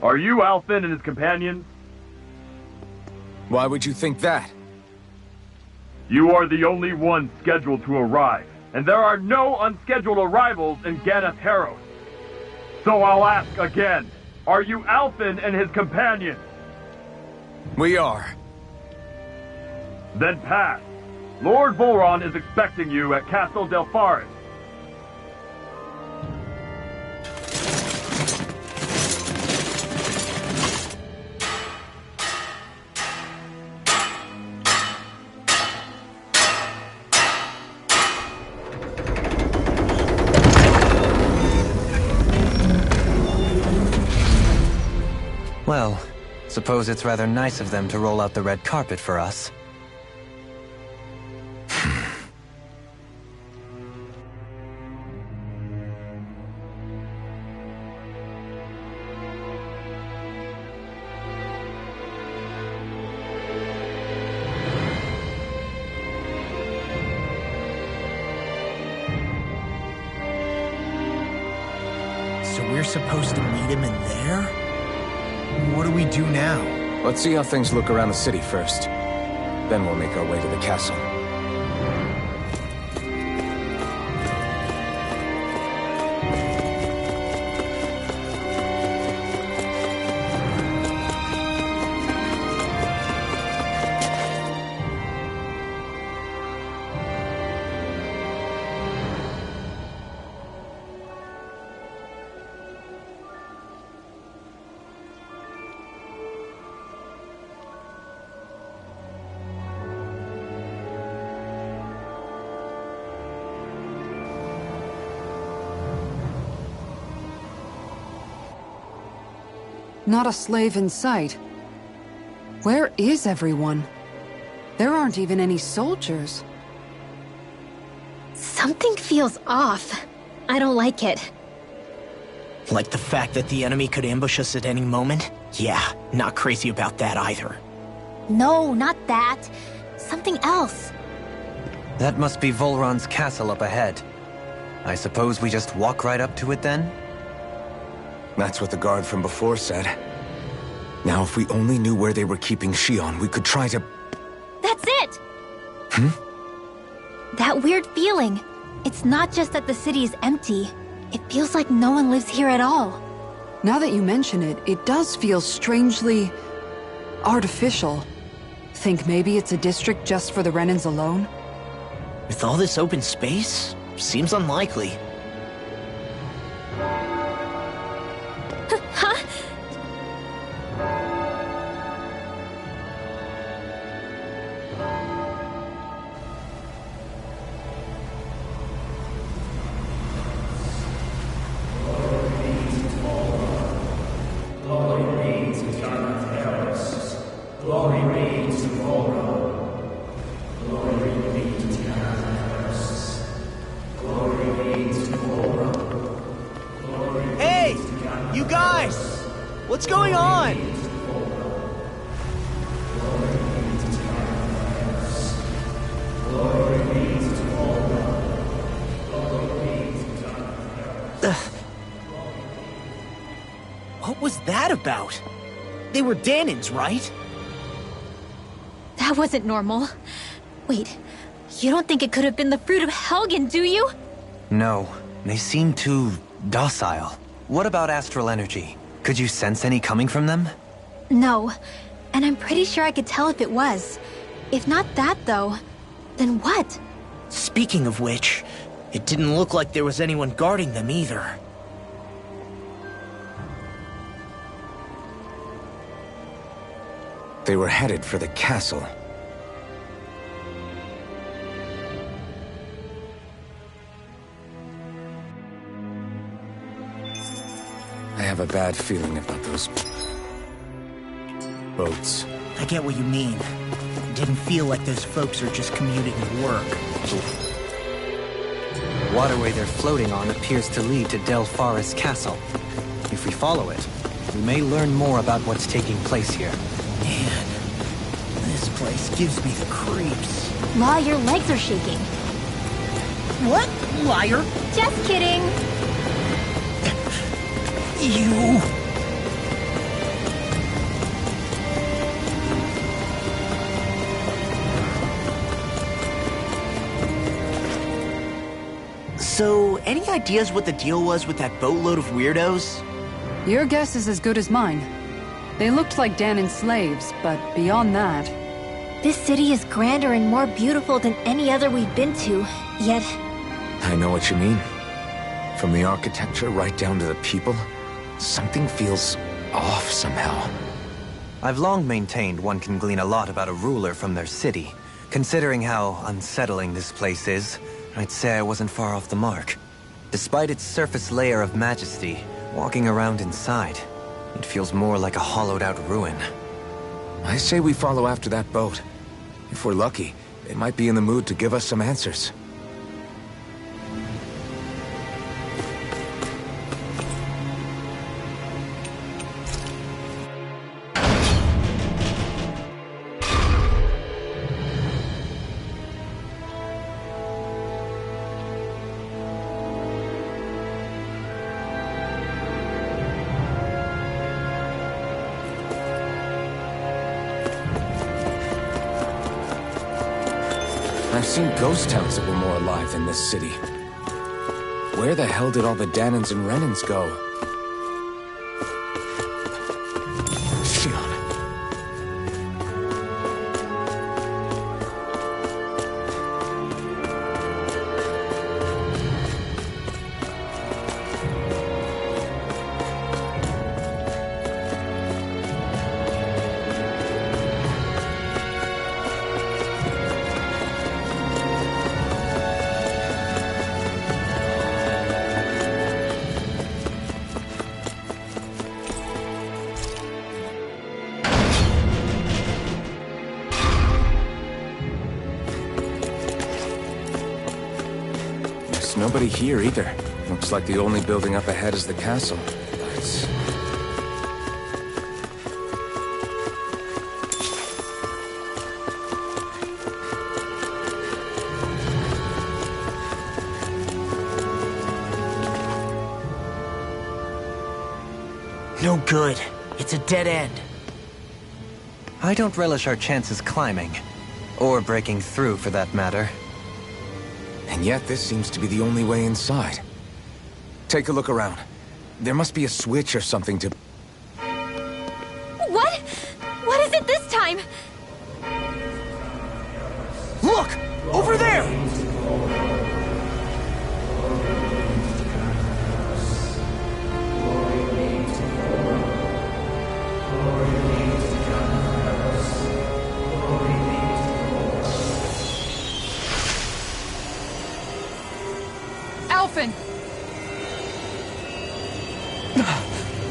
Are you Alfin and his companions? Why would you think that? You are the only one scheduled to arrive, and there are no unscheduled arrivals in Ganatheros. So I'll ask again, are you Alfin and his companions? We are. Then pass. Lord Volron is expecting you at Castle Delpharis. Well, suppose it's rather nice of them to roll out the red carpet for us. So we're supposed to meet him in there? What do we do now? Let's see how things look around the city first. Then we'll make our way to the castle. Not a slave in sight. Where is everyone? There aren't even any soldiers. Something feels off. I don't like it. Like the fact that the enemy could ambush us at any moment? Yeah, not crazy about that either. No, not that. Something else. That must be Volron's castle up ahead. I suppose we just walk right up to it then? That's what the guard from before said. Now, if we only knew where they were keeping Shion, we could try to... That's it! That weird feeling. It's not just that the city is empty. It feels like no one lives here at all. Now that you mention it, it does feel strangely... artificial. Think maybe it's a district just for the Renans alone? With all this open space, seems unlikely. Huh? Hey! You guys! What's going on? What was that about? They were Danins, right? That wasn't normal. Wait, you don't think it could have been the fruit of Helgen, do you? No, they seem too docile. What about astral energy? Could you sense any coming from them? No, and I'm pretty sure I could tell if it was. If not that, though, then what? Speaking of which, it didn't look like there was anyone guarding them either. They were headed for the castle. I have a bad feeling about those... boats. I get what you mean. It didn't feel like those folks are just commuting to work. The waterway they're floating on appears to lead to Delpharis Castle. If we follow it, we may learn more about what's taking place here. Man, this place gives me the creeps. La, your legs are shaking. What? Liar! Just kidding. You... So, any ideas what the deal was with that boatload of weirdos? Your guess is as good as mine. They looked like Danan's slaves, but beyond that... This city is grander and more beautiful than any other we've been to, yet... I know what you mean. From the architecture right down to the people, something feels off somehow. I've long maintained one can glean a lot about a ruler from their city. Considering how unsettling this place is, I'd say I wasn't far off the mark. Despite its surface layer of majesty, walking around inside, it feels more like a hollowed-out ruin. I say we follow after that boat. If we're lucky, it might be in the mood to give us some answers. I've seen ghost towns that were more alive than this city. Where the hell did all the Danans and Renans go? Shion. Nobody here either. Looks like the only building up ahead is the castle. But... No good. It's a dead end. I don't relish our chances climbing. Or breaking through, for that matter. And yet this seems to be the only way inside. Take a look around. There must be a switch or something to... What? What is it this time? Look! Over there! Alphen!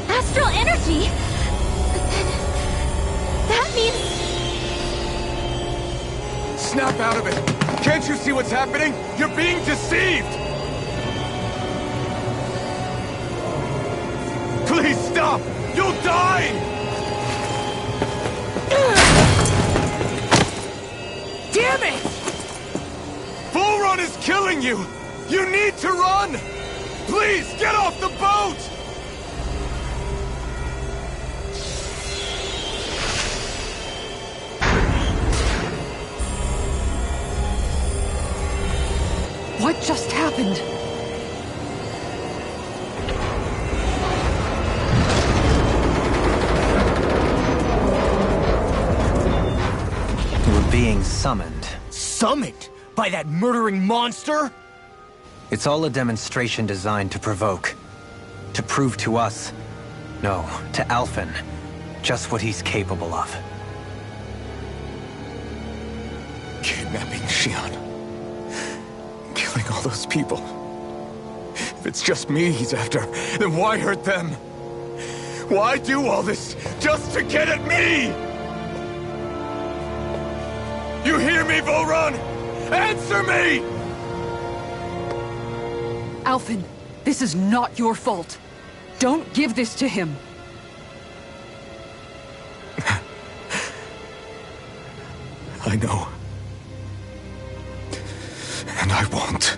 Astral energy? That means... Snap out of it! Can't you see what's happening? You're being deceived! Please stop! You'll die! Damn it! Bull Run is killing you! You need to run! Please, get off the boat! What just happened? We're being summoned. Summoned? By that murdering monster? It's all a demonstration designed to provoke. To prove to us, no, to Alphen, just what he's capable of. Kidnapping Shion. Killing all those people. If it's just me he's after, then why hurt them? Why do all this just to get at me? You hear me, Volron? Answer me! Alphen, this is not your fault. Don't give this to him. I know. And I won't.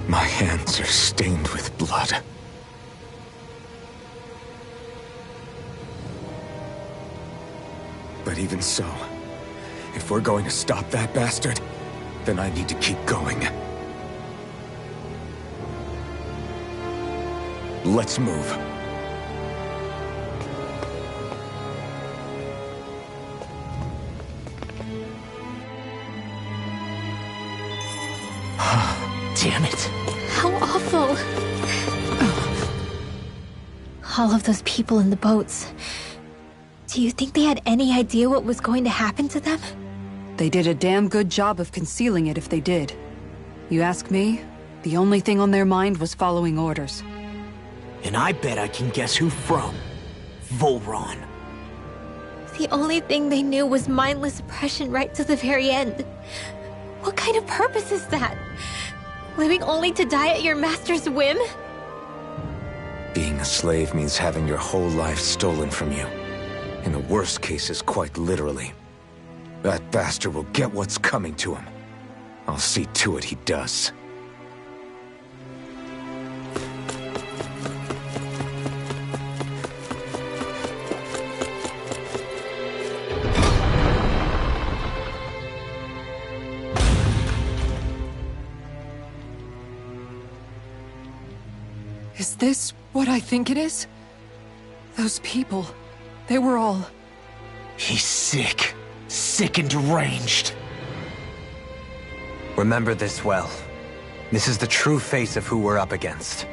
My hands are stained with blood. But even so, if we're going to stop that bastard, then I need to keep going. Let's move. Damn it. How awful. All of those people in the boats. Do you think they had any idea what was going to happen to them? They did a damn good job of concealing it if they did. You ask me, the only thing on their mind was following orders. And I bet I can guess who from. Volron. The only thing they knew was mindless oppression right to the very end. What kind of purpose is that? Living only to die at your master's whim? Being a slave means having your whole life stolen from you. In the worst cases, quite literally. That bastard will get what's coming to him. I'll see to it he does. Is this what I think it is? Those people, they were all... He's sick. Sick and deranged. Remember this well. This is the true face of who we're up against.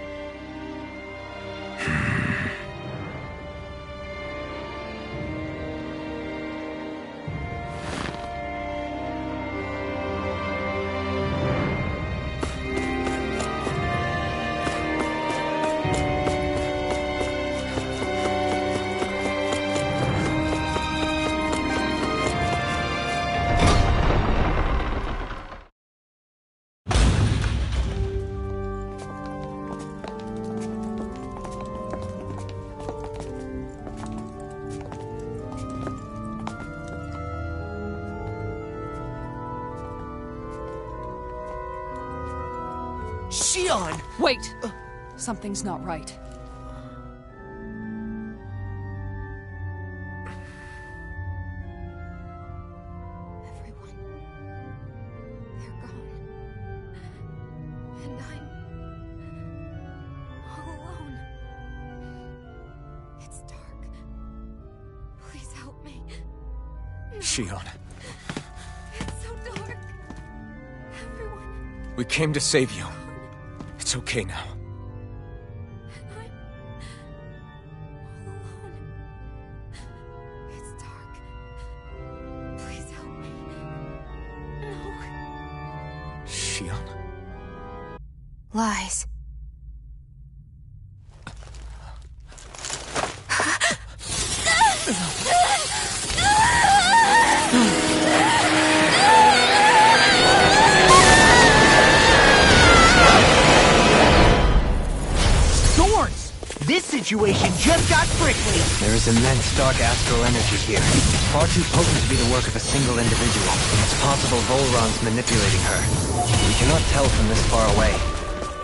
Shion! Wait! Something's not right. Everyone. They're gone. And I'm... all alone. It's dark. Please help me. Shion, It's so dark. Everyone. we came to save you. It's okay now. I'm all alone. It's dark. Please help me. No. Shion. Lies. Thorns! This situation just got prickly. There is immense dark astral energy here. Far too potent to be the work of a single individual. It's possible Volron's manipulating her. We cannot tell from this far away.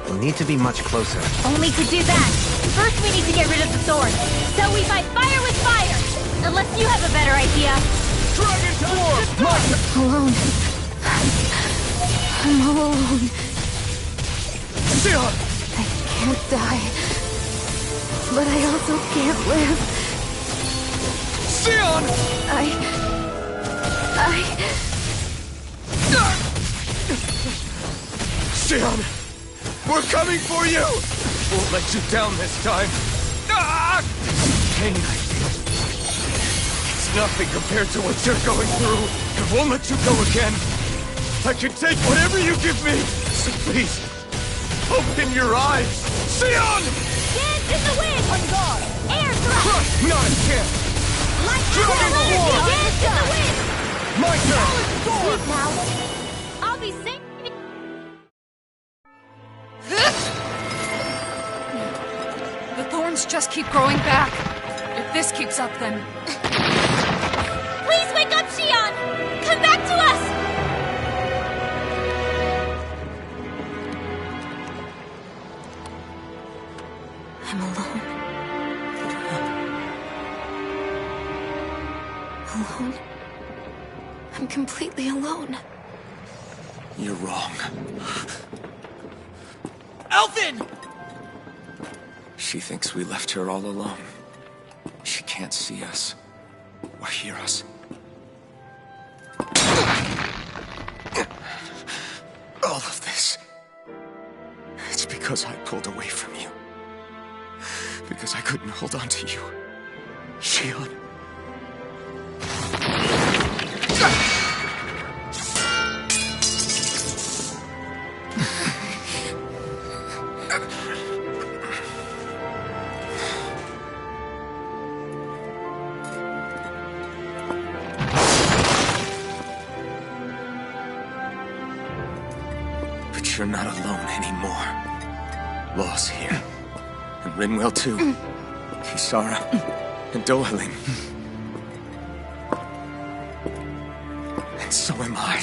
We'll need to be much closer. Only to do that, first we need to get rid of the thorns. So we fight fire with fire! Unless you have a better idea. Dragon Dwarf! Alone. I'm all alone. Shion! I can't die. But I also can't live. Shion! Shion! We're coming for you! Won't let you down this time. Ah! Pain I feel. It's nothing compared to what you're going through. I won't let you go again. I can take whatever you give me. So please, open your eyes. Shion! Dance in the wind! On guard! Air thrust! Not a chance. Dragon Dwarf! Dance in the wind! My turn! Sleep now. I'll be safe. The thorns just keep growing back. If this keeps up, then... Please wake up, Shion! Come back to us! I'm alone. Alone? I'm completely alone. You're wrong. Alvin! She thinks we left her all alone. She can't see us or hear us. All of this. It's because I pulled away from you. Because I couldn't hold on to you. Shion. But you're not alone anymore. Law's here. And Rinwell too. Kisara. And Dohaling. And so am I.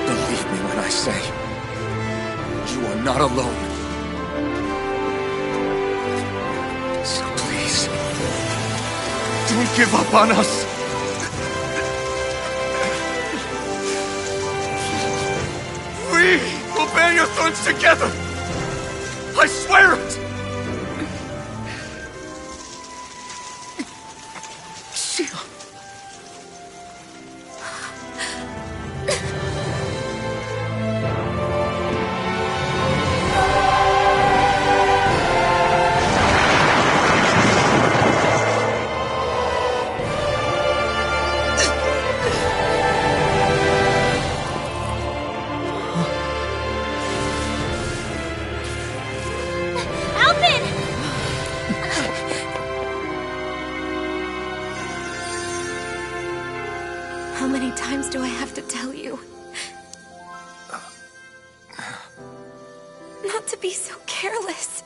Believe me when I say, you are not alone. So please, don't give up on us. We will bear your thorns together. I swear it. Shion. Alvin! How many times do I have to tell you? Not to be so careless.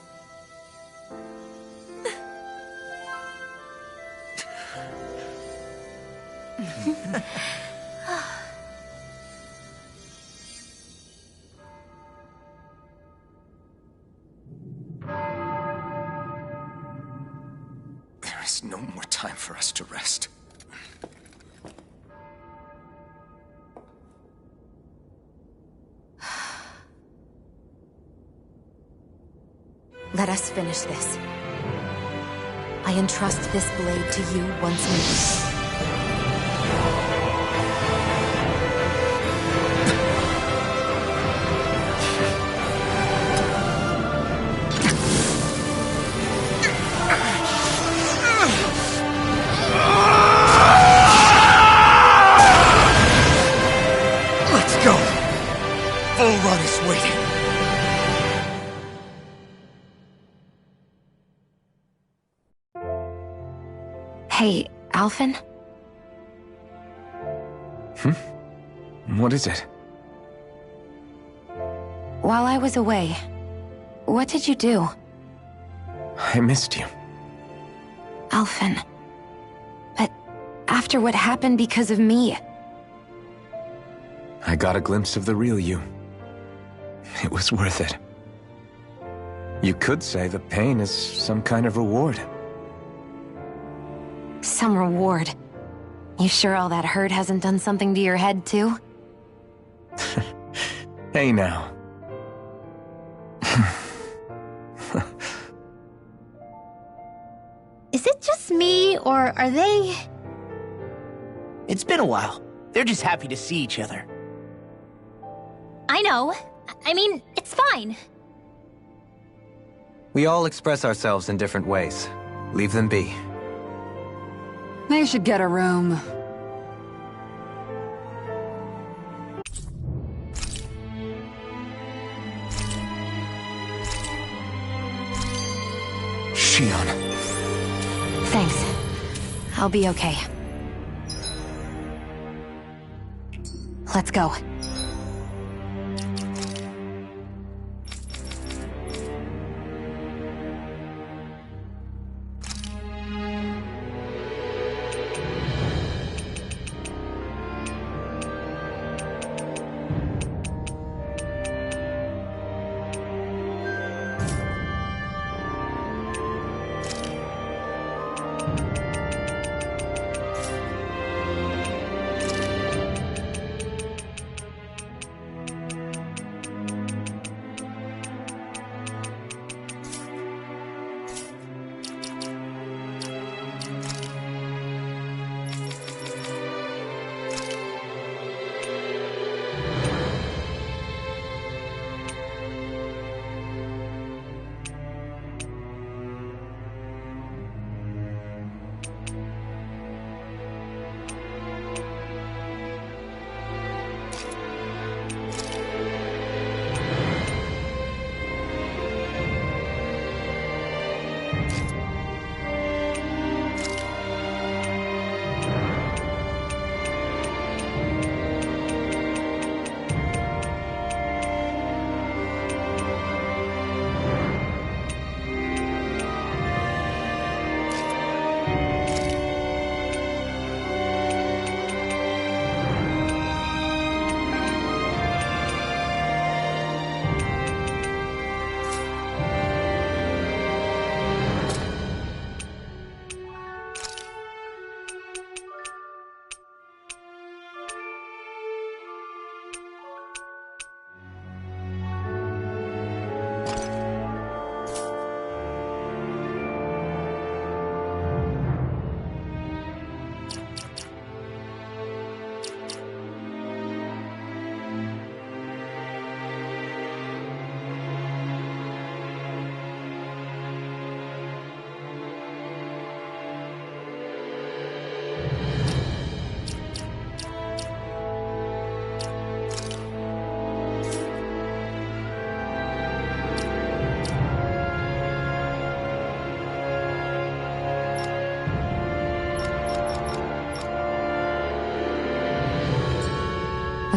There is no more time for us to rest. Let us finish this. I entrust this blade to you once more. Let's go. Full run is waiting. Hey, Alvin? What is it? While I was away, what did you do? I missed you. Alvin. But after what happened because of me, I got a glimpse of the real you. It was worth it. You could say the pain is some kind of reward. some reward. You sure all that hurt hasn't done something to your head, too? Hey now. Is it just me, or are they... It's been a while. They're just happy to see each other. I know. I mean, it's fine. We all express ourselves in different ways. Leave them be. They should get a room. Shion. Thanks. I'll be okay. Let's go.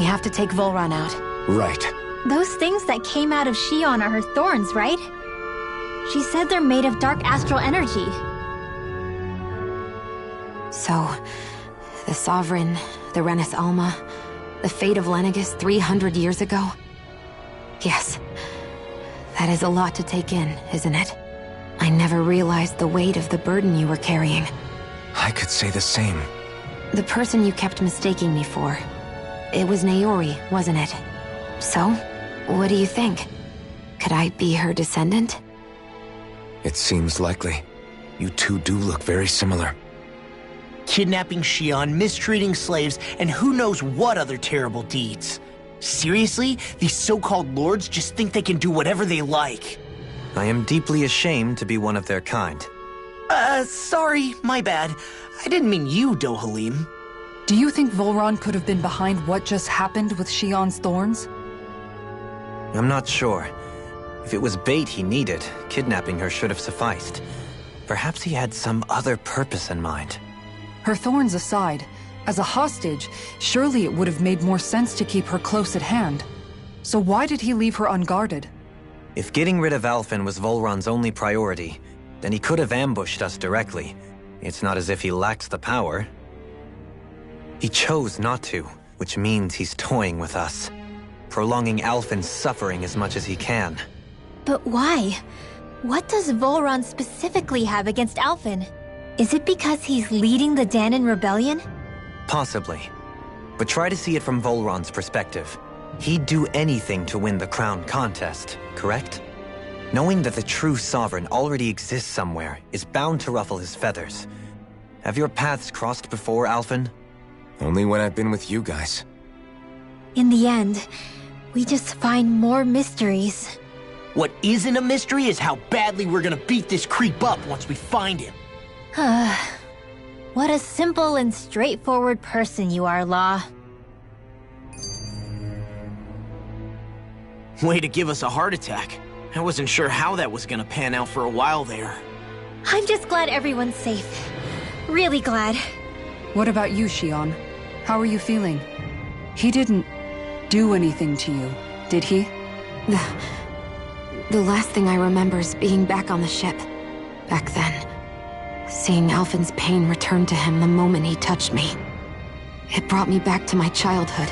have to take Volron out. Right. Those things that came out of Shion are her thorns, right? She said they're made of dark astral energy. So, the Sovereign, the Renis Alma, the fate of Lenegis 300 years ago? Yes. That is a lot to take in, isn't it? I never realized the weight of the burden you were carrying. I could say the same. The person you kept mistaking me for. It was Naori, wasn't it? So, what do you think? Could I be her descendant? It seems likely. You two do look very similar. Kidnapping Shion, mistreating slaves, and who knows what other terrible deeds. Seriously? These so-called lords just think they can do whatever they like. I am deeply ashamed to be one of their kind. Sorry, my bad. I didn't mean you, Dohalim. Do you think Volron could have been behind what just happened with Shion's thorns? I'm not sure. If it was bait he needed, kidnapping her should have sufficed. Perhaps he had some other purpose in mind. Her thorns aside, as a hostage, surely it would have made more sense to keep her close at hand. So why did he leave her unguarded? If getting rid of Alphen was Volron's only priority, then he could have ambushed us directly. It's not as if he lacks the power. He chose not to, which means he's toying with us, prolonging Alphen's suffering as much as he can. But why? What does Volron specifically have against Alphen? Is it because he's leading the Danon rebellion? Possibly. But try to see it from Volron's perspective. He'd do anything to win the crown contest, correct? Knowing that the true sovereign already exists somewhere is bound to ruffle his feathers. Have your paths crossed before, Alphen? Only when I've been with you guys. In the end, we just find more mysteries. What isn't a mystery is how badly we're gonna beat this creep up once we find him. What a simple and straightforward person you are, Law. Way to give us a heart attack. I wasn't sure how that was gonna pan out for a while there. I'm just glad everyone's safe. Really glad. What about you, Shion? How are you feeling? He didn't do anything to you, did he? The last thing I remember is being back on the ship. Back then. Seeing Alphen's pain return to him the moment he touched me. It brought me back to my childhood.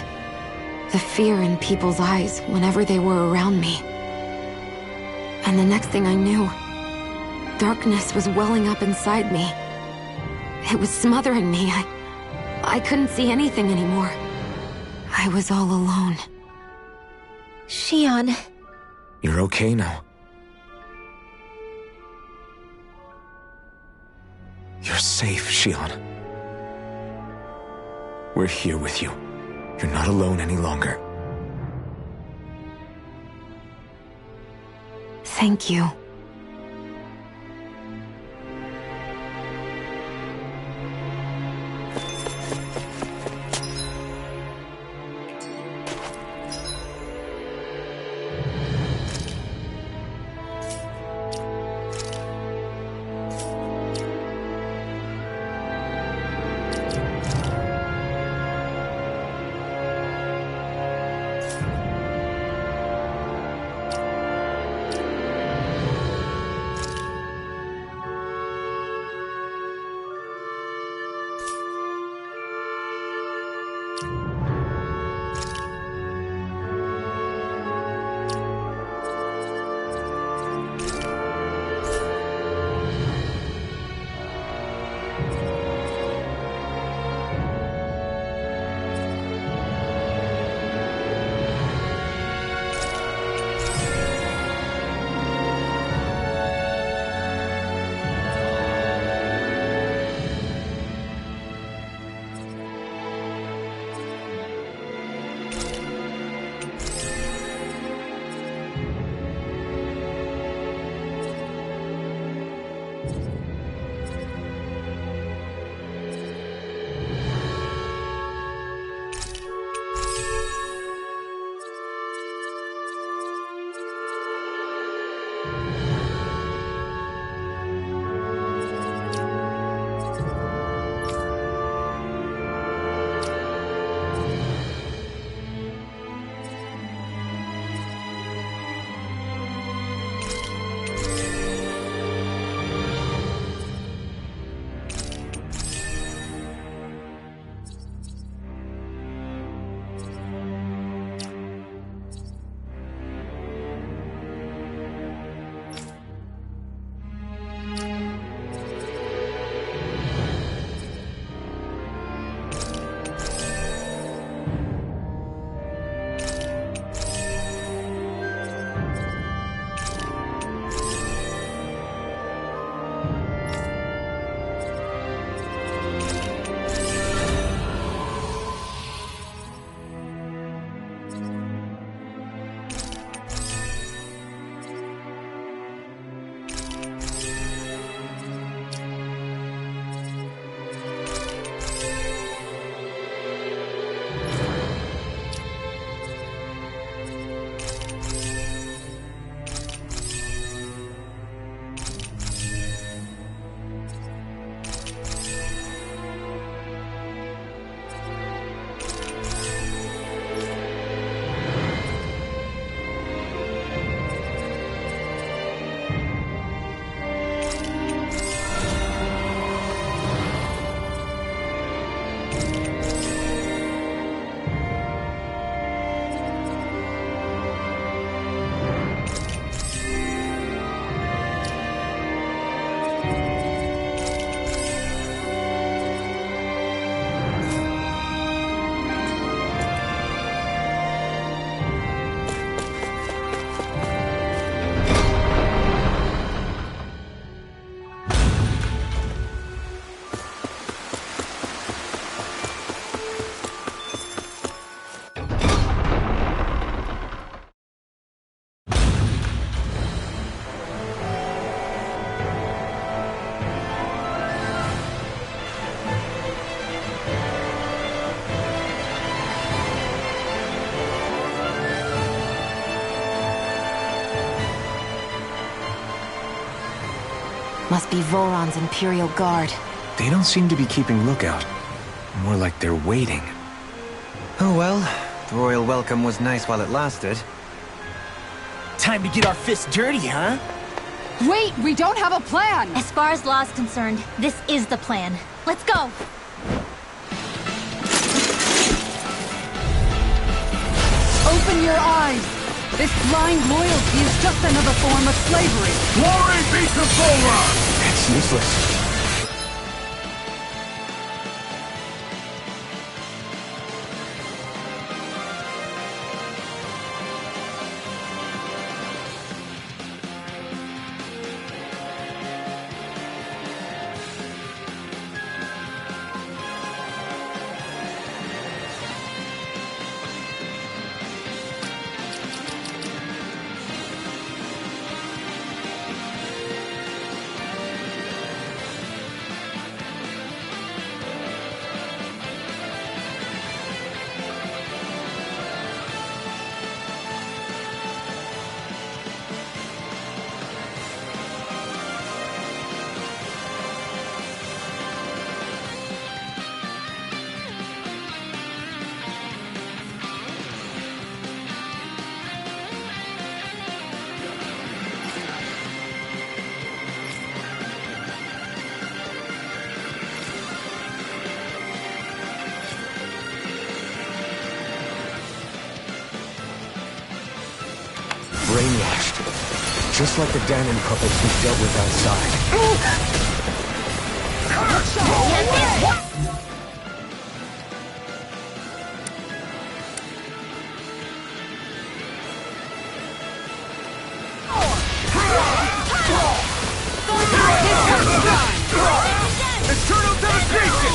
The fear in people's eyes whenever they were around me. And the next thing I knew, darkness was welling up inside me. It was smothering me. I couldn't see anything anymore. I was all alone. Shion. You're okay now. You're safe, Shion. We're here with you. You're not alone any longer. Thank you. Must be Volron's Imperial Guard. They don't seem to be keeping lookout. More like they're waiting. Oh well, the royal welcome was nice while it lasted. Time to get our fists dirty, huh? Wait, we don't have a plan! As far as law's concerned, this is the plan. Let's go! Open your eyes! This blind loyalty is just another form of slavery! Glory be to Volron! It's useless. Brainwashed. Just like the Danon puppets we dealt with outside. Eternal devastation!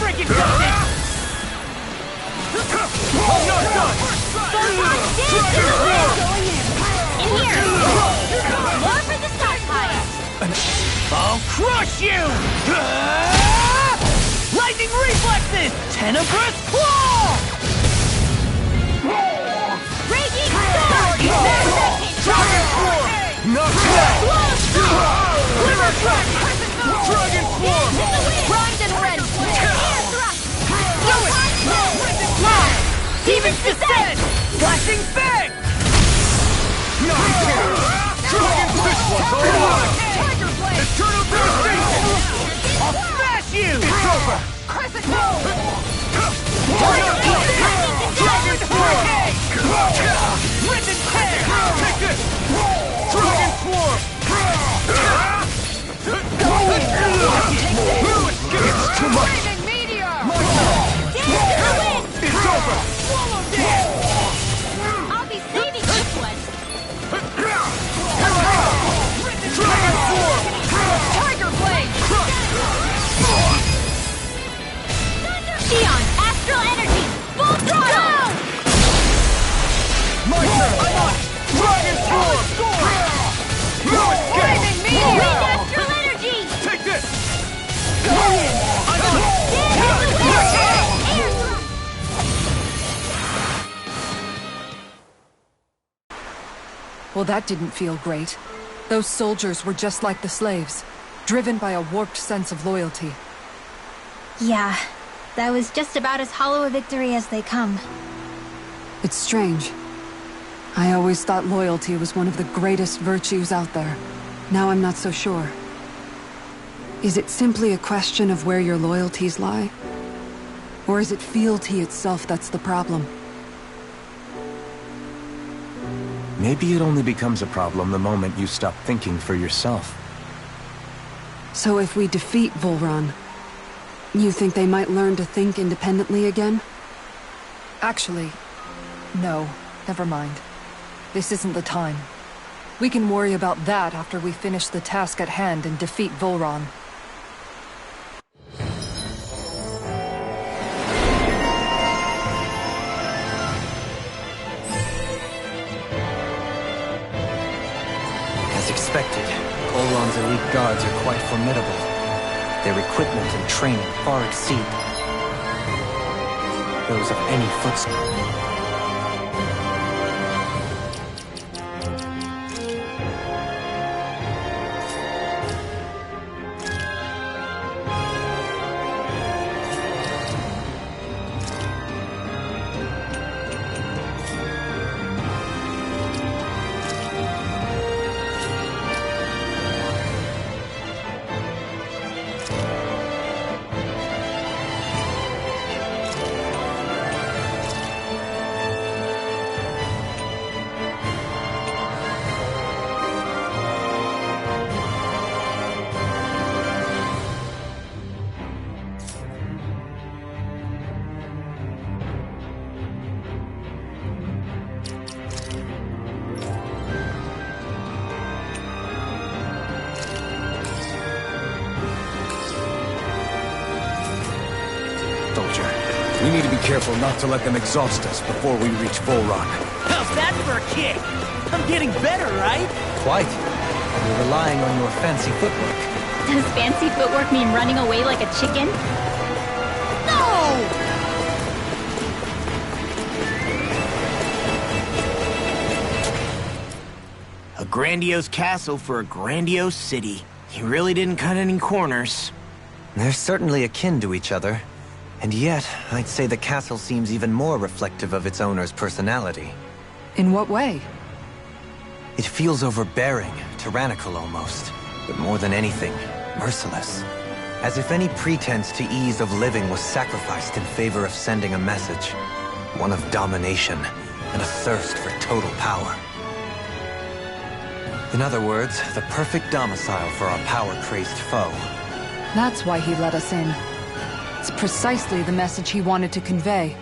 Freaking justice! I'm not done! In here! More for the start pile! I'll crush you! Lightning reflexes! Tenebrous claw! Raging sword! Dragon Swarm! Not that! Glimmer thrust! Dragon Swarm! Grind and rend! Air thrust! Do it! Demon's Descent! Flashing Fang! Not here! Dragon Fist was alive! Tiger Blade! Eternal devastation! I'll smash you! It's over! Crescent Dragon Swarm! Rip and tear! Take this! Dragon Swarm! It's too much! Flaming meteor! It's over! I'll be saving this one! Dragon Swarm! Tiger Blade! Xion, Astral Energy! Full throttle! My turn! I'm on! Dragon Swarm! No escape! Flaming meteor! Wind Astral Energy! Take this! I'm on! Air thrust! Well, that didn't feel great. Those soldiers were just like the slaves, driven by a warped sense of loyalty. Yeah, that was just about as hollow a victory as they come. It's strange. I always thought loyalty was one of the greatest virtues out there. Now I'm not so sure. Is it simply a question of where your loyalties lie? Or is it fealty itself that's the problem? Maybe it only becomes a problem the moment you stop thinking for yourself. So if we defeat Volron, you think they might learn to think independently again? Actually, no. Never mind. This isn't the time. We can worry about that after we finish the task at hand and defeat Volron. As expected, Volron's elite guards are quite formidable. Their equipment and training far exceed those of any footstep. soldier. We need to be careful not to let them exhaust us before we reach Volron. How's that for a kick? I'm getting better, right? Quite. You're relying on your fancy footwork. Does fancy footwork mean running away like a chicken? No! A grandiose castle for a grandiose city. He really didn't cut any corners. They're certainly akin to each other. And yet, I'd say the castle seems even more reflective of its owner's personality. In what way? It feels overbearing, tyrannical almost. But more than anything, merciless. As if any pretense to ease of living was sacrificed in favor of sending a message. One of domination and a thirst for total power. In other words, the perfect domicile for our power-crazed foe. That's why he let us in. It's precisely the message he wanted to convey.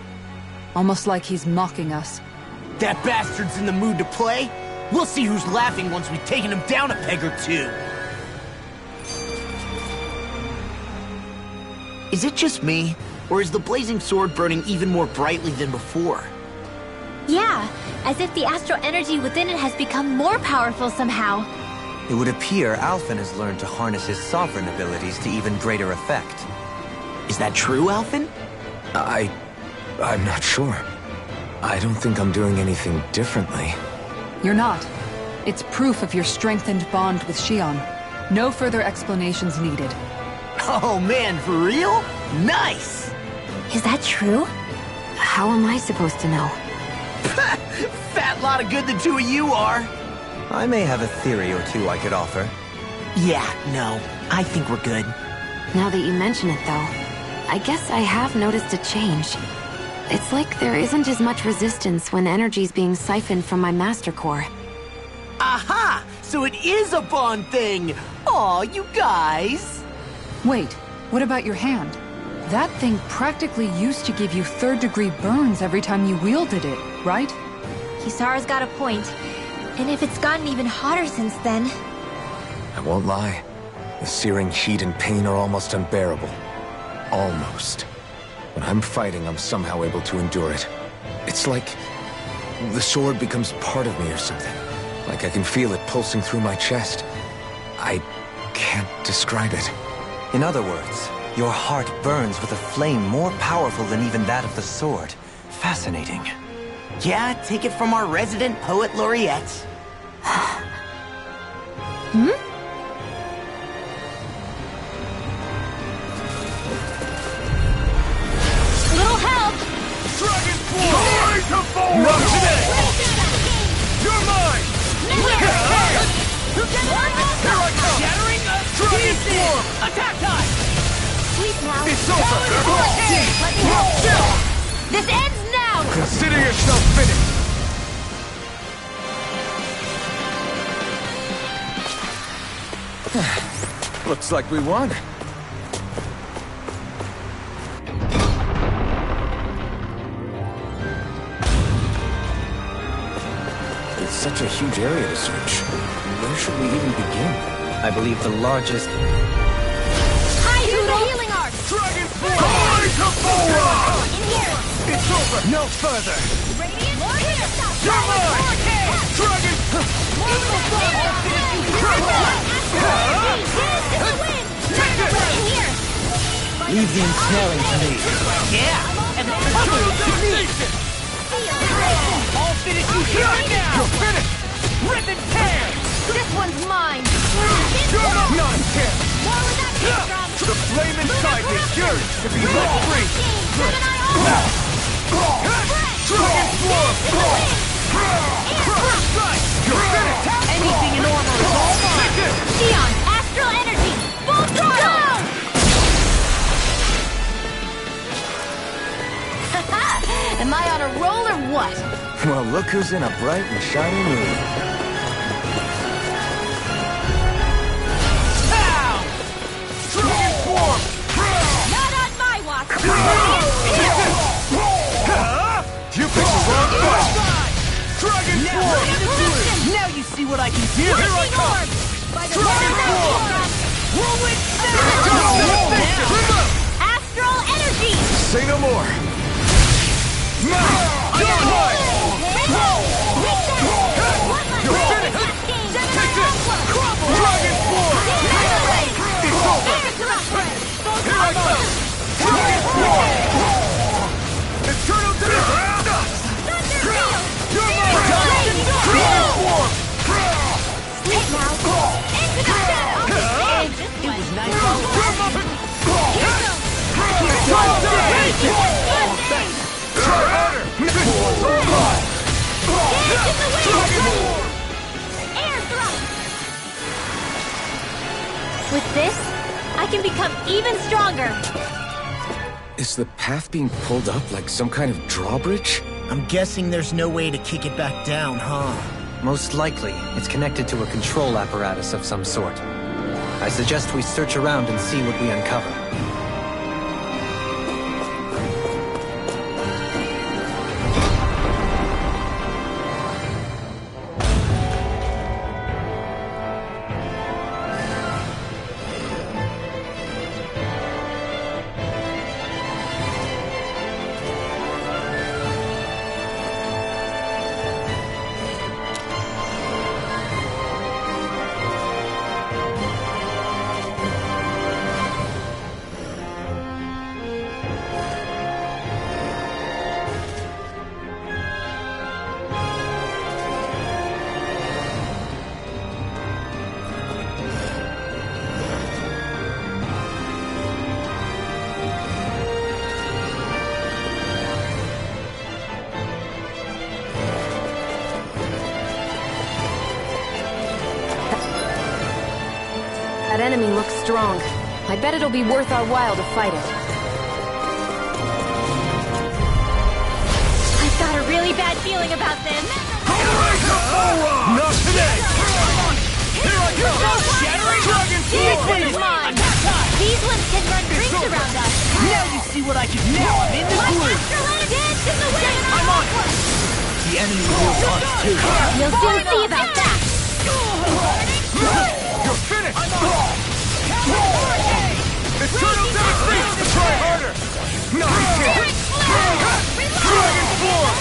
Almost like he's mocking us. That bastard's in the mood to play? We'll see who's laughing once we've taken him down a peg or two. Is it just me? Or is the blazing sword burning even more brightly than before? Yeah, as if the astral energy within it has become more powerful somehow. It would appear Alphen has learned to harness his sovereign abilities to even greater effect. Is that true, Alphen? I'm not sure. I don't think I'm doing anything differently. You're not. It's proof of your strengthened bond with Xion. No further explanations needed. Oh man, for real? Nice! Is that true? How am I supposed to know? Fat lot of good the two of you are. I may have a theory or two I could offer. Yeah, no. I think we're good. Now that you mention it, though, I guess I have noticed a change. It's like there isn't as much resistance when energy's being siphoned from my Master Core. Aha! So it is a bond thing! Aw, you guys! Wait, what about your hand? That thing practically used to give you third-degree burns every time you wielded it, right? Kisara's got a point. And if it's gotten even hotter since then... I won't lie. The searing heat and pain are almost unbearable. Almost. When I'm fighting, I'm somehow able to endure it. It's like the sword becomes part of me or something. Like I can feel it pulsing through my chest. I can't describe it. In other words, your heart burns with a flame more powerful than even that of the sword. Fascinating. Yeah, take it from our resident poet laureate. Little help! Dragon Force! To forward! Not today! You're mine! Here I come! Shattering Dragon Form! Attack time! Sweet now. It's over! Let me help. This ends now! Consider yourself finished! Looks like we won. It's such a huge area to search. Where should we even begin? I believe the largest... Hide to the healing arc! Dragon Force! To forward! In here! It's over! No further! Radiant! Here! You're mine! Dragon! Leave the ensnaring to me. Yeah! And the cover to me! I'll finish you here and now! You're finished! Rip and tear! This one's mine! Not a chance! Where was that came from? The flame inside me yearns to be let free! Dragon Dragon Form! First strike! You're finished! Anything in armor is all mine! Xion, astral energy! Full throttle! Am I on a roll or what? Well, look who's in a bright and shiny mood. Pow! Dragon Form! Not on my watch! You picked the wrong fight! Dragon Form! Now you see what I can do! Here I come! By the Dragon Form! Astral energy! energy! Say no more! Now! I'm on high! You're finished! Take this! Dragon Form! It's over! Here I come! Dragon Form! Eternal Dimension! You're mine! Dragon Form! Sleep now! Into the shadow! It was nice all around. Try harder! This one's all mine! Dragon Form! Air thrust! With this, I can become even stronger! Is the path being pulled up like some kind of drawbridge? I'm guessing there's no way to kick it back down, huh? Most likely, it's connected to a control apparatus of some sort. I suggest we search around and see what we uncover. That enemy looks strong. I bet it'll be worth our while to fight it. I've got a really bad feeling about this! Not today! Here I come! Dragon This Form! one's mine! These ones can run rings around us! Now you see what I can do. Now I'm in the groove. Dance in the wind! I'm on it. The enemy will us too. You'll soon see about that! You're finished! Eternal Devastation! Try harder! Nice hit! Dragon Form!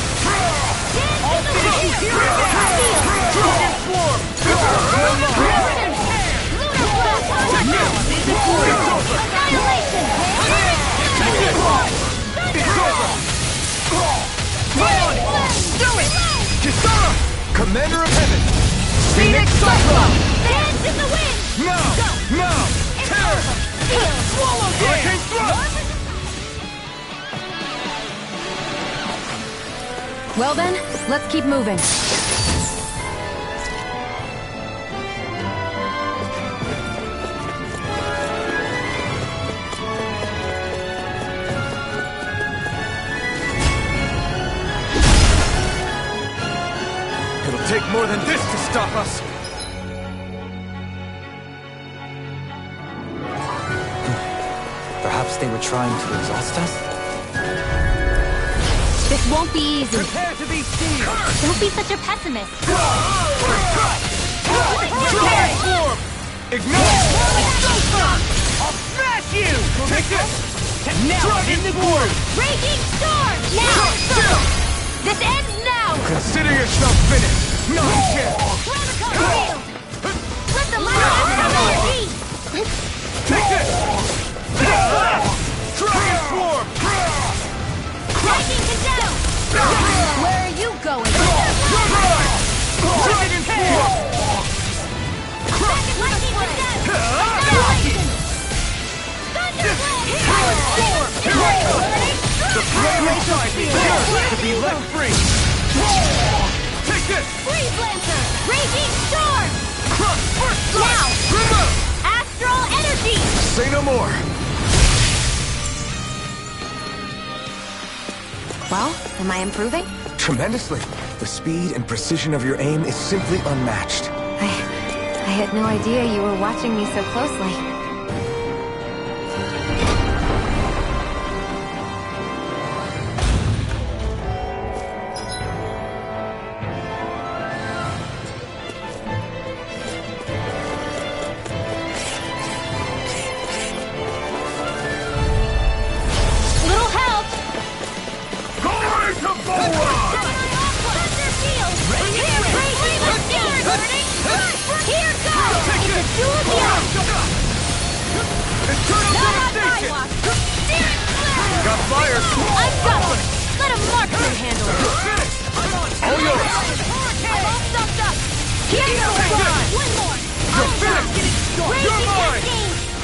I'll finish you here and now. Dragon Form! Now I'm in the groove. It's over! It's over! Come on. Do it. Kisara! Commander of Heaven! Phoenix Cyclone. Dance in the wind! Now! Now! Terror! Swallow Hurricane Thrust! Well then, let's keep moving. It'll take more than this to stop us! Perhaps they were trying to exhaust us? This won't be easy. Prepare to be seized! Don't be such a pessimist! Dragon Form! Ignite! I'll smash you. Take this! Now I'm in the groove. Raging storm! Now! This ends now! Consider yourself finished! No chance! Field! Let the light out energy! Take this! Dragon Form! Raging condemn! Where are you going? You're mine! Dragon Form! Lightning condemn! Storm! Here I come! The flame inside me yearns to be let free! Take this! Freeze Lancer! Raging storm! Crush first strike! Now! Remove! Astral energy! Say no more! Well, am I improving? Tremendously. The speed and precision of your aim is simply unmatched. I had no idea you were watching me so closely. got fire! I've got him! Let a marksman handle it! All yours! I'm all stuffed up! Here's the one! One more! You're finished! You're mine!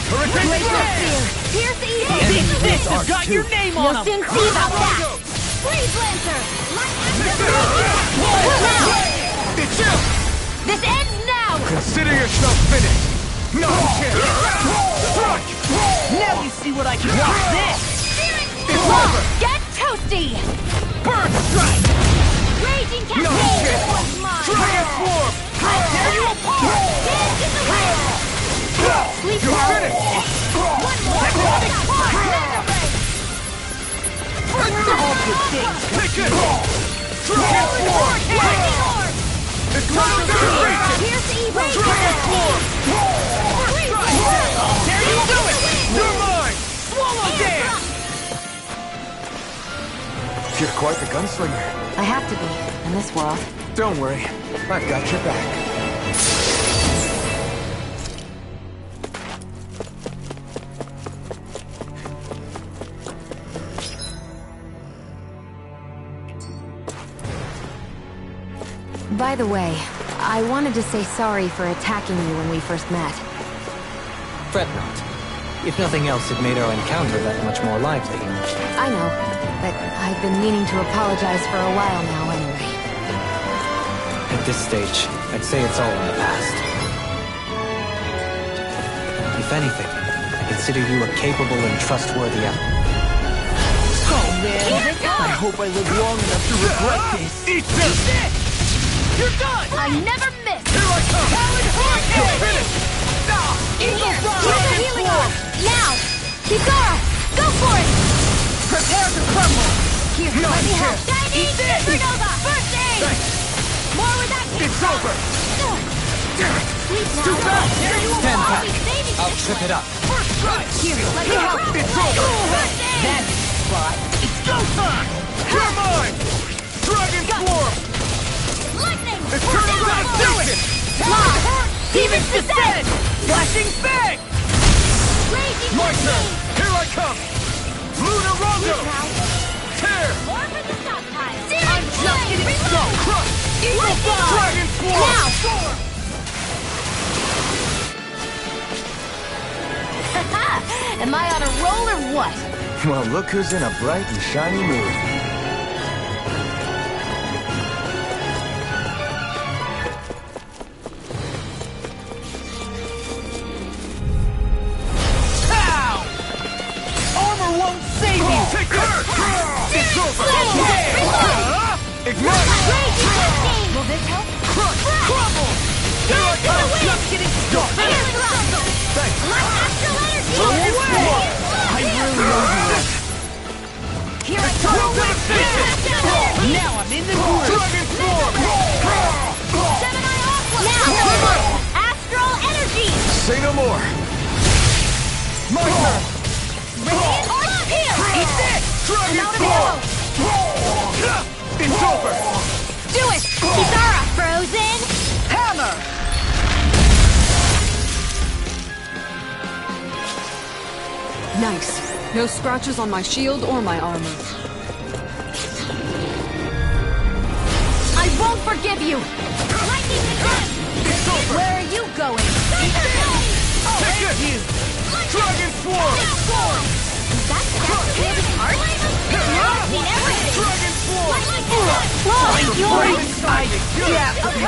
Hurricane Blast! Here's the evil! This fist has got your name on You'll him! soon see about that! Freeze Lancer! It's you! This ends now! Consider yourself finished! No chance! Strike! Now you see what I can do with this! It's over! Get toasty! Burn strike! Raging No Cascade! chance! This one's mine! Dragon Swarm! I'll tear you apart! Dance in the wind! Sleep You're well. finished! One more! Mega Ray! All good things! Take it! Dragon Swarm! Lightning Orb! It's time to reach it! Here's the evil! Dragon Swarm! There you do it! You're mine! Swallow dance! You're quite the gunslinger. I have to be, in this world. Don't worry, I've got your back. By the way, I wanted to say sorry for attacking you when we first met. Fret not. If nothing else, it made our encounter that much more lively. I know, but I've been meaning to apologize for a while now anyway. At this stage, I'd say it's all in the past. If anything, I consider you a capable and trustworthy Oh man, I hope I live long enough to regret this. Eat this! You're done! I never miss! Here I come! Talon You're Hurricane! finished! Here! Fire! Use the healing orb! Now! Kisara! Go for it! Prepare to crumble! Here, No let me help! chance. Chinese Eat this. Supernova! First aid! Thanks! More with that It's over! Sleep now! Too fast! There you Ten are! pack. I'll be saving I'll this trip one. it up. First strike! Here, let me help! It's over! First aid! That's the spot. It's go time! You're mine! Dragon Swarm! Lightning! It's turning around! Do it! Demon's Descent! Flashing Fang! Raging My turn! Cascade! Here I come! Lunar Rondo! Now, Tear! more for the stockpile! I'm just getting started! Crush! Eagle Fly! Dragon Swarm! Now! Am I on a roll or what? Well, look who's in a bright and shiny mood. Pow! Armor won't save you! Take that! It's over! Ignite! Raging Cascade! Will this help? Crush! Crumble! Here I come! Just getting started! Healing Rock! Thanks! Like astral energy! Dragon Swarm! I really owe you. Here I Come come! to the station! Now I'm in the groove! Dragon Swarm! Gemini Aqua! Now! Astral energy! Say no more! My turn! Radiant Orb here! Eat this! Dragon Out of Swarm! It's over! Do it! Kisara! Frozen! Hammer! Nice. No scratches on my shield or my armor. I won't forgive you! Lightning again! It's over! Where are you going? Take it! Dragon Swarm! Is that Cascade's heart? Now I've seen everything! Dragon Swarm!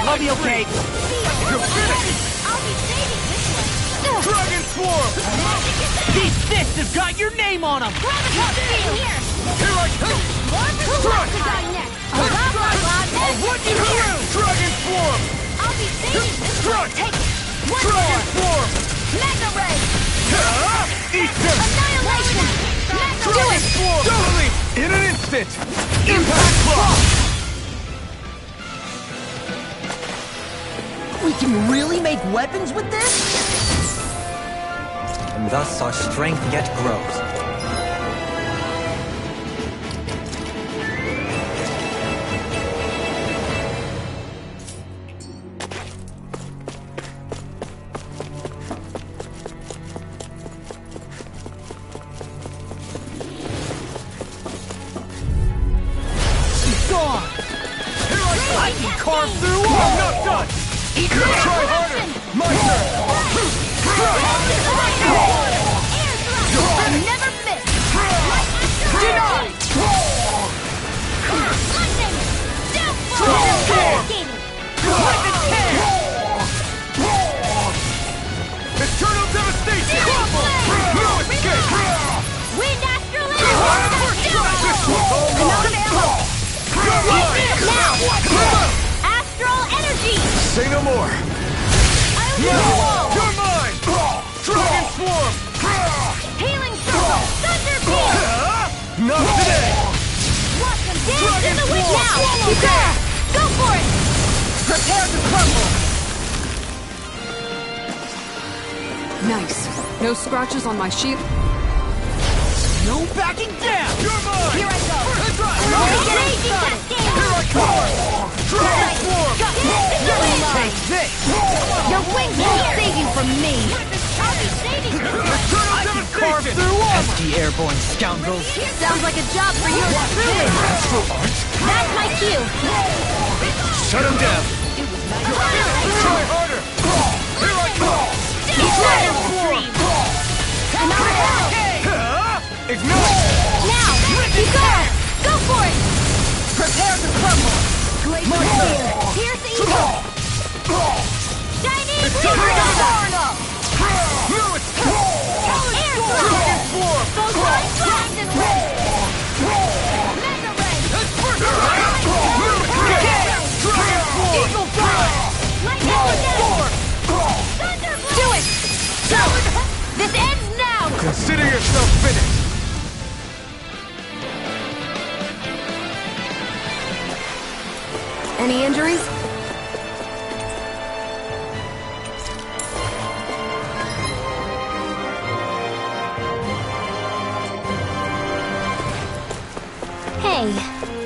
I'll be okay. You're finished! I'll be saving this one! Dragon Swarm! These fists have got your name on them! Here! Here I come! More for Rokugan next! Dragon Swarm! I'll be saving this one! Strike! Take one Dragon more! Swarm! Mega Ray! Eat them! Annihilation! Mega Dragon Ray! Swarm! Totally! In an instant! Impact Block! We can really make weapons with this? And thus our strength yet grows. storm! I can carve through all! I'm not done! Try harder! My turn! Never miss! Denied! Lightning! Downfall! Weapon 10! Eternal devastation! No escape! Wind astral This one's all mine! You're mine! now! Astral energy! Say no more! I'll do No! you all! You're mine! Dragon Swarm! Healing circle! Thunder beam! Not today! Watch them dance in the wind Dragon now! Swarm! Prepare! Go for it! Prepare to crumble! Nice. No scratches on my shield. No backing down! You're mine! Here I go! That's right! Raging cascade! Here I come! Dragon Swarm! Dance in the wind! Take this! Your wings won't save you from me! I'll be saving you! Eternal Carve devastation! through all! Empty airborne scoundrels. Sounds like a job for yours truly! That's my cue! Shut him down! Try harder! Here I come! Dragon Swarm! Another arrow! Ignite! Now! You got it! Go for it! Prepare to crumble! Pierce evil! Shining Reaper! No escape! Air Dragon Thrust! Swarm! Photon Blast and Ray! Mega Ray! No escape! Dragon Swarm! Eagle Fly! Lightning Blast! Thunder Blast! Do it! This ends now! Consider yourself finished! Any injuries? Hey,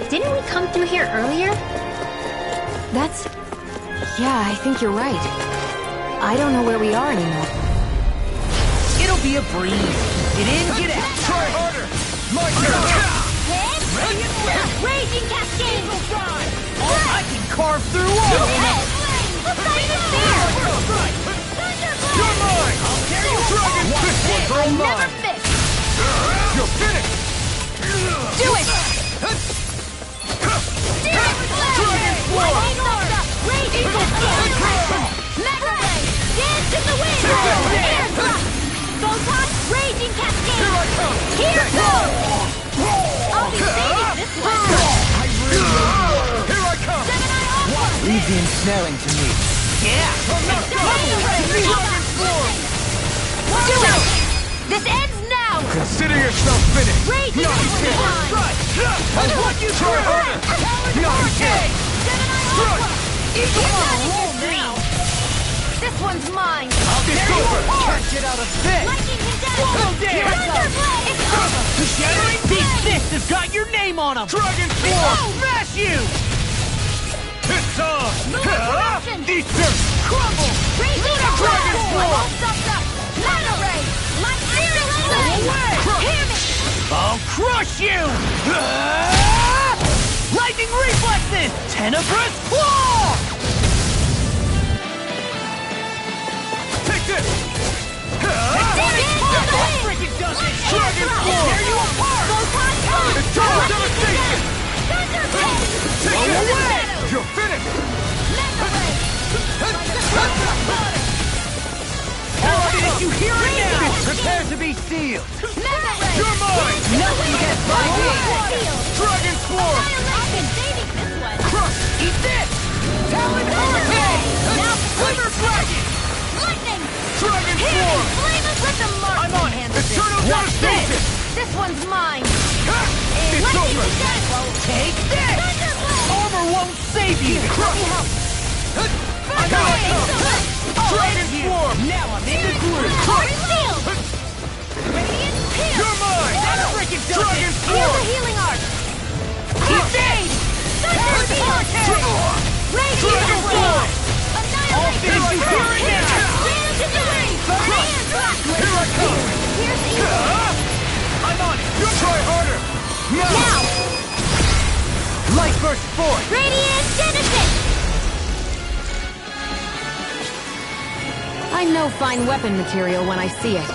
didn't we come through here earlier? That's... Yeah, I think you're right. I don't know where we are anymore. It'll be a breeze. Get in, get out. Try harder! My turn! Raging cascade! I can carve through all! What's not even fair? You're mine! Dragon! This one's all Never mine! miss! You're finished! Do it! Dragon Swarm! Raging cascade! Mega Ray! Dance in the wind! Air Thrust! Photon Raging cascade! Here I come! Here goes! I'll be saving this one! Here I come! Leave the ensnaring to me. Yeah! Dragon Swarm! Do it! This ends now! Consider yourself finished! Raging cascade! I'll walk you through it harder! Not again! This one's mine! It's over! Can't get out of bed! Lightning him down! Swallow dare! Thunderblade! It's over! The shattering these fists have got your name on them! Dragon Swarm! Smash you! It's on! Corruption! Easter! Crumble! Raging Dragon Swarm! All stopped up! Mega Ray! Lightning away! Hear me! I'll crush you! Lightning reflexes! Tenebrous claw! Take this! Freaking does it! Dragon Swarm! Tear you apart! Photon Punch! Eternal devastation! Thunderblade! Take this! You're finished! Mega Ray! Did you hear it now? Prepare to be sealed. Mega Ray! You're mine! Nothing gets by me! Dragon Swarm! I've been saving this one! Crush! Eat this! Talon Hurricane! Now Slimmer Dragon! Lightning! Dragon Here! Swarm! Flame us with the mark! I'm on hand. Eternal Watch this! devastation! This one's mine! It's Lightning over! successful! Take this! Thunderblade! Armor won't save you! Let me help! Dragon Swarm! Now I'm in the groove! Heart sealed! Radiant pierce! You're mine! That freaking does Dragon it! Feel the Swarm! healing arc! Eat this! Thunder beam! Radiant Dragon Swarm! Annihilate! Did you hear it now? Dance in the wind! Radiant thrust! Here I come! Here's evil! I'm on it! You try harder! Now! Light Burst forth! Radiant Genesis! I know fine weapon material when I see it.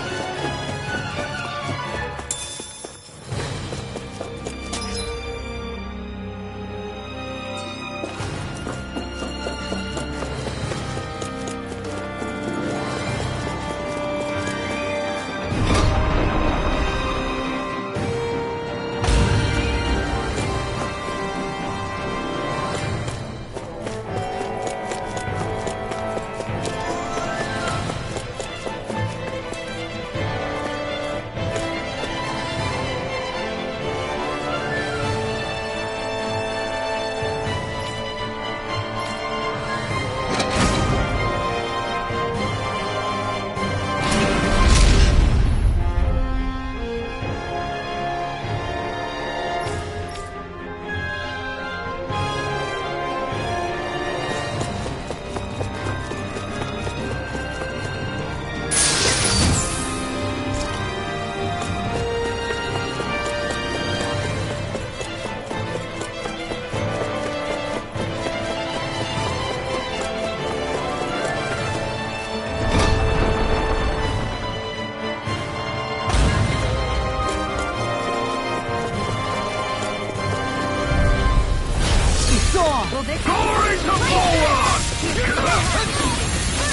Glory to Boron!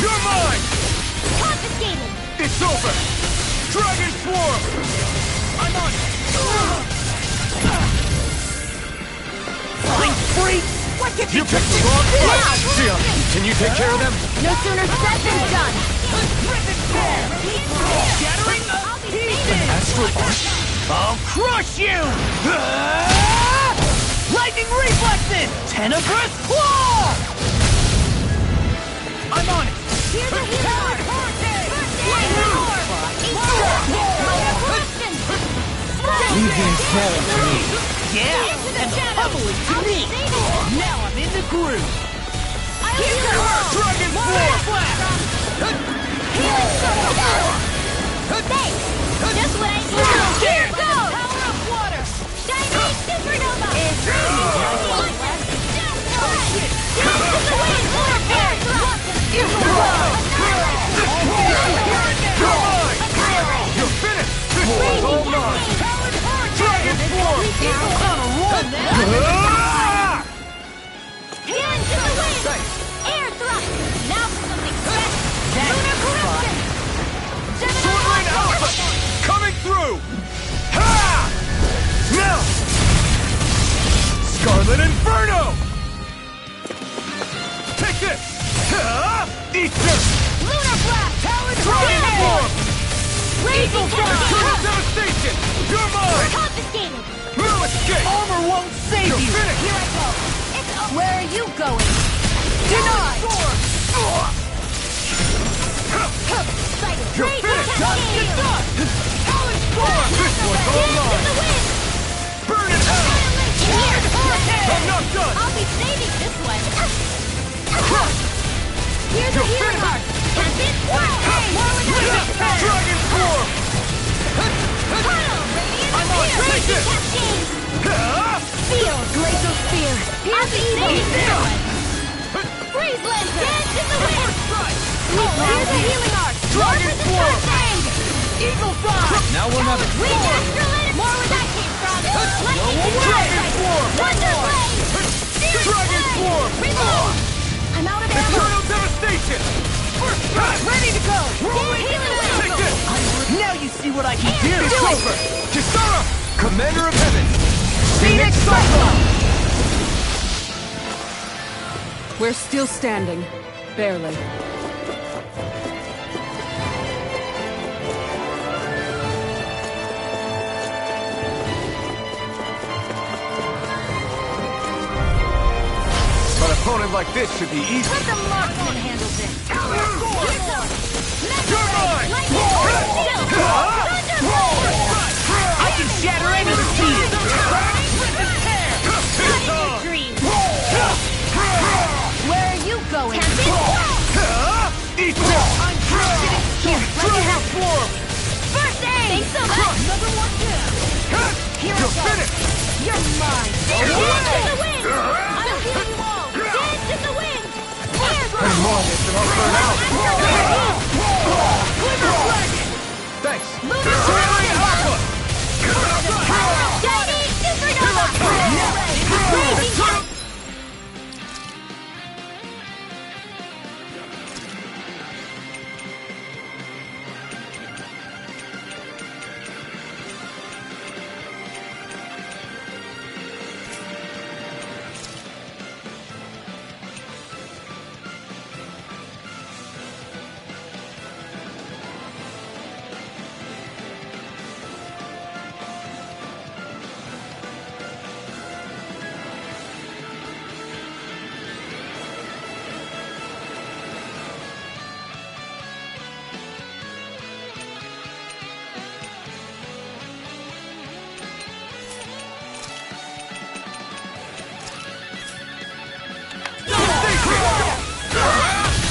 You're mine! Confiscated! It's over! Dragon Swarm! I'm on it! Flying freak! What can You picked the wrong fight! Xion, can you take care of them? No sooner said than done! Shattering Astral Arc? I'll crush you! Lightning reflexes! Tenebrous claw! I'm on it! Here's a healer! Legion carry to me. Yeah, and humbling to me! Now I'm in the groove! Dragon Swarm! Thanks! Just what I need! Here goes! Power of water! Shining supernova! You're finished! This one's all mine! Dragon Swarm! Into the wind! Air thrust! Now for something special! Lunar corruption! Swordling Alpha! Coming through! Ha! Now! Scarlet Inferno! Take this! Ha! Eat this! Lunar blast! Dragon Swarm! Raging Eternal Devastation! You're mine! Confiscated! No escape! Armor won't save You're you! finished! Here I go! Where are you going? Denied! You're finished! Talon Storm! This one's all mine! Burn it out! I'm not done! I'll be saving this one. Here's a You're healing finished! arc. Tempest Swirl. More with that. Dragon Swarm! I'm on. Take this! Feel Glacial Spear. I'll be saving this one. Freeze Lancer. Dance in the wind. Here's a healing arc. Dragon Swarm! Eagle Fly. Now we'll never. Wing Astrolatus. More where that came from. Lightning Dragon Swarm! Wonder Blade. Dragon Swarm! I'm out of ammo. Eternal Devastation! Ready to go. Healing Take this! Now you see what I can do! It's over! Kisara! Commander of Heaven! Phoenix Cyclone! We're still standing. Barely. An opponent like this should be easy. Let the marksman handle this. You're mine! I can shatter any speed! Where are you going? Eat this! Here, let me help. Swarm! First aid! Thanks so much! Number one kill! Here I You're go! finished! You're mine! Into the wind! I'll heal you all! Dance in the wind! Air Any more of this and I'll burn out! Thanks! Shining supernova! Raging cat!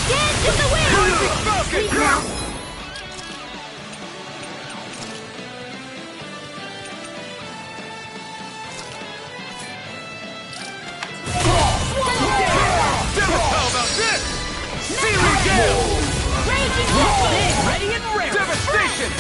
Dance in the wind! Sleep now! How about this? Searing gale! Raging cat! Ready and ready! Devastation!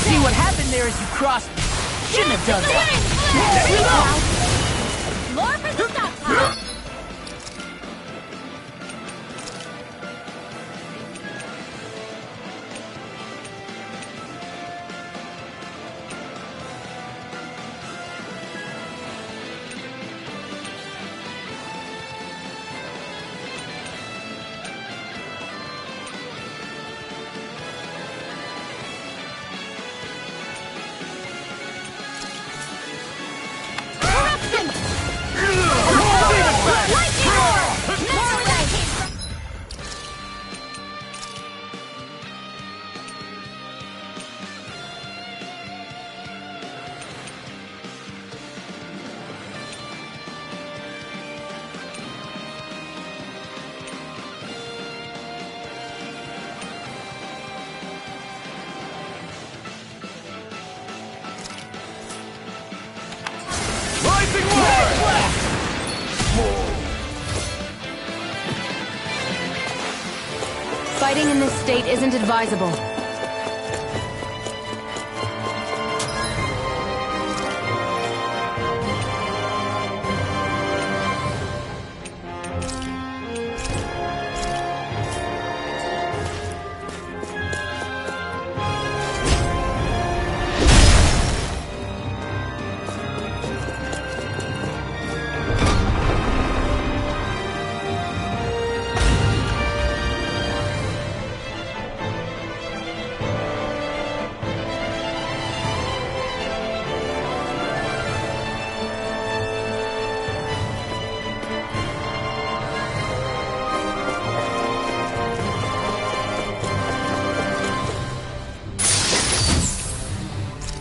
See what happened there as you crossed. Shouldn't have done that. More for the stockpile! Corruption! Lightning orb! More where that came from! Rising water! Fighting in this state isn't advisable.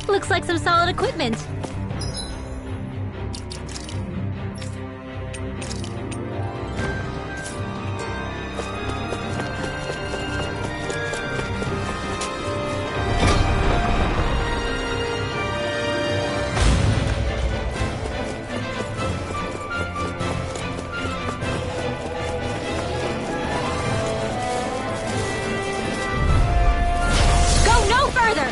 Looks like some solid equipment. Go no further!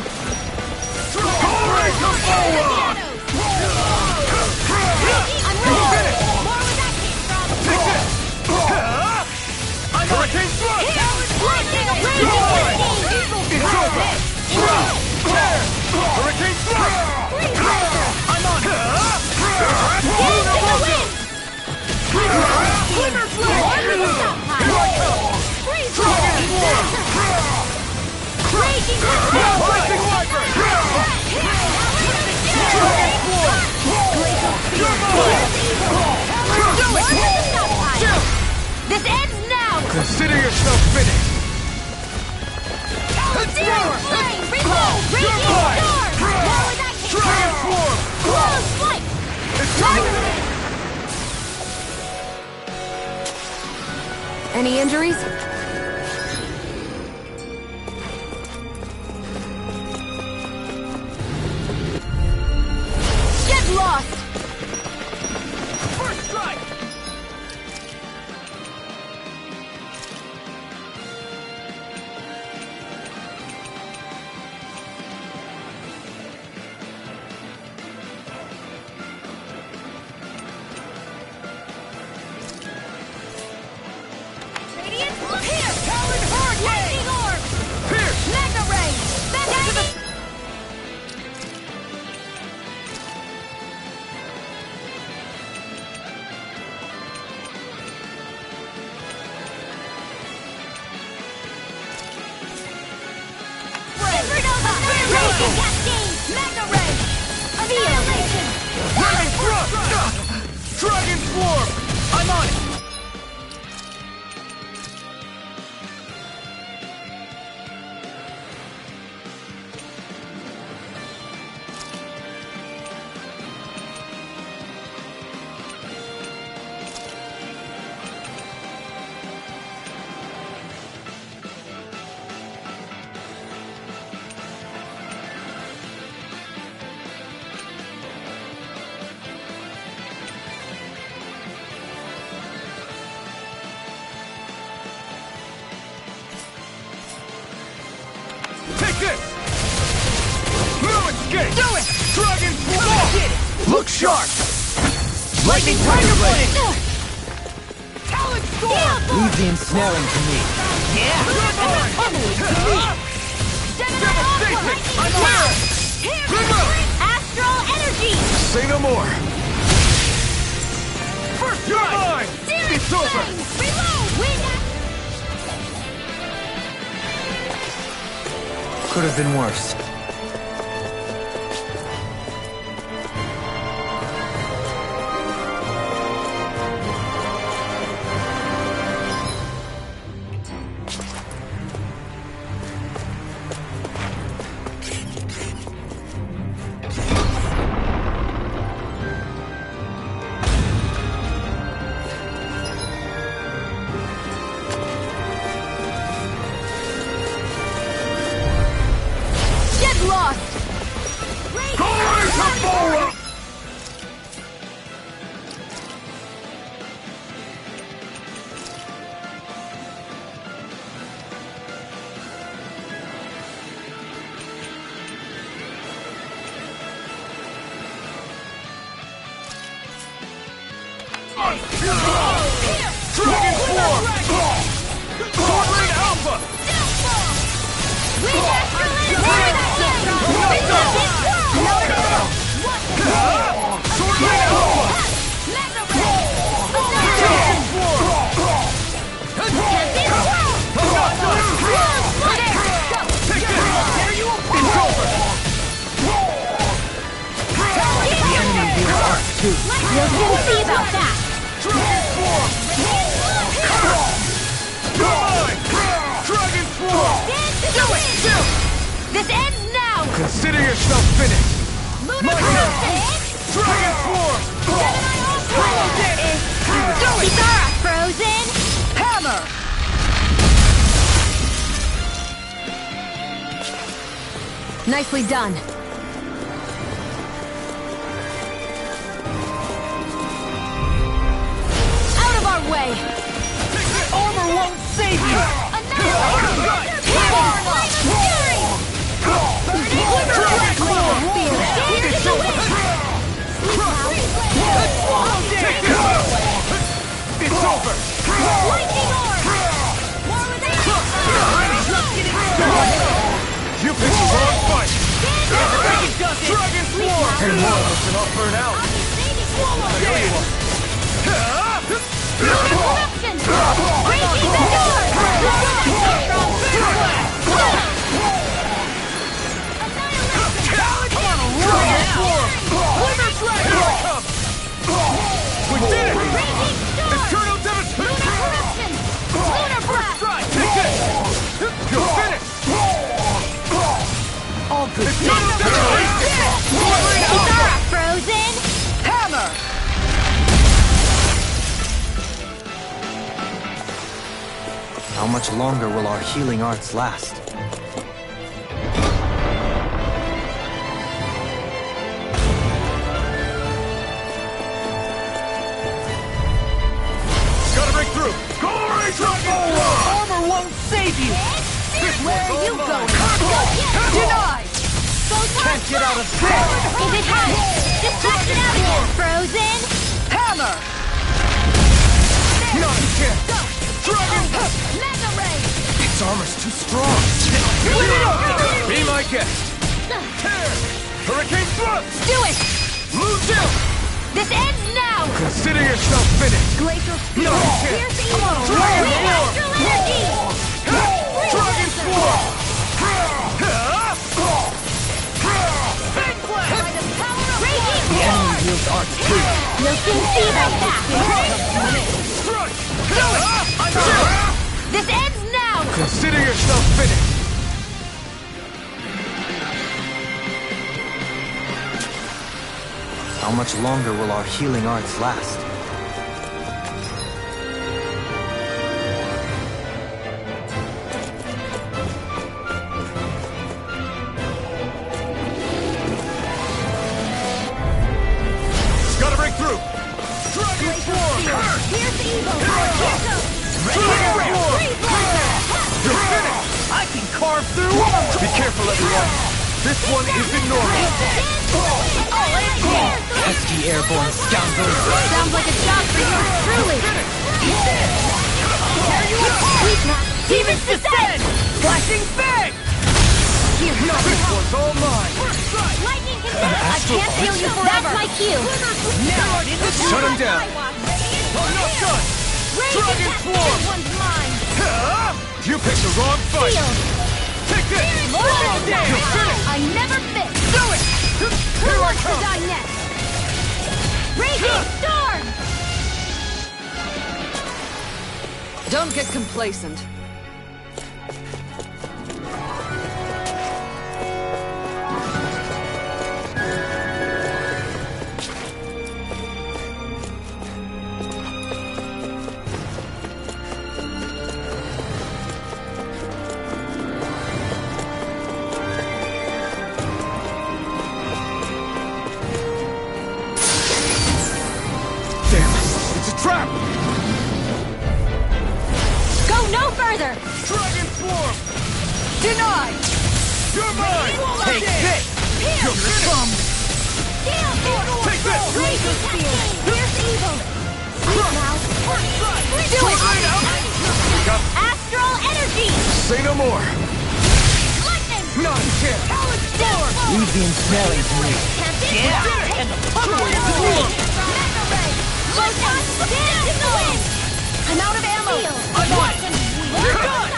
Hurricane thrust! It's over! Hurricane thrust! I'm on! Glimmer flare! Freeze Raging Lightning Wyvern! Glacial Do it! Consider yourself finished! Searing flame! Reload! Raging storm! More with that Dragon Swarm! Close flight! Any injuries? Get lost! First strike! Radiant, look here! Talon Horde! Lightning Orb! Pierce! Mega Ray! Back to the... Supernova! Raging Cascade! Mega Ray! Annihilation! Dragon Thrust! Dragon Swarm! I'm on it! Take this! No escape! Do it! Dragon Swarm! Get it! Look sharp! Lightning Tiger Blade! Talon Storm! Leave the ensnaring to me. Devastation! I'm here! Astral Energy! Say no more! First strike! Mine! Searing It's over! flame! Reload! Wind Could have been worse. Dragon Swarm! Sword Rain Alpha! Wind Astral Energy! Sword Rain Alpha! Mega Ray! Annihilation! Take this! It's over! The enemy will arc too. We'll see about that! Dragon Swarm! You're mine! Dragon Swarm! Do it! This ends now! Consider yourself finished! Lunar My turn! Frozen! Dragon Swarm! Kisara Frozen! Hammer! Nicely done. Out of our way! Armor won't save you! Annihilation! Hammer! Fury! Dragon Swarm! Dance in the wind! Take this! It's over! Lightning Orb! War with action! You picked the wrong fight! Dragon Swarm! And more of us are all burn out. Eruption! Raging Storm! We did it! Raging Storm! Eternal Devastation! Lunar Eruption! Lunar Blast! How much longer will our healing arts last? Gotta break through! Armor won't save you! Where are you going? Denied! Can't get out of bed! If it has, just blast it out again, Frozen! Hammer! Not a chance! Dragon! Mega Ray! Its armor's too strong! Be my guest! Tear! Hurricane thrust! Do it! Lose out! This ends now! Consider yourself finished! Glacial Speed! No chance! Here's the evil! Dragon With Swarm! Astral Energy! Dragon Swarm! Raging Storm! You'll soon see about that! This ends now! Consider yourself finished! How much longer will our healing arts last? Gotta break through! Dragon Swarm! Here's the evil! Dragon Swarm! You're finished! I can carve through armor! Be careful, everyone! This one isn't normal! Pesky airborne scoundrels! Sounds like a job for yours truly! Demons descend! Flashing bang! Here, This one's all mine! lightning can I can't feel you forever! That's my cue! Now it is Shut him down! I'm not done! Dragon Swarm! One's mine! You picked the wrong fight! Shield! Take this! You're finished! I never miss! Do it! Who Here I wants to come! die next? Raging Storm! Don't get complacent. Trap! Go no further! Dragon Swarm! denied! You're mine! Take this! You're scum! Take this! Raging Spear! Here's evil! Sleep now! Do it! Astral Energy! Say no more! Lightning! Not a chance! Leave the ensnaring to me. Yeah! And the pummel is me! Photon! Dance in the wind! I'm out of ammo! I want it! You're done!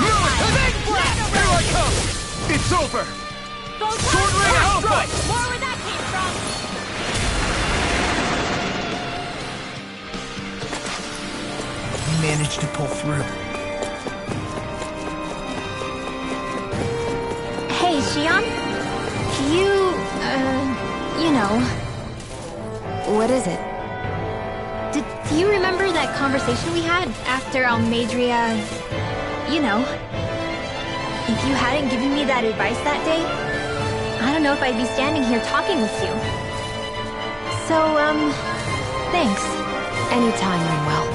Big blast! Here I come! It's over! Sword Ray Alpha! More where that came from! We managed to pull through. Hey, Xion? You know. What is it? Do you remember that conversation we had after Almadria? You know. If you hadn't given me that advice that day, I don't know if I'd be standing here talking with you. So, thanks. Anytime, Rinwell.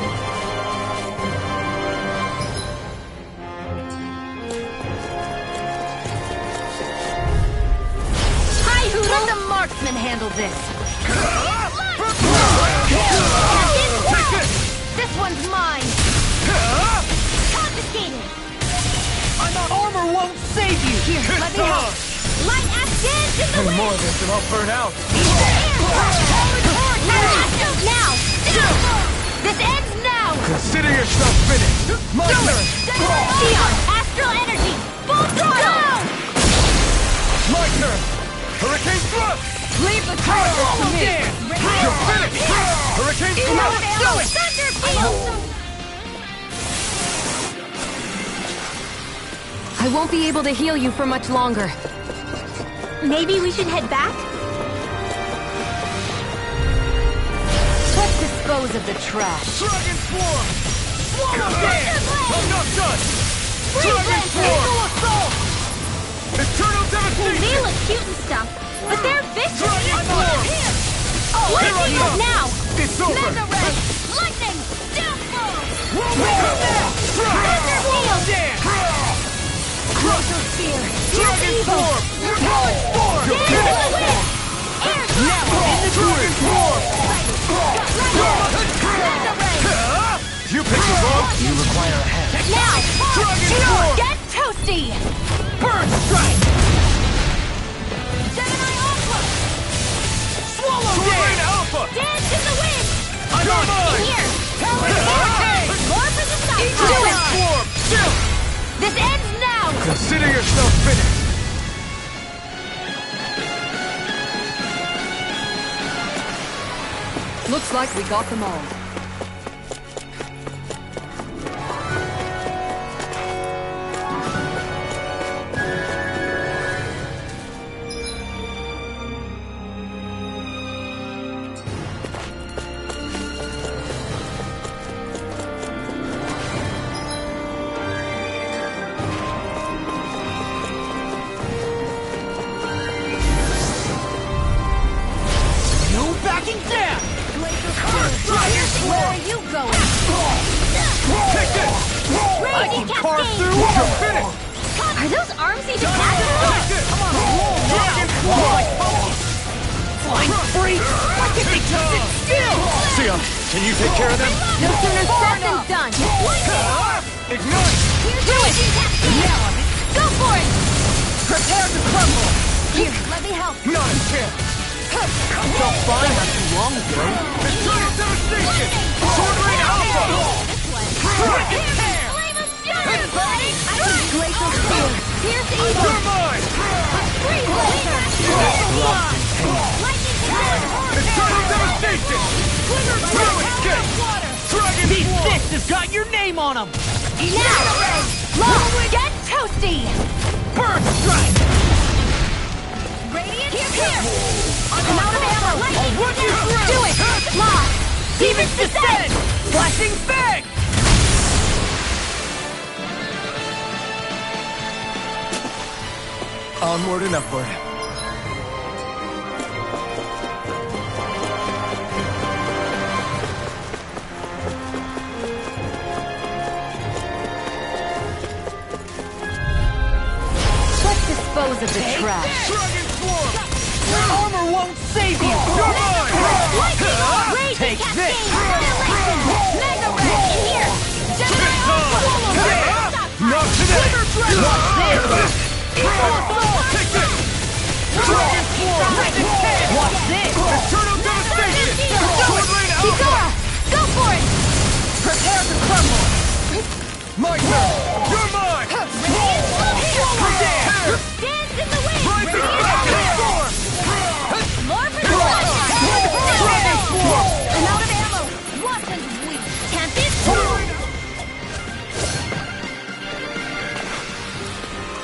Hi, Hoodle! Let the marksman handle this. This one's mine! Confiscated! Armor won't save you! Here, let me help! Light axe dance in the Any wind! more of this and I'll burn out! Now! This ends now! Consider yourself finished! My turn! Xion, Astral Energy! Full throttle! My turn! Hurricane thrust! Leave the target to me. You're finished! Hurricane thrust! Thunder Field! I won't be able to heal you for much longer. Maybe we should head back? Let's dispose of the trash. Dragon Swarm! Swallow dance! I'm not done! Dragon Assault! Eternal devastation! They look cute and stuff, but they're vicious. Dragon Form! Lightning now! It's over! Mega Ray! Lightning! Downfall! Thunder Dance! Closer Spear! Dragon Form! Dragon Form! Dance in the wind! Air Now in the Dragon Form! Mega Ray! You picked the wrong! You require a hand. Now! Dragon Form! Get toasty! Burn Strike! Gemini Aqua! Swallow Dance! Alpha! Dance in the wind! I'm on mine! Here! More for the south! Do it! Form! Chill! This ends now! Consider yourself finished! Looks like we got them all. No backing down! Where are you going? Take this! I can carve through You're finished! Are those arms even Take possible? this! Dragon Form! Flying freak! Why can't they just sit still? Sion, can you take care of them? No sooner said than done. Ignite! Do it! Now I'm in. Go for it! Prepare to crumble! Here, let me help. Not a chance! I felt fine not too long ago. Eternal devastation! Sword Rain Alpha! Dragon Tear! Flame of Fury, buddy! Glacial Spear. Here's evil! You're mine! Freeze! Lightning Eternal devastation! Throw escape! Dragon These Form! fists have got your name on them! Now! Long, get toasty! Burn Strike! Radiant here! I'm out of ammo! I'll run you through! Do it! Lost! Demons descend! Flashing Fang! Onward and upward. Let's dispose of the trash. Dragon Form! Your armor won't save you! You're mine! Raging Take Cascade! this! Annihilation! Mega Ray in here! Gemini Aqua! Not today! Watch this! Equal Assault! Take this! Dragon Form! Watch this! Eternal devastation! Sword Rain Alpha! Kisara! Go for it! Prepare to crumble! My turn! You're mine! Dance in the wind! Rising Dragon Form! More for the Dragon Form! I'm out of ammo! Wasn't weak! Can't this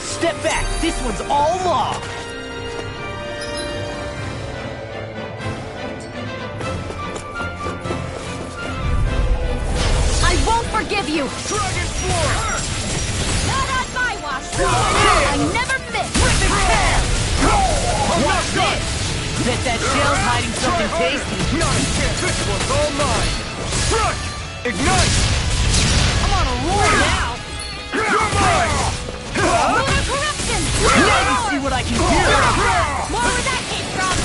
Step back! This one's all law! I won't forgive you! Dragon Form! Not on my watch! I never miss! Not done! Bet that shell's hiding something tasty. Not a chance! This one's all mine! Strike! Ignite! I'm on a roll now! You're mine! Motor corruption! Now you see what I can do! More where that came from!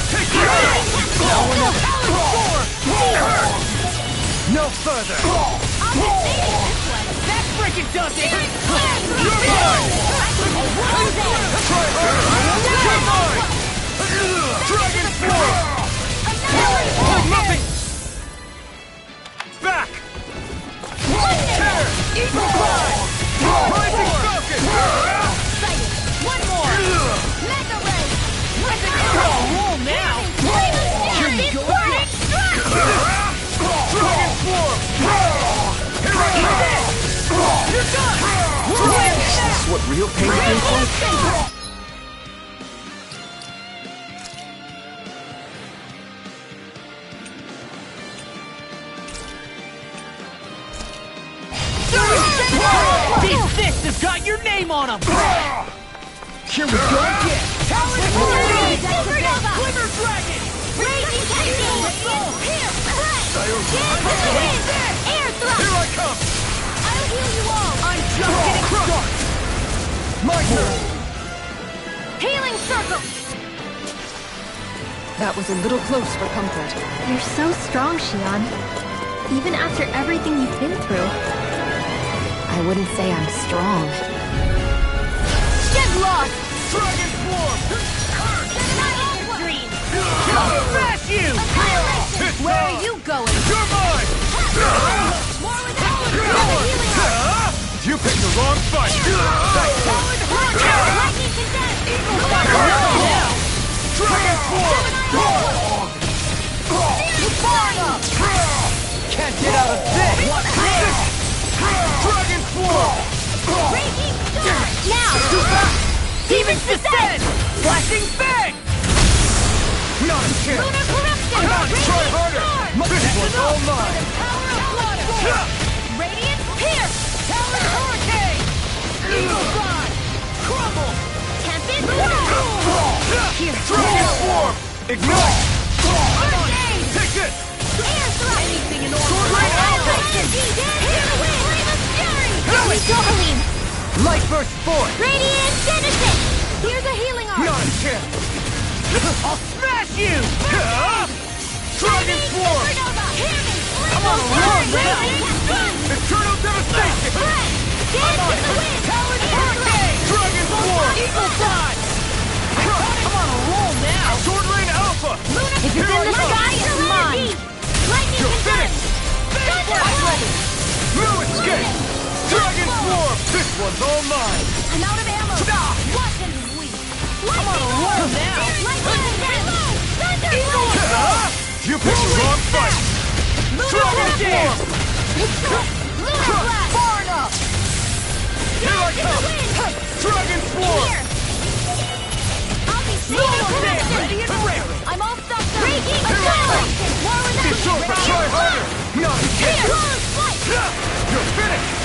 No further! I'm invading this one! That freaking does it! You're mine! Try harder! You're mine! Dragon Form! Nothing! Back! Tear! Eagle Climb! Rising Falcon! One more! Mega Ray! I'm on a roll now! Here we go again! Dragon Form! Here I come! You're done! This is what real pain feels like? These fists have got your Shame on him! Here we go again! Supernova! Glimmer Dragon! Raging Cascade! Here! Dance in the wind! Air thrust! Here I come! I'll heal you all! I'm just getting started! My turn! Healing circle! That was a little close for comfort. You're so strong, Shion. Even after everything you've been through. I wouldn't say I'm strong. Get lost! Dragon form! Dream! I'll smash you! Annihilation! Where are you going? You're mine! More without healing art! You picked the wrong fight! Lightning condensed! Dragon form! Far enough! Can't get out of this! Dragon form! Raging storm! Now! Demons descend! Flashing fang! Not a chance! Lunar corruption! Come on, try harder! This one's all mine! Power of blood! Radiant pierce! Talon hurricane! Eagle god! Crumble! Tempest! Here! Dragon form! Ignite! Hurricane! Take this! Air thrust! Anything in order! Energy! Here to win! Flame of fury! Here we go, Helene! Light burst forth! Radiant Genesis! Here's a healing art! Not a chance! I'll smash you! Dragon Radiant form! Supernova! Hear me! I'm on a roll now! Run! Eternal devastation! Red! Dance in the wind! Talon Air hurricane! thrust! Dragon form! Eagle god! I'm on a roll now! Sword Rain Alpha! If it's in the sky, it's mine! Lightning You're condensed! Thunder! No escape! Dragon form! This one's all mine! I'm out of ammo! Watch and weep! I'm on a roll now! Lightning condensed! Thunder! You picked the wrong fight! Dragon form! Lunar blast! Far enough! Here I come! Dragon form! Here! I'll be safe! Lunar dance! Ready and raring! I'm all stopped up! Raging annihilation! War without It's over! Try harder! Not a Here! chance! Lunar flight! You're finished!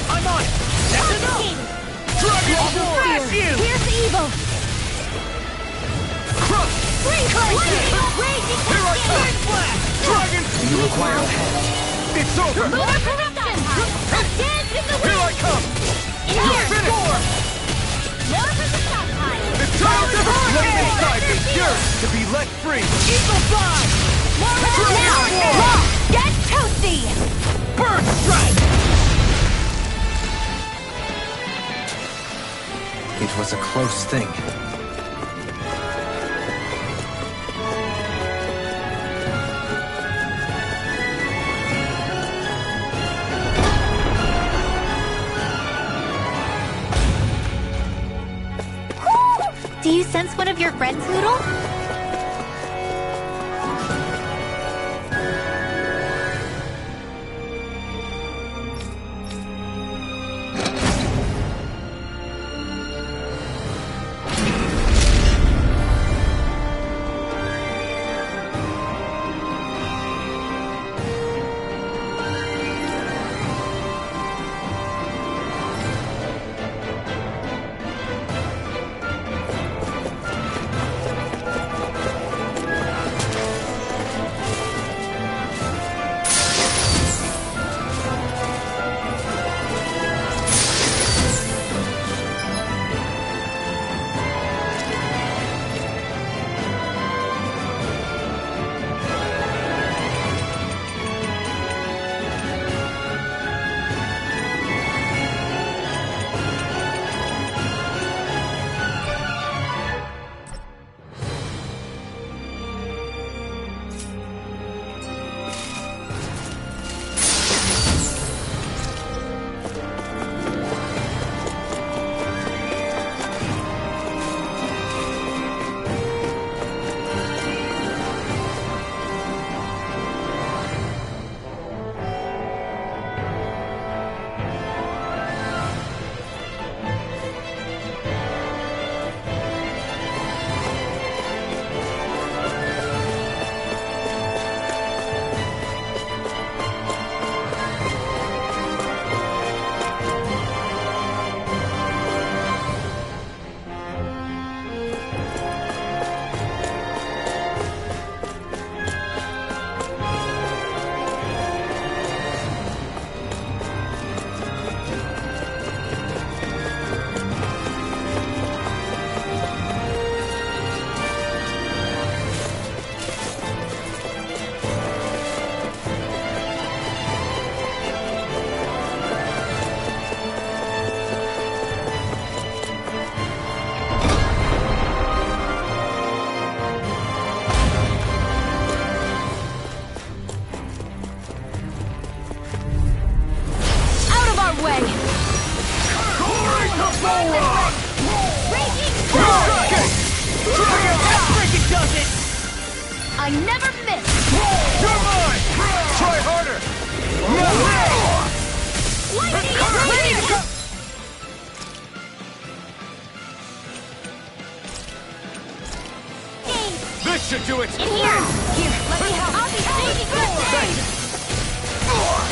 I'm on it! That's enough! Dragon I'll form! smash you! Here's the evil! Crush! Freeze! Raging Here I come! cascade! Blast! Dragon! You require a hand. It's over! Lunar corruption! Dance in the wind! Here I come! Here! Finished! More for the top high! Eternal devastation! Let me inside is yours to be let free! Eagle god! More without now! Law! Get toasty! Bird strike! It was a close thing. Do you sense one of your friends, Noodle? I never miss! You're mine! Try harder! Lightning is ready! This should do it! In here! Here, let me help! I'll be saving good things!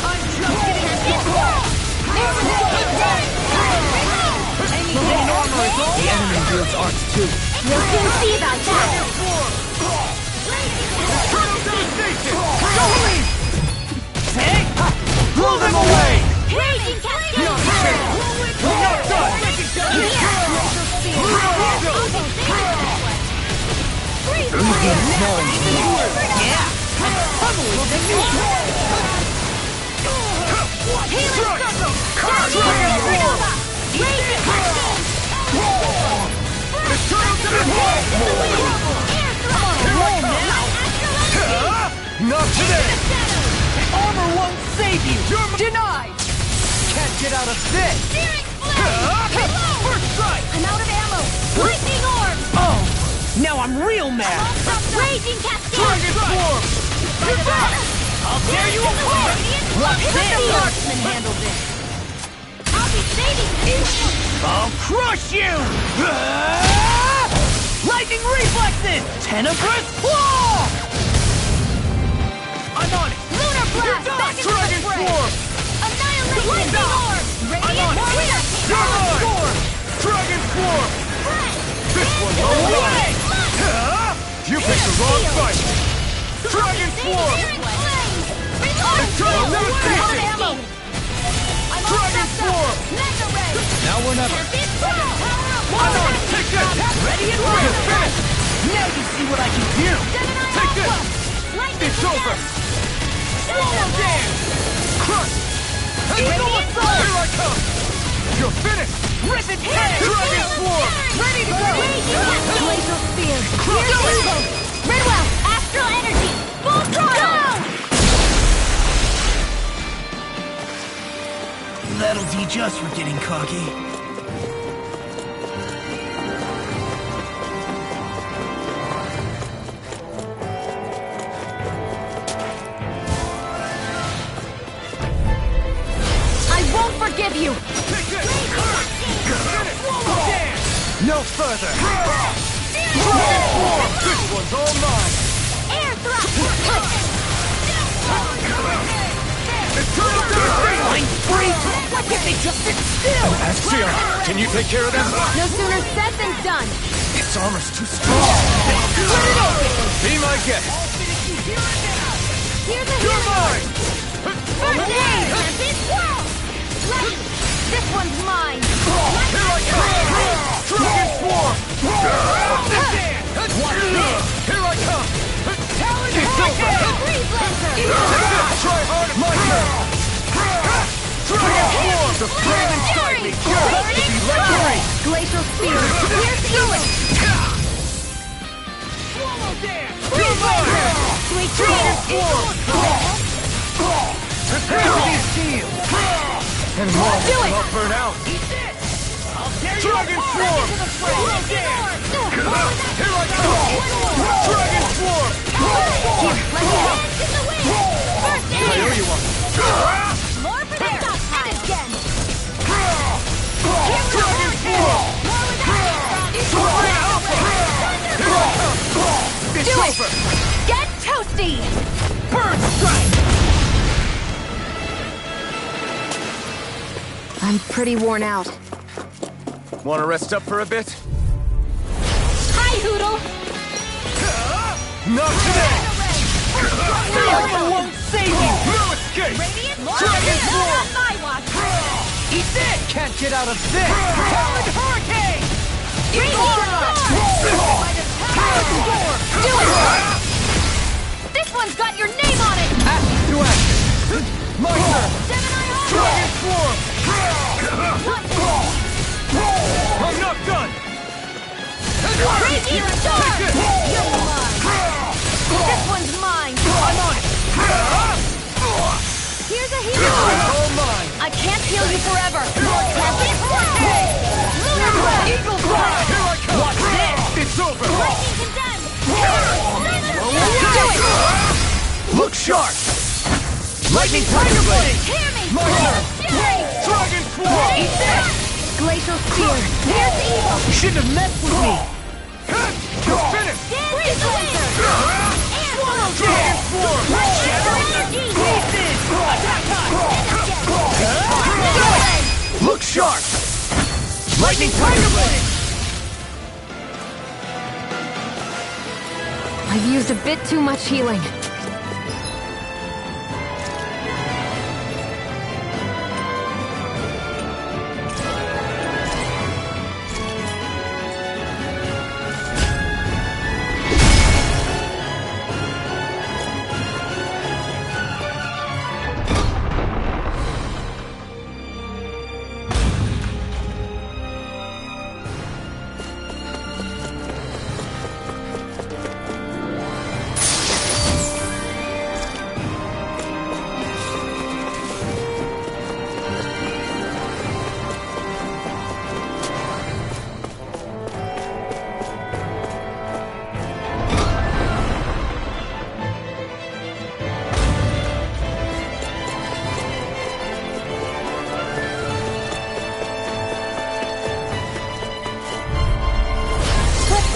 I'm just getting The enemy wields arts too. We'll soon see about that! Hey! Blow them away! Raging cascade! Not done! Yeah! Not today! Armor won't save you! Denied! Can't get out of this! First strike! I'm out of ammo! Lightning orb! Oh! Now I'm real mad! Raging cascade! Target form! I'll tear you apart! Watch Let this! the marksman handle this! I'll be saving this! I'll crush you! Lightning reflexes! Tenebrous claw! I'm on it! Lunar blast! Back into the fray! Annihilate lightning orb! Radiant warrior! Dragon Form! This one's all mine! You picked the wrong fight! Dragon Form! Dragon Form! Now we're never. I'm on it! Take this! Ready and You're ready! finished! Now you see what I can do! Take this! It's over! Swallow dance! Crush! Eagle assault! Here I come! You're finished! Rip it head! Dragon Swarm! Ready to go! Glacial spear! Here's Eagle! Redwell! Astral energy! Full throttle! That'll teach us for getting cocky. I won't forgive you! No further! This one's all mine! Air thrust! I'm free! Why can't they just sit still? Xion, can you take care of them? No sooner said than done! Its armor's too strong! Be my guest! Here's a You're healing mine! First aid! Lightning! This one's mine! Here I come! Dragon Swarm! Here I come! It's over! Breeze Lancer! Try hard! My turn! Dragon Swarm! The flame inside me yearns to be let free! Glacial spear! Here's healing! You're mine! Sweet Dragon dreams! Swarm! Prepare these shields! And more Do it! will not burn out! Dragon Swarm! Here I come! Dragon Swarm! Here, let me help! First I owe aid! you one! More for the stockpile! Again! Dragon Swarm! It's Do it! over! Get toasty! Bird strike! I'm pretty worn out. Want to rest up for a bit? Hi, Hoodle! Not today! Armor won't save you! No escape! Radiant Dragon Not Swarm! on my watch! Eat this! Can't get out of this! Talon Hurricane! Do it! This one's got your name on it! Action to action! My turn! Gemini Dragon Swarm! I'm not done! Raging Star! You're mine! This one's mine! I'm on it! Here's a It's healer! all mine! I can't heal you forever! Lunar Blast! Eagle Fly! Here I come! Watch this! It's over! Lightning condemned! Do Look sharp! Lightning Tiger Blade! Hear me! Minor! Fury! Dragon Claw! Eat this! Glacial Spear! Here's evil! You shouldn't have messed with me! You're finished! Freeze the wind! Swallow Dragon Form! Shattering energy! Pieces! Attack time! Look sharp! Lightning Tiger Blade! I've used a bit too much healing.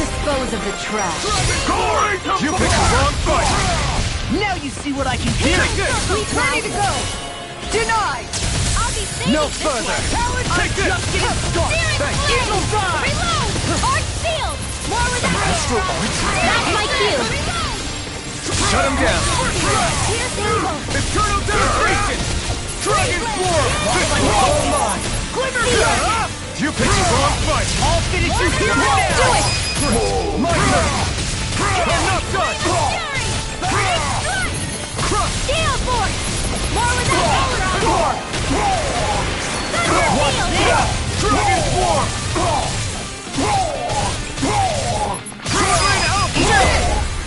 Dispose of the trash. You picked the wrong fight! Now you see what I can do! Take this! Ready to go. Denied! I'll be saving No this further! one. Take this! Searing flame. Eagle Dive! Reload. Arch field. More with that. Astral Arts? That's my cue. Shut him down! Here's evil. Eternal Devastation! Dragon Form! This was all mine! Glimmer! You picked the wrong fight! I'll finish you here and now! Do it. My turn! I'm not done! Steel force. More with that. Dragon Form!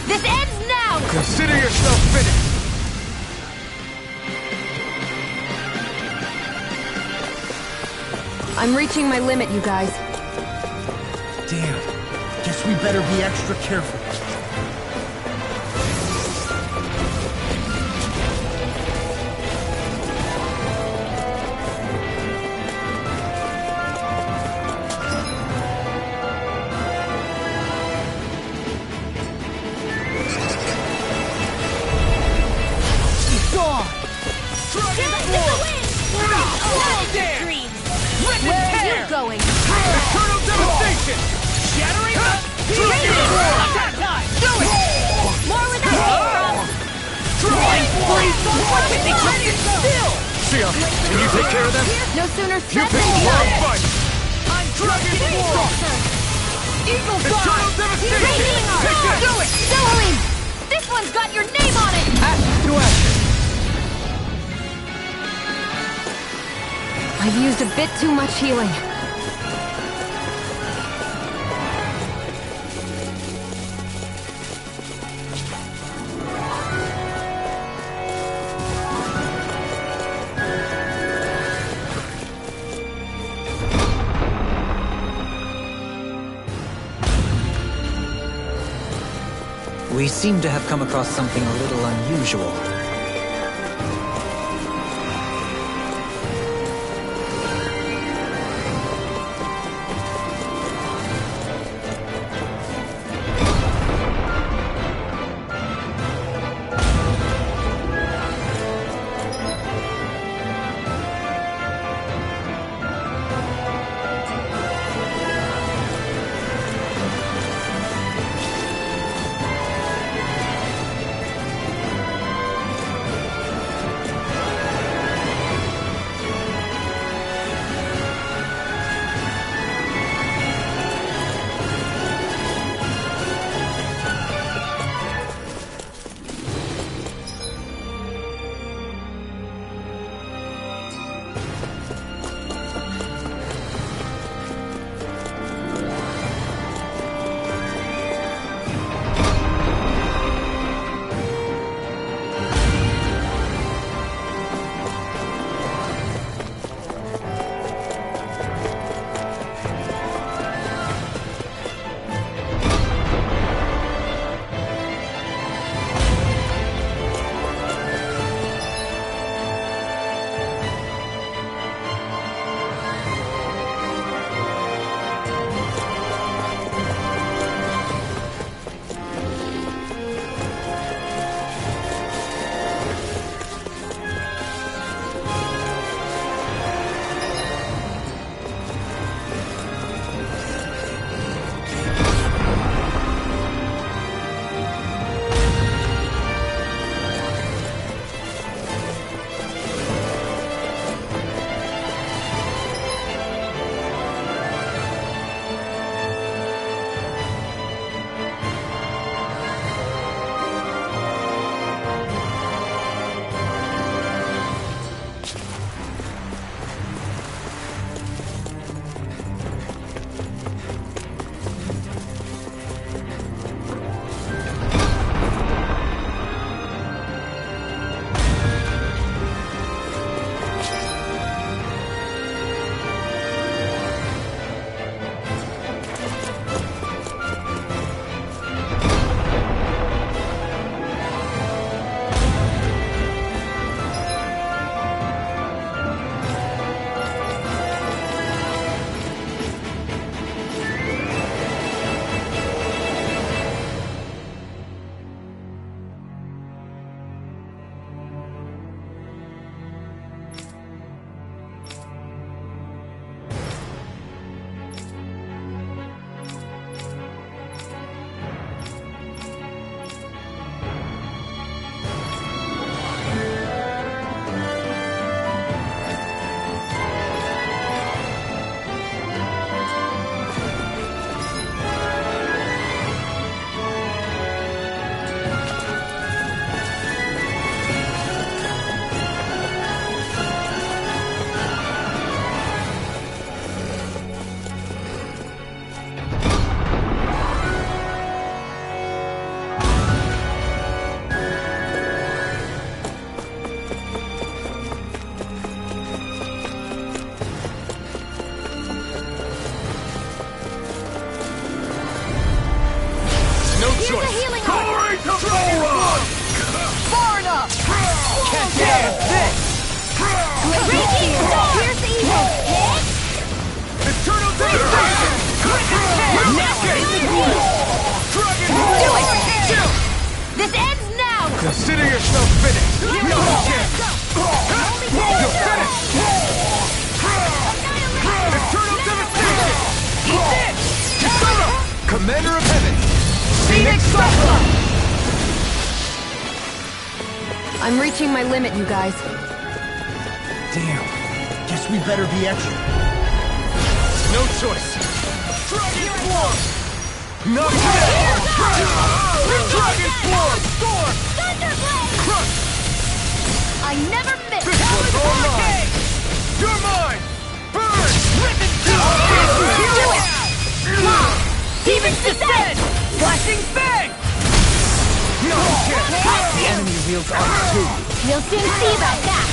This ends now. Consider yourself finished! I'm reaching my limit, you guys. Damn. Guess we better be extra careful. It's gone! Where are you going? Eternal Devastation! Shattering! Dragon Form! Attack time! Do it. More with that. Flying freeze! Still! Sia, can you take care of them? No sooner You said picked than the wrong done. fight! I'm Dragon Form! Eagle Eternal Dive! Devastation! Take this! Do it. Zoe. This one's got your name on it. To action. I've used a bit too much healing. We seem to have come across something a little unusual. Consider yourself finished! No chance! You're finished! Eternal devastation! Eat this! Kisara! Commander of Heaven! Phoenix Cyclone! I'm reaching my limit, you guys. Damn. Guess we better be extra. No choice! Dragon Swarm! Not today! Dragon Swarm! Storm! Thunderblade! Crush! I never miss! This was all mine! You're mine! Burn! Rip and Do it! Demon's Descent! Flashing Fang! No chance! The enemy wields armor too. We'll soon see about that!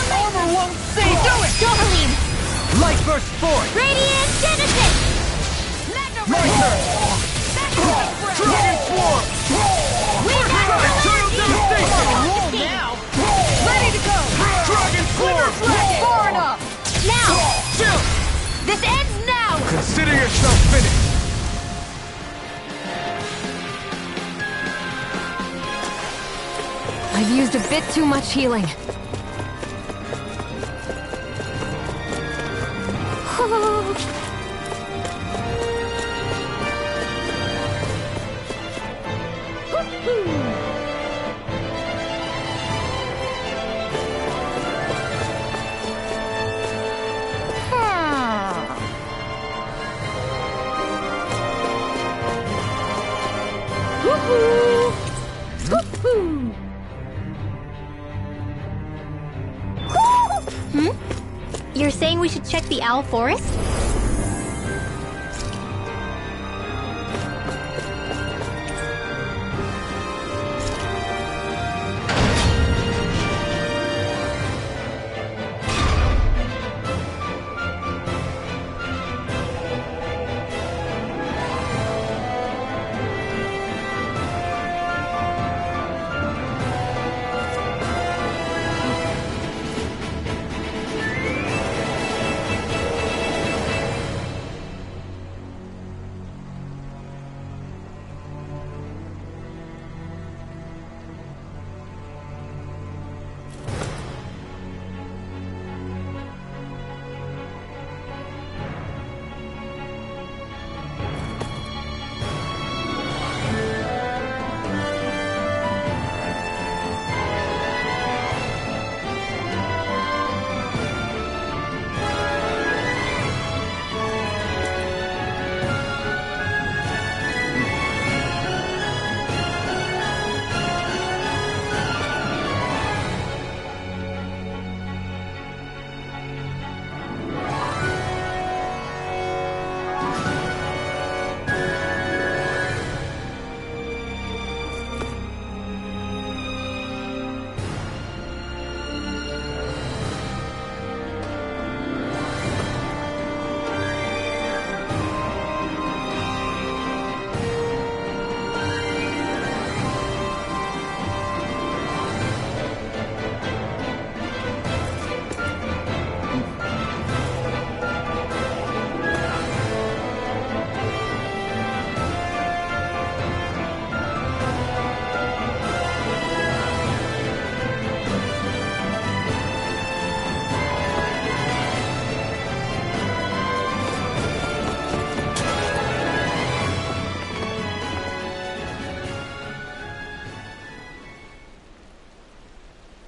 Armor won't save. Do it! Dovaline! Light Burst Force! Radiant Genesis! My turn! Dragon Swarm! Eternal Devastation! Roll now! Ready to go! Dragon Swarm! Far enough! Now! Chill! This ends now! Consider yourself finished! I've used a bit too much healing. You're saying we should check the Owl Forest?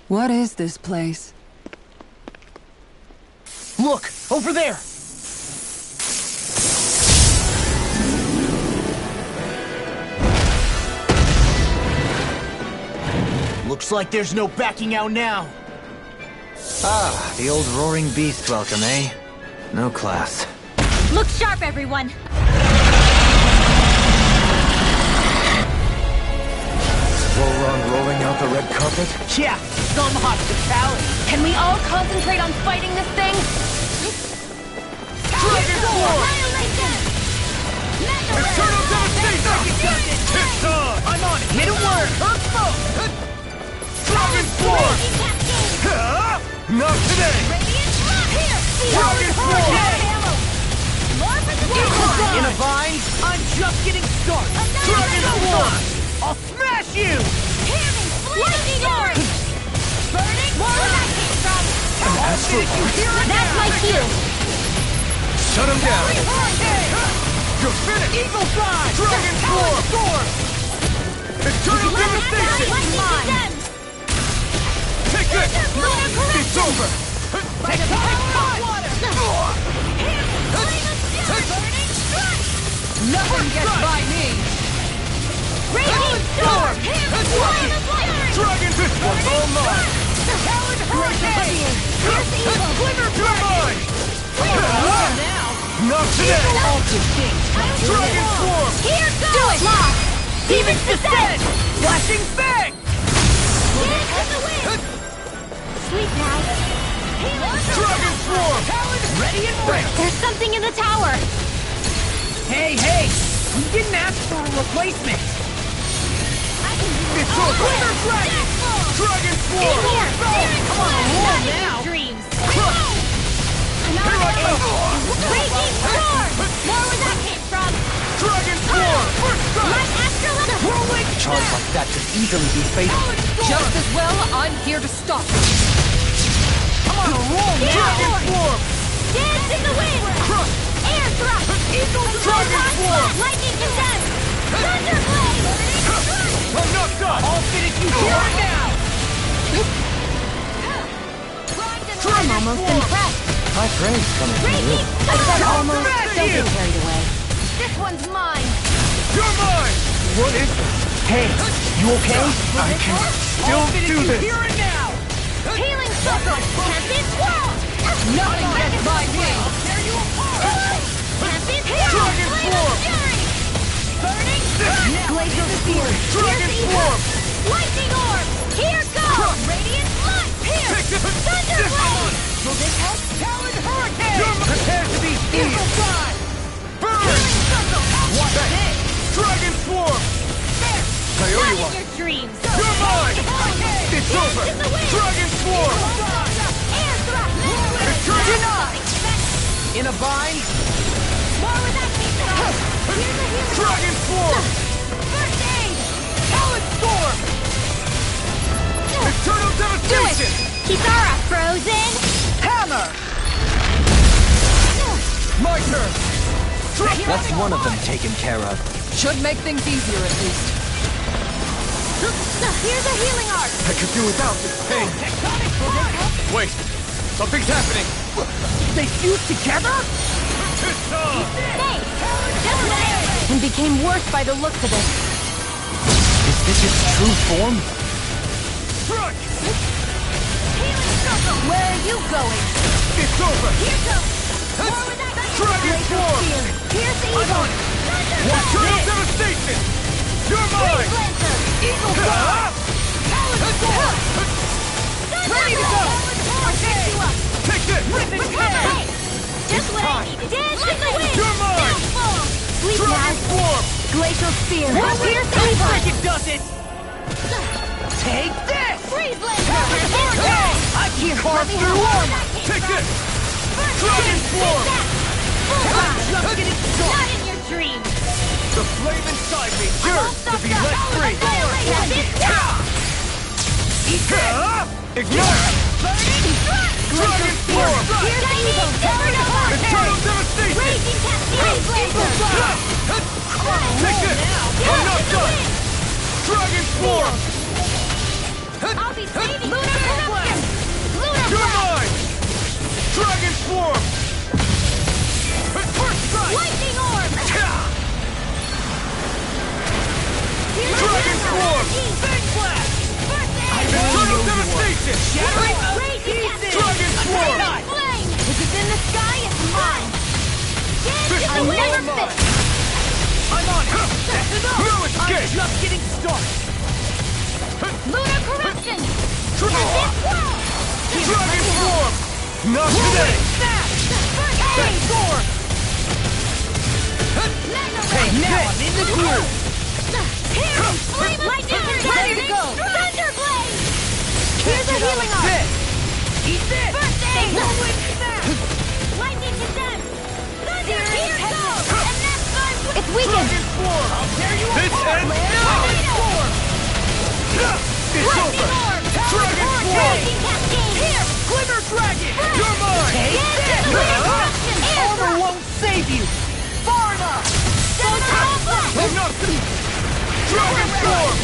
What is this place? Look! Over there! Looks like there's no backing out now. Ah, the old roaring beast welcome, eh? No class. Look sharp, everyone! Volron rolling out the red carpet? Yeah, some hospitality. Can we all concentrate on fighting this thing? Dragon Swarm! Eternal Devastation! It's on! I'm on it. Hit a word. Dragon Swarm! Not today! Dragon Swarm! In a bind, I'm just getting started. Dragon Swarm! I'll smash you! Lightning orb! Burning! More where that came from! That's my cue! Shut him down! You're finished! Eagle Fly! Dragon Storm! Eternal devastation! Lightning! Take this! It's over! Take water! Nothing gets by me! Raging Storm! Dragon! This one's all mine! Coward Hurricane! Here's evil! You're mine! Not today! Dragon Swarm! Here goes! Do it! Lock! Demon's Descent! Flashing Fang! Dance in the wind! Sweet now. Dragon Swarm! Ready and ready! There's something in the tower! Hey! We didn't ask for a replacement! It's over! Dragon! Dragon Swarm! Come on, roll now! Dreams! Raging Storm! More where that came from! Dragon Swarm! Light Astral! A charge like that could easily be fatal. Just as well, I'm here to stop it. Come on, roll now! Dragon Swarm! Dance in the wind! Air thrust! Dragon Swarm! Lightning condemned! Thunderblade! I'm not done! I'll finish you here and now! I'm almost impressed! High praise coming from you. I said almost. Smash Don't you! get carried away. This one's mine! You're mine! What is this? Hey, you okay? I can still do this! Here and now! Healing circle! Tempest swirl! Nothing gets by me! Tempest heal! Dragon Swarm! Fury! Burning Glacial Spear! Dragon Swarm! Lightning Orb! Here goes! Radiant Light! Here! Thunderblade! Will this help? Talon Hurricane! You're prepared to be Eagle healed! Fly! Burn! What's this? Dragon Swarm! I owe you Not in one! your dreams! You're mine! It's Dance over! in the wind! Dragon Swarm! Air thrust! Denied! In a bind? More where that came from! Here's a healing Dragon Swarm! First aid! Talon Storm! Eternal devastation! Kisara frozen! Hammer! My turn! That's one of them taken care of. Should make things easier at least. Here's a healing arc! I could do without this pain. Wait! Something's happening! They fused together? Thanks! Just there! And became worse by the looks of it. Is this its true form? Front! Healing circle! Where are you going? It's over! Here goes! More with that Dragon Swarm! Here's the evil! Eternal devastation! You're mine! Lancer! Eagle Fly! Ready to go! I'll fix you up! Take this! Hey! Just what I needed! Dance in the wind! You're mine! Downfall! Sleep Dragon now! Swarm! Glacial Spear. Here's the Don't evil! think it does it! Take this! Freeze Lancer! Here goes! I can carve Let me through have armor! that Take this! First Dragon aid, Swarm! take that! I'm just getting Not started! in your dreams! The flame inside me I won't yearns to stop be that. let free! Annihilate this! Ignite! Burning strike! Dragon Swarm! Here's the evil! Eternal devastation! Raging cascade blazer! Take this! I'm not done! Dragon Swarm! I'll be saving Lunar Corruption! Lunar You're Blast! mine! Dragon Swarm! First strike! Lightning Orb! Here's Dragon the Swarm! Fang Blast! First aid! Eternal devastation! Raging cascade! Dragon Swarm! Flame! If it's in the sky, it's mine! Dance in the wind! Never mind! I'm on it! That's enough! No I'm escape! just getting started! Lunar Corruption! Triple! Tempest Swirl! Dragon Swarm! Not today! Snap! First aid! Sword! Hey, Now I'm in the groove! Here! Flame Lightning! Ready to go! Thunderblade! Here's a healing arc! This! Eat this! First aid! Whirlwind snap! Lightning condemned! Thunder! Here goes! And that's It's weakened! Dragon Swarm! I'll tear you This apart! ends Land now! Tornado! It's over! Dragon Swarm! Here! Glimmer Dragon! You're mine! Take this! Armor won't save you! Far enough! I'm not... Dragon Swarm!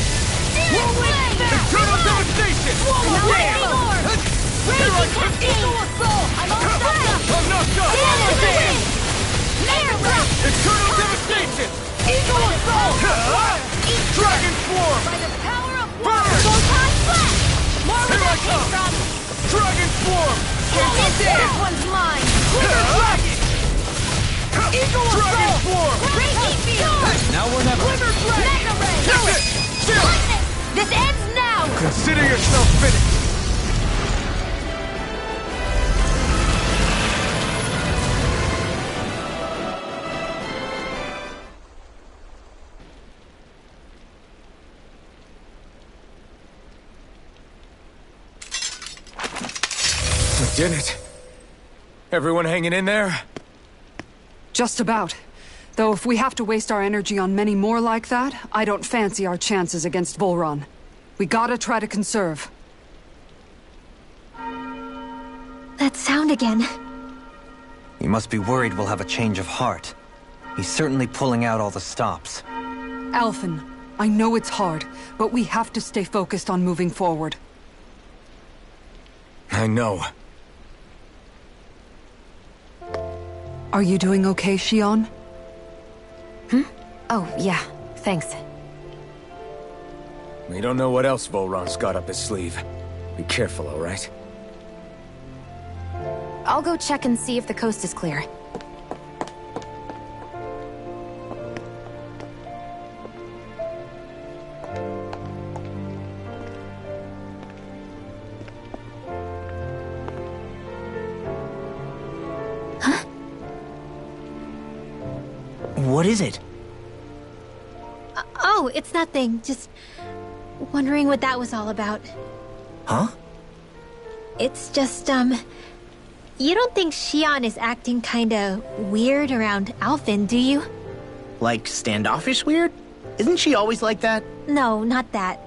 Eternal Devastation! Raging Cascade! I'm all set! I'm not done! Air Blast! Eternal Devastation! Eagle Assault! Dragon Swarm! By the power of Burn! Photon Flash! More where Here I that came come! from! Dragon Swarm! This one's mine! Glimmer Dragon! Eagle Dragon Assault! Swarm! Raging Field! Now we're never. Glimmer Dragon! Mega Ray! Do it! Still! Lightning! This ends now! Consider yourself finished! We did it. Everyone hanging in there? Just about. Though if we have to waste our energy on many more like that, I don't fancy our chances against Volron. We gotta try to conserve. That sound again. You must be worried we'll have a change of heart. He's certainly pulling out all the stops. Alphen, I know it's hard, but we have to stay focused on moving forward. I know. Are you doing okay, Shion? Oh, yeah. Thanks. We don't know what else Volron's got up his sleeve. Be careful, all right? I'll go check and see if the coast is clear. What is it? Oh, it's nothing. Just wondering what that was all about. Huh? It's just, you don't think Shion is acting kinda weird around Alphen, do you? Like standoffish weird? Isn't she always like that? No, not that.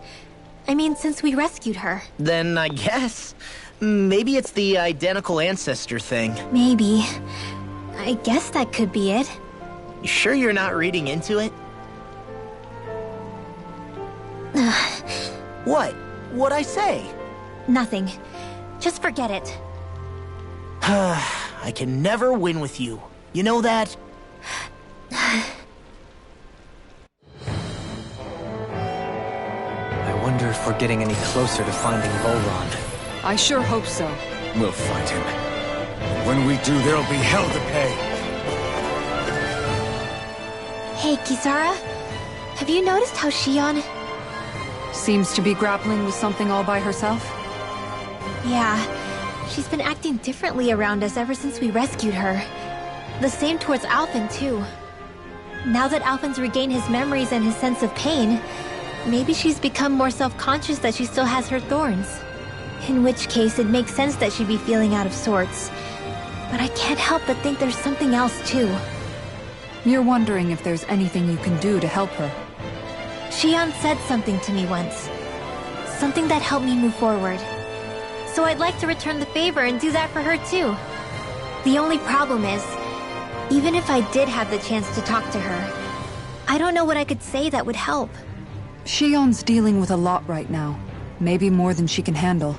I mean, since we rescued her. Then I guess. Maybe it's the identical ancestor thing. Maybe. I guess that could be it. You sure you're not reading into it? What? What'd I say? Nothing. Just forget it. I can never win with you. You know that? I wonder if we're getting any closer to finding Volron. I sure hope so. We'll find him. And when we do, there'll be hell to pay. Hey, Kisara. Have you noticed how Shion... Seems to be grappling with something all by herself? Yeah, she's been acting differently around us ever since we rescued her. The same towards Alphen, too. Now that Alphen's regained his memories and his sense of pain, maybe she's become more self-conscious that she still has her thorns. In which case, it makes sense that she'd be feeling out of sorts. But I can't help but think there's something else, too. You're wondering if there's anything you can do to help her. Shion said something to me once. Something that helped me move forward. So I'd like to return the favor and do that for her too. The only problem is, even if I did have the chance to talk to her, I don't know what I could say that would help. Shion's dealing with a lot right now. Maybe more than she can handle.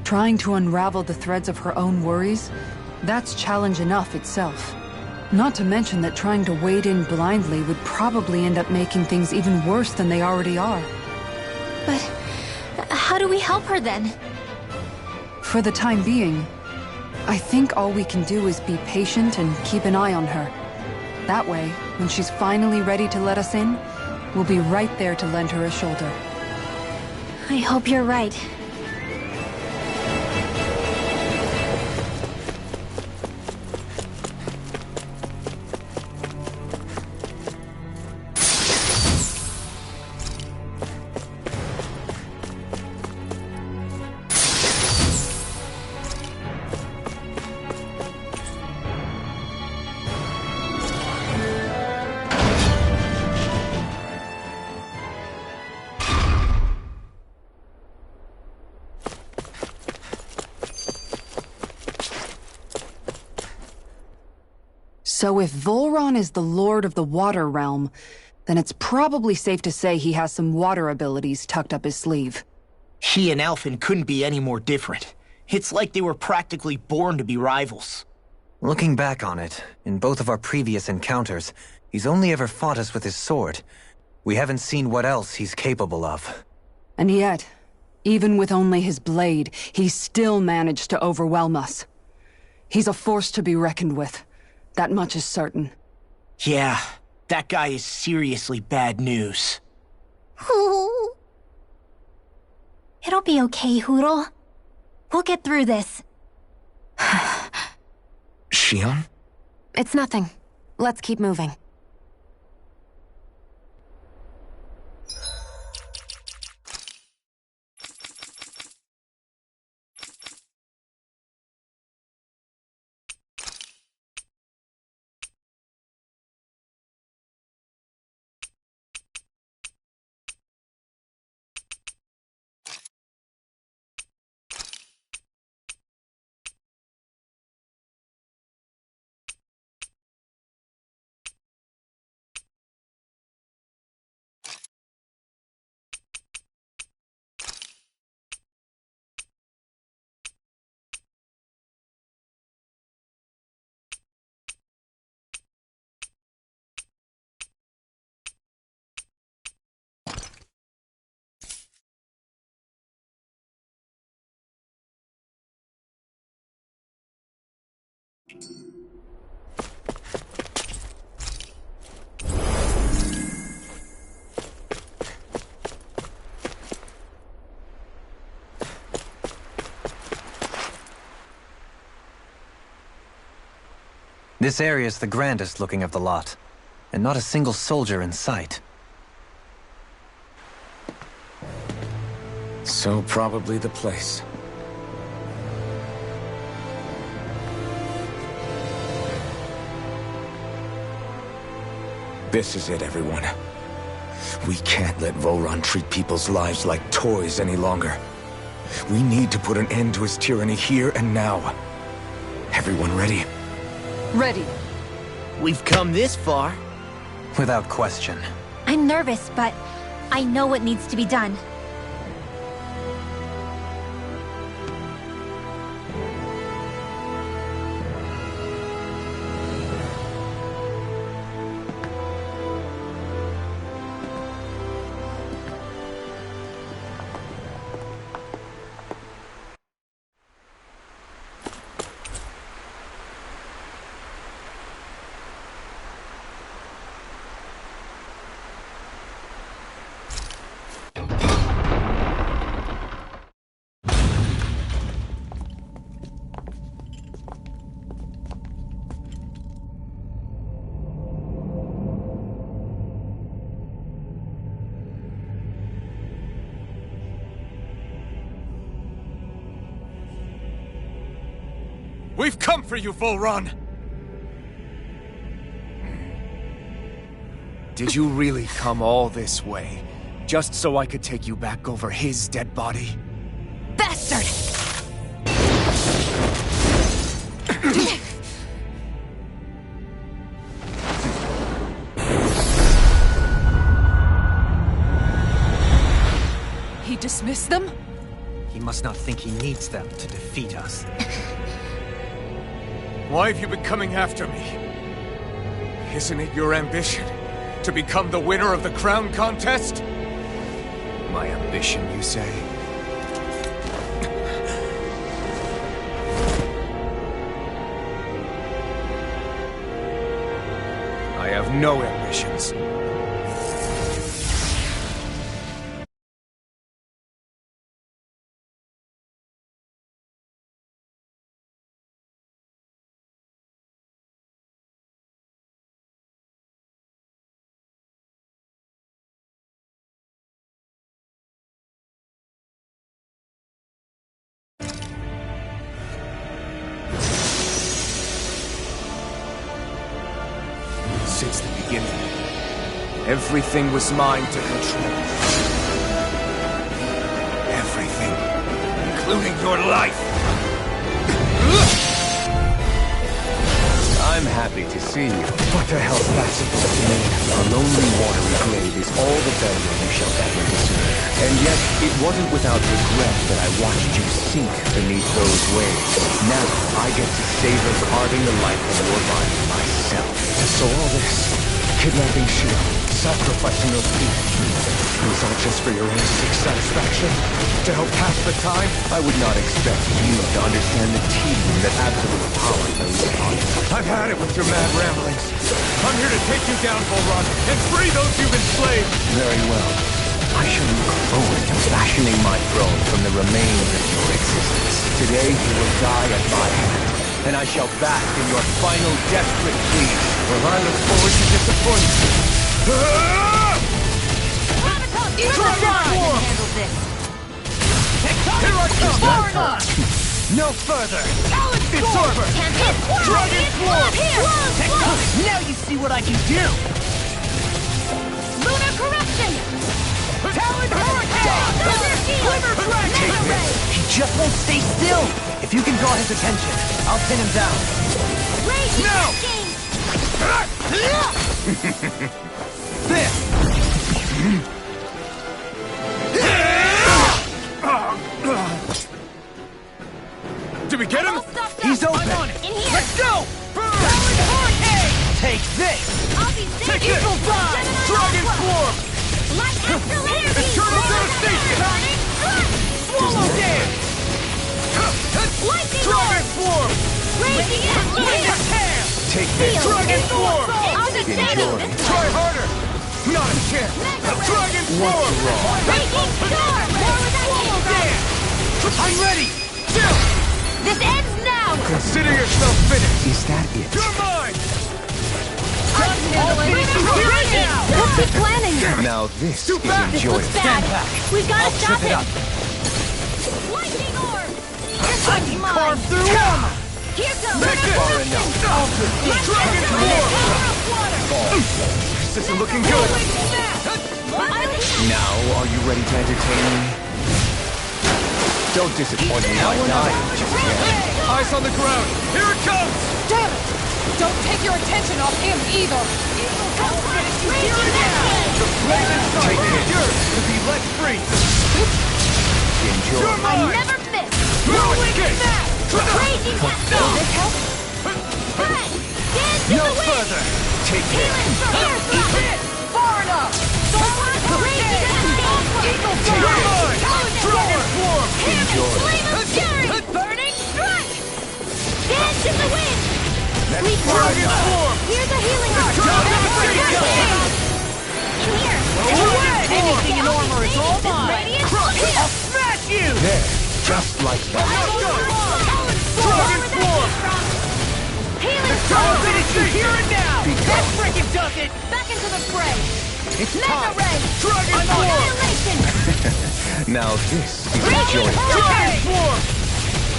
Trying to unravel the threads of her own worries, that's challenge enough itself. Not to mention that trying to wade in blindly would probably end up making things even worse than they already are. But how do we help her then? For the time being, I think all we can do is be patient and keep an eye on her. That way, when she's finally ready to let us in, we'll be right there to lend her a shoulder. I hope you're right. So if Volron is the Lord of the Water Realm, then it's probably safe to say he has some water abilities tucked up his sleeve. He and Alphen couldn't be any more different. It's like they were practically born to be rivals. Looking back on it, in both of our previous encounters, he's only ever fought us with his sword. We haven't seen what else he's capable of. And yet, even with only his blade, he still managed to overwhelm us. He's a force to be reckoned with. That much is certain. Yeah, that guy is seriously bad news. It'll be okay, Hootle. We'll get through this. Shion? It's nothing. Let's keep moving. This area is the grandest looking of the lot, and not a single soldier in sight. So probably the place. This is it, everyone. We can't let Volron treat people's lives like toys any longer. We need to put an end to his tyranny here and now. Everyone ready? Ready. We've come this far. Without question. I'm nervous, but I know what needs to be done. We've come for you, Volron! Did you really come all this way? Just so I could take you back over his dead body? Bastard! He dismissed them? He must not think he needs them to defeat us. Why have you been coming after me? Isn't it your ambition to become the winner of the crown contest? My ambition, you say? I have no ambitions. Since the beginning, everything was mine to control. Everything, including your life. I'm happy happy to see you. What the hell's that supposed to mean? A lonely, watery grave is all the burial you shall ever deserve. And yet, it wasn't without regret that I watched you sink beneath those waves. Now, I get to savor carving the life of your body myself. So all this, kidnapping Shion, sacrificing those people, it was all just for your own sick satisfaction? To help pass the time? I would not expect you to understand the tedium that absolute power lays upon you. I've had it with your mad ramblings. I'm here to take you down, Volron, and free those you've enslaved! Very well. I shall look forward to fashioning my throne from the remains of your existence. Today you will die at my hand, and I shall bask in your final desperate pleas. Well, I look forward to disappointment. Handle this. Here I come! Far enough! No further! It's over! Can't hit! Dragon Swarm! Here! Now you see what I can do! Lunar corruption! Talon Hurricane! Quiver Dragon! Take this! He just won't stay still! If you can draw his attention, I'll pin him down. Raging No! Cascade! This! Did we get him? He's open! I'm on it. In here! Let's go! Talon Hurricane! Take this! I'll be safe! Take it! Eagle Fly! Dragon Swarm! Light Astral Energy! Eternal Devastation! Burning Strike! Swallow Dance! Lightning Dragon Orb! Swarm! Raging Cascade! Take this! Dragon Swarm! I'll be safe! Enjoy. Try harder! Not a chance! Dragon Swarm! Raging Storm! More with that Swallow Dance! I'm ready! Still! This ends now! Consider yourself finished! Is that it? You're mine! What's he planning? Now this is back. This enjoyable. looks bad. We've got to stop trip it him. up. Lightning Orb! This I one's can mine. carve through armor! Here goes Make it! Far enough. Dragon Swarm! Water. This isn't looking good! Now, are you ready to entertain me? Don't disappoint me by dying just yet. Eyes on the ground! Here it comes! Damn it! Don't take your attention off him either! The flame inside Take is it. yours to be let free! Enjoy. You're I mine! never miss. No escape! Raging Cascade. Will this help? Hey, dance in No the wind. further! Take this. Air thrust. Far enough! Raging Cascade. You're mine! Dragon Swarm! Enjoy. Flame of Fury. Burning Strike. Dance in the wind. Sweet Dragon Rose. Swarm! Here's a healing art. In here. Anything in armor is all mine! Radiant. I'll smash you! There. Just like that. Dragon Swarm! Healing I'll Storm. finish you here and now! That frickin' does it! Back into the fray. It's Mega time. Ray. Dragon Swarm! Annihilation. Now this is Raging enjoyable. Dragon Swarm!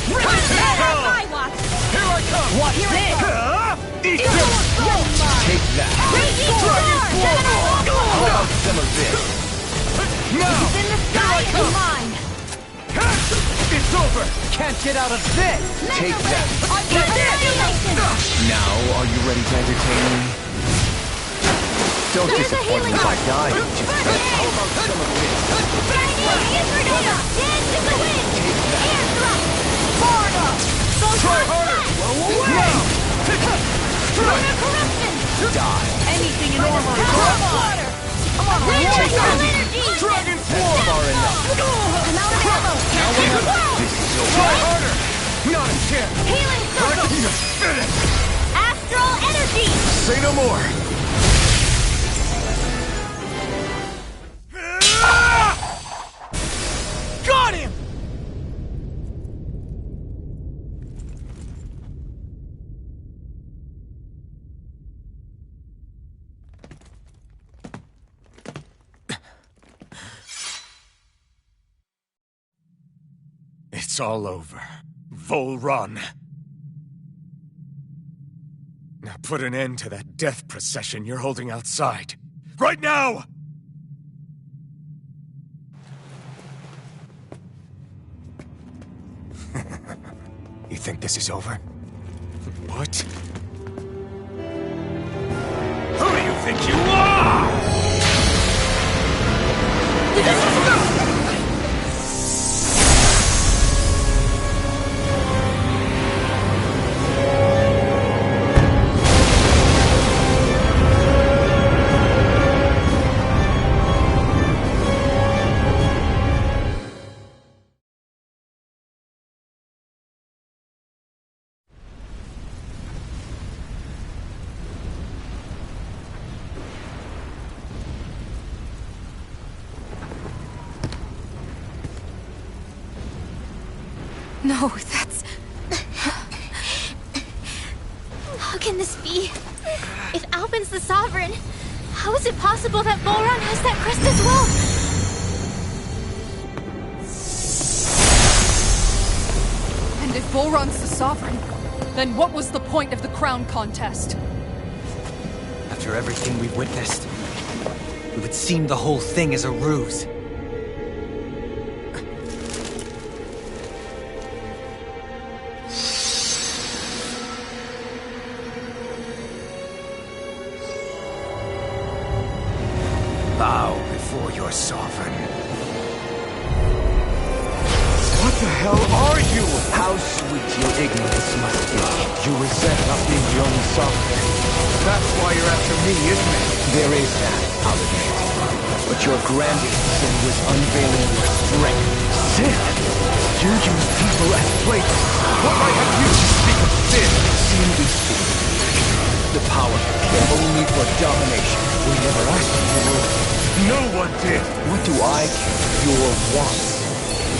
High Watch. Here I come! What's this? Take that. Raging Dragon Storm. How about some of this? Now! In the sky is mine. It's over! Can't get out of this! Take that. Annihilation. Now, are you ready to entertain me? Don't There's a disappoint me healing by art. dying just yet. How about some of this? Dance in the wind. Air thrust. Far enough! Try harder! Now! Lunar corruption. Die. Anything in armor is all mine! Raging Take energy. this. Dragon Swarm! Far enough. I'm out of ammo. This is over. Try harder! Not a chance! Healing circle. Astral energy. Say no more! Got him! It's all over. Volron. Now put an end to that death procession you're holding outside. Right now! You think this is over? What? think you are? No, that's... How can this be? If Alpin's the Sovereign, how is it possible that Volron has that crest as well? And if Volron's the Sovereign, then what was the point of the crown contest? After everything we've witnessed, it would seem the whole thing is a ruse. Bow before your sovereign. What the hell are you? How sweet your ignorance must be. You resent not being the only sovereign. That's why you're after me, isn't it? There is that, I'll admit. But your grandest sin was unveiling your strength. Sin? You use people as plates. What right have you to speak of sin? Sin is sin. The power, but only for domination. We never asked you to rule. No one did. What do I care? Your wants.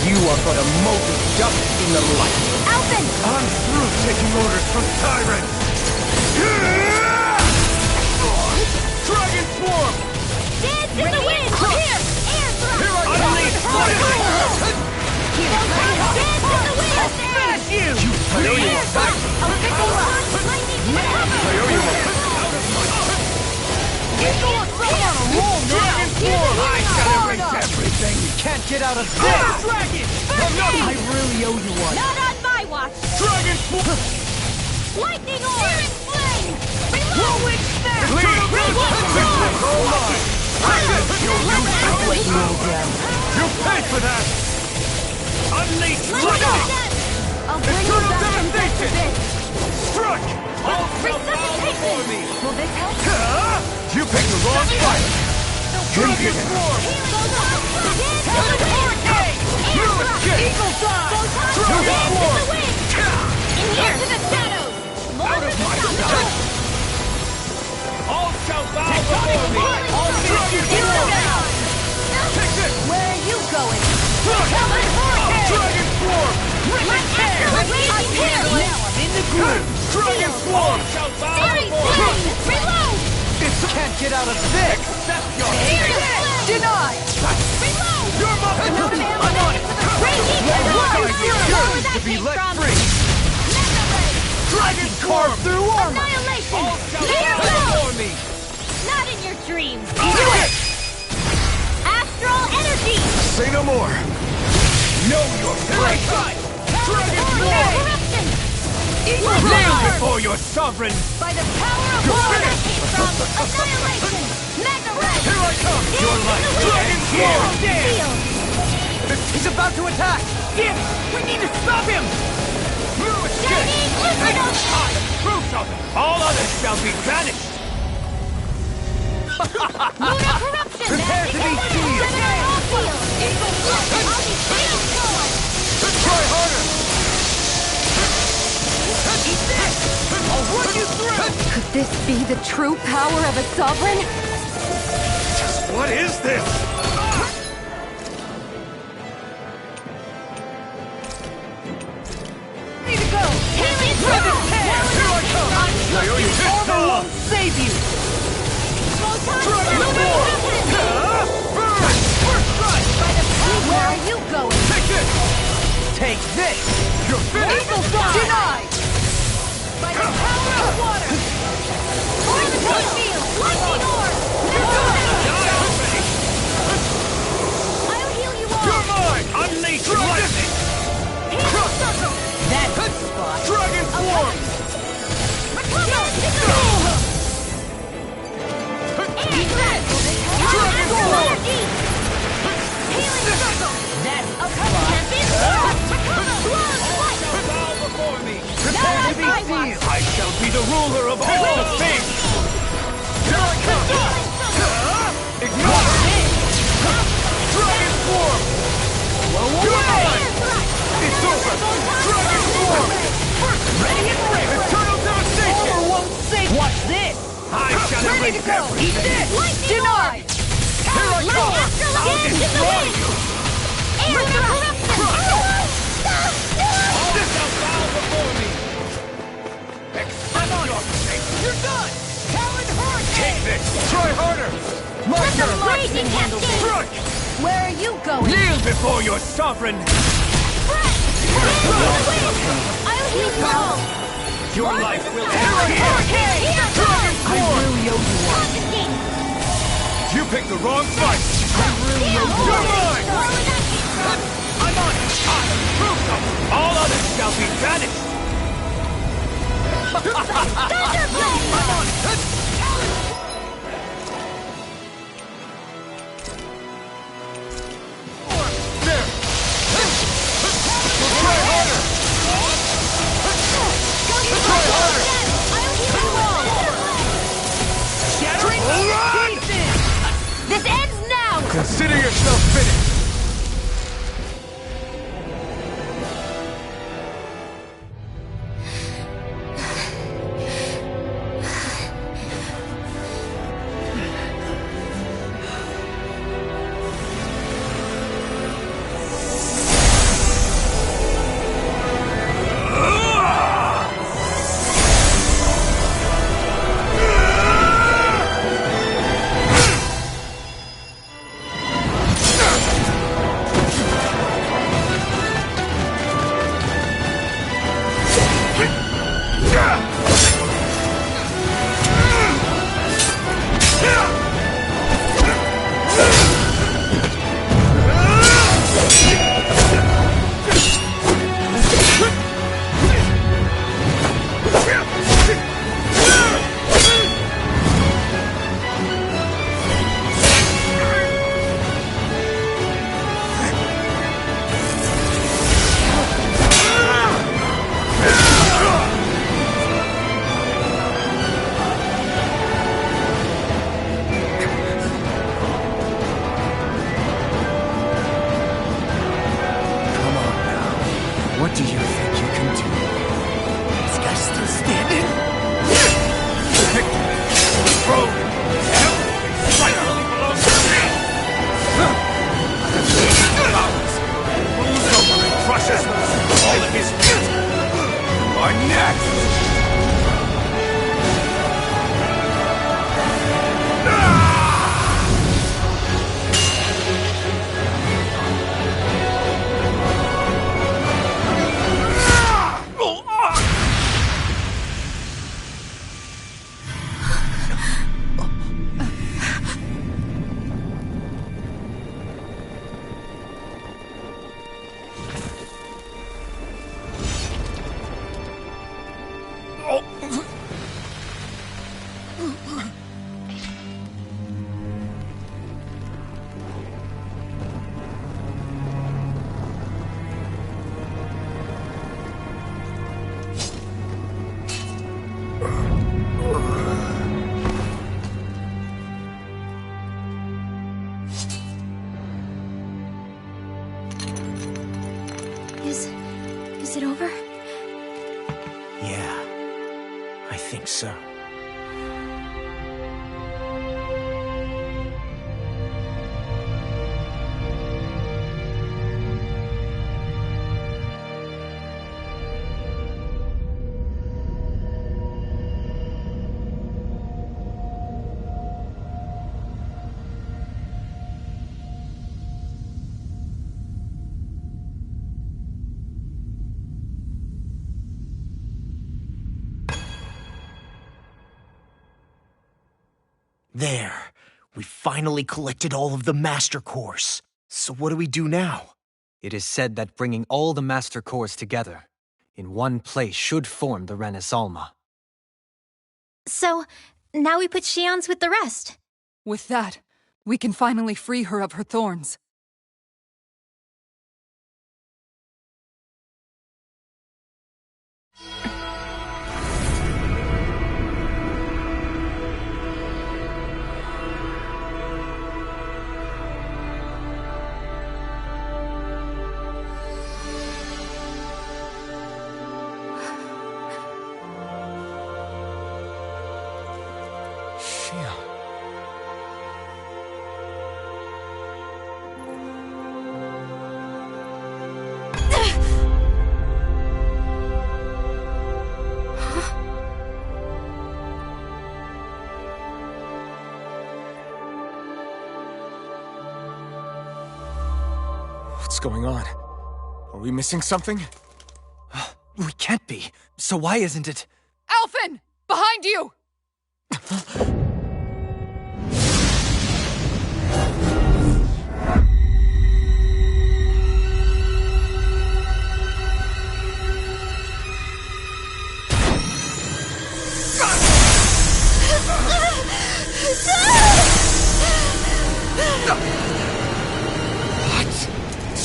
You are but a mote of dust in the light. Alpin! I'm through taking orders from tyrants. Dragon Swarm! Dance in the wind! Here! Air thrust! Here I come! Dance in the wind! Smash you! You Air thrust! Lightning! Coyote will put out of my... Dragon Swarm! I shall erase everything! You can't get out of this! Dragon! I really owe you one. Not on my watch! Dragon Swarm! Lightning orb! Flame! Whirlwind Snap! This one's all mine! I will kill you! You pay for that! Unleash lightning! I'll bring you Eternal back from death for devastation! this! Struck! All shall bow before me! Will this help? You picked the wrong fight! Dragon Swarm! Eagle Fly! Dragon Swarm! In here to the shadows! Out of my sight! All shall bow before me! All Dragon down! Take this! Where are you going? Dragon Swarm! I'm here! Now I'm in the groove. Dragon Swarm! Shall bow before me! Reload! Can't get out of this. Accept your Denied. Reload! Your mother! I'm on it! Yours to be let free! Dragon Swarm! Through armor. Annihilation! All shall Here bow goes! before me! Not in your dreams! Do it! Astral energy! Say no more! Know your place! Dragon Swarm! Corruption! Kneel before your sovereign! By the power of You're war that finished! came from annihilation! Mega Ray! Here I come! Your life Dragon Swarm! Shield! He's about to attack. Damn it! We need to stop him. Blue escape! Shining Luminous! I am proof of it! All others shall be banished! Lunar corruption! Prepare to be sealed! Eagle Flight! I'll be sealed! Try harder! Eat this! I'll run you through! Could this be the true power of a sovereign? Just what is this? Need to go. Healing Here I come! I owe you this Armor song! won't save you. Dragon Swarm! Burn! First strike! Where are you going? Take this! Take this. You're finished! Eagle Fly. Denied. By the power of water! Force field! Lightning orb! I'll heal you all! You're mine! Unleash lightning! That's the spot. Dragon Swarm! Recover! Feel! I shall be the ruler of all things! Here I come! Ignore it! Dragon Form! It's over! Dragon Form! Ready and ready! Eternal devastation! Over won't save. Watch this! I shall erase everything! Eat this! Denied! Here I come! I'll destroy you! Air corruption! This shall bow before me! Accept your fate! You're done! Talon Hurricane! Take this! Try harder! My turn! Raging cascade! Strike! Where are you going? Kneel before your sovereign! I'll heal you all! Your life will end here! Here Dragon comes! Form! Really owe you one. Cascade! You picked the wrong fight! You're mine! I'm on it! I prove them! All others shall be banished! I'm on it! There! Try harder! Try harder! Shattering pieces! This ends now! Consider yourself finished! What do you think you can do? This guy's still standing? The throne and everything rightfully belongs to me! Moves over and crushes all of his feet! Are next! Is it over? Yeah, I think so. There. We finally collected all of the Master Cores. So what do we do now? It is said that bringing all the Master Cores together in one place should form the Alma. So, now we put Shion's with the rest. With that, we can finally free her of her thorns. Shion. What's going on? Are we missing something? We can't be. So why isn't it? Alphen! Behind you!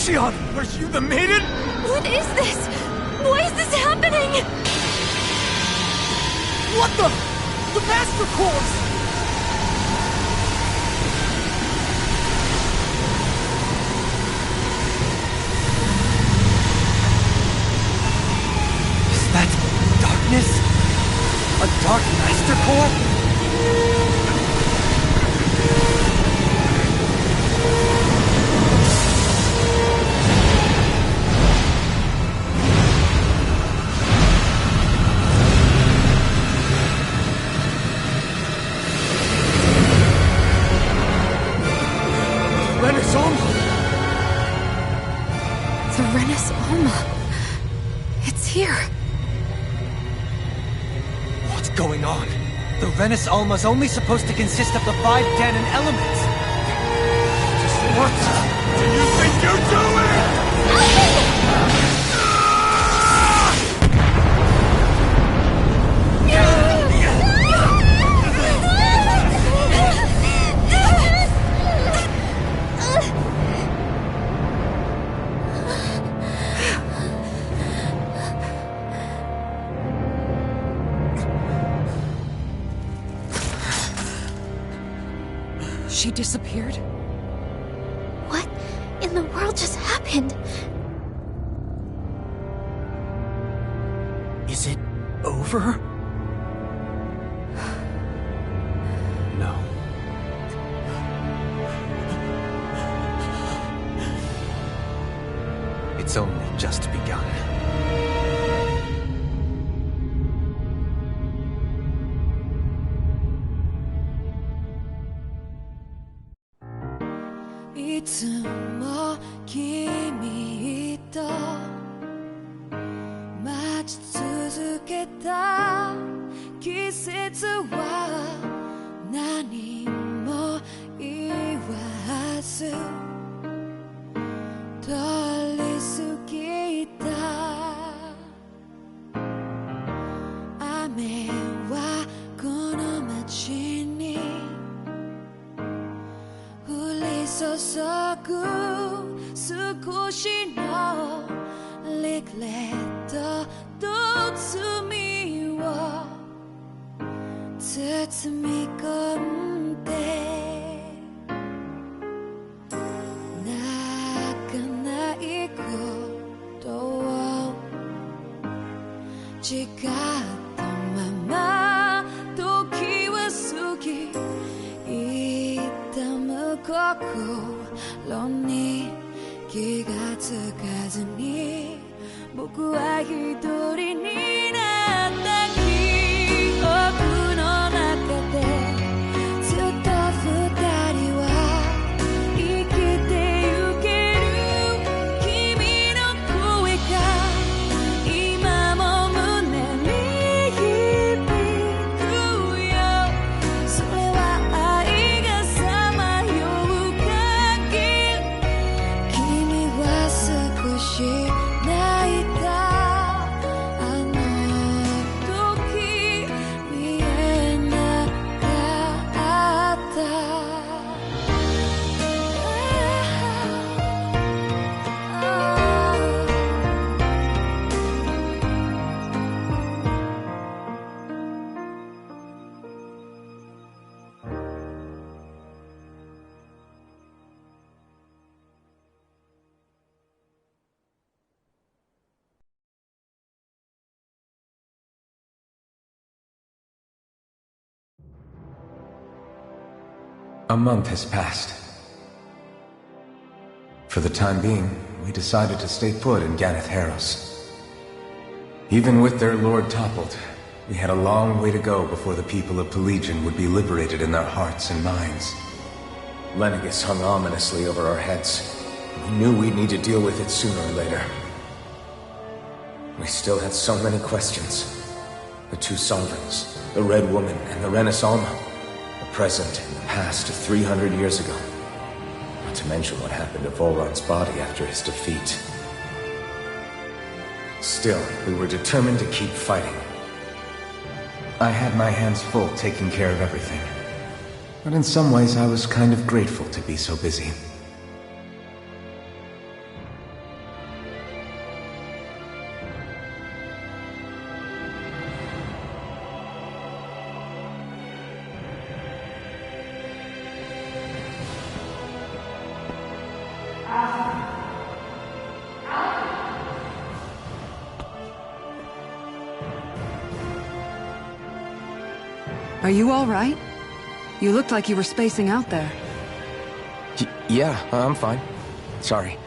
Shion, are you the maiden? What is this? Why is this happening? What the? The Master Course! Is that darkness? A dark Master Core? The Renis Alma. It's here. What's going on? The Renis Alma's only supposed to consist of the 5 Danon elements. What do you think you're doing? She disappeared? What in the world just happened? Is it over? No. It's only just begun. A month has passed. For the time being, we decided to stay put in Ganeth Harros. Even with their lord toppled, we had a long way to go before the people of Pelegion would be liberated in their hearts and minds. Lenegis hung ominously over our heads. We knew we'd need to deal with it sooner or later. We still had so many questions. The two sovereigns, the Red Woman and the Renis Alma, the present and the past of 300 years ago. Not to mention what happened to Volron's body after his defeat. Still, we were determined to keep fighting. I had my hands full taking care of everything. But in some ways, I was kind of grateful to be so busy. Are you all right? You looked like you were spacing out there. Yeah, I'm fine. Sorry.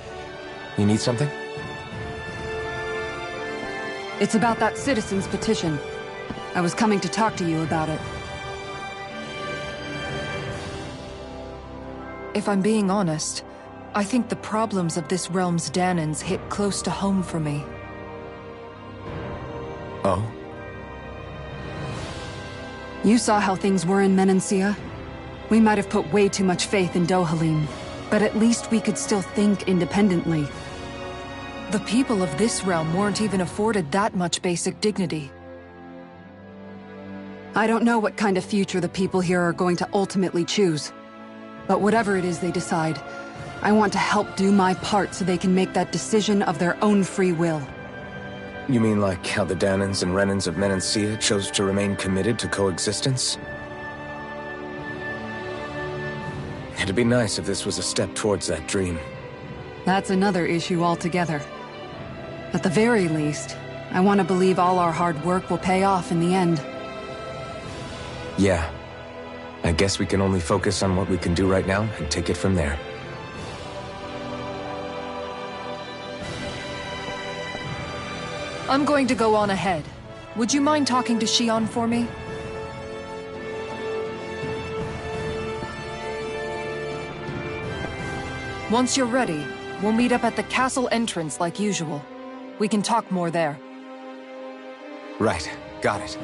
You need something? It's about that citizen's petition. I was coming to talk to you about it. If I'm being honest, I think the problems of this realm's Danans hit close to home for me. Oh? You saw how things were in Menancia. We might have put way too much faith in Dohalim, but at least we could still think independently. The people of this realm weren't even afforded that much basic dignity. I don't know what kind of future the people here are going to ultimately choose. But whatever it is they decide, I want to help do my part so they can make that decision of their own free will. You mean like how the Danans and Renans of Menancia chose to remain committed to coexistence? It'd be nice if this was a step towards that dream. That's another issue altogether. At the very least, I want to believe all our hard work will pay off in the end. Yeah. I guess we can only focus on what we can do right now and take it from there. I'm going to go on ahead. Would you mind talking to Shion for me? Once you're ready, we'll meet up at the castle entrance like usual. We can talk more there. Right. Got it.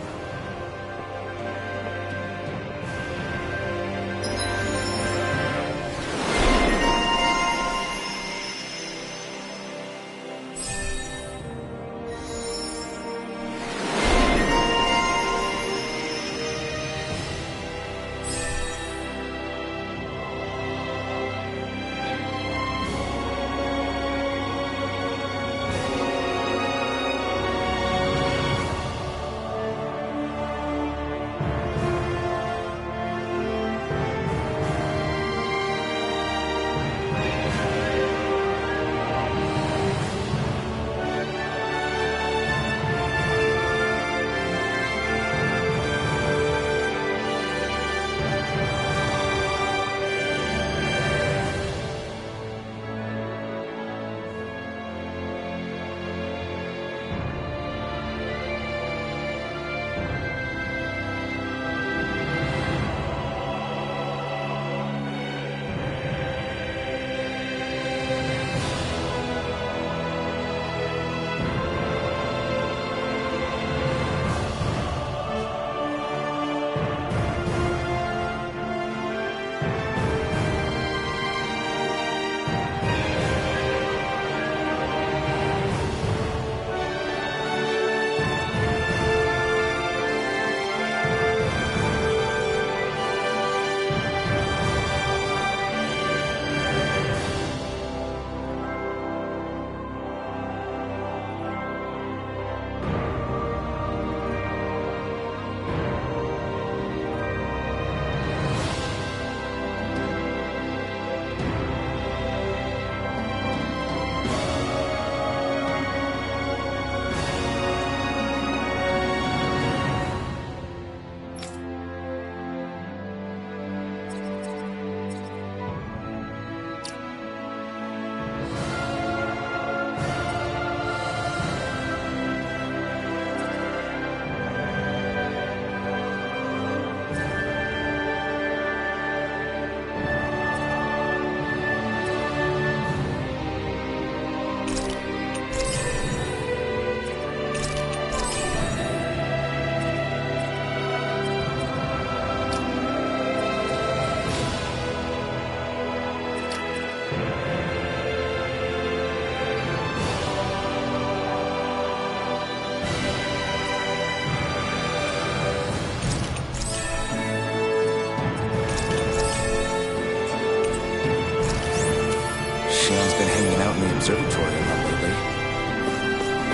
observatory a lot lately.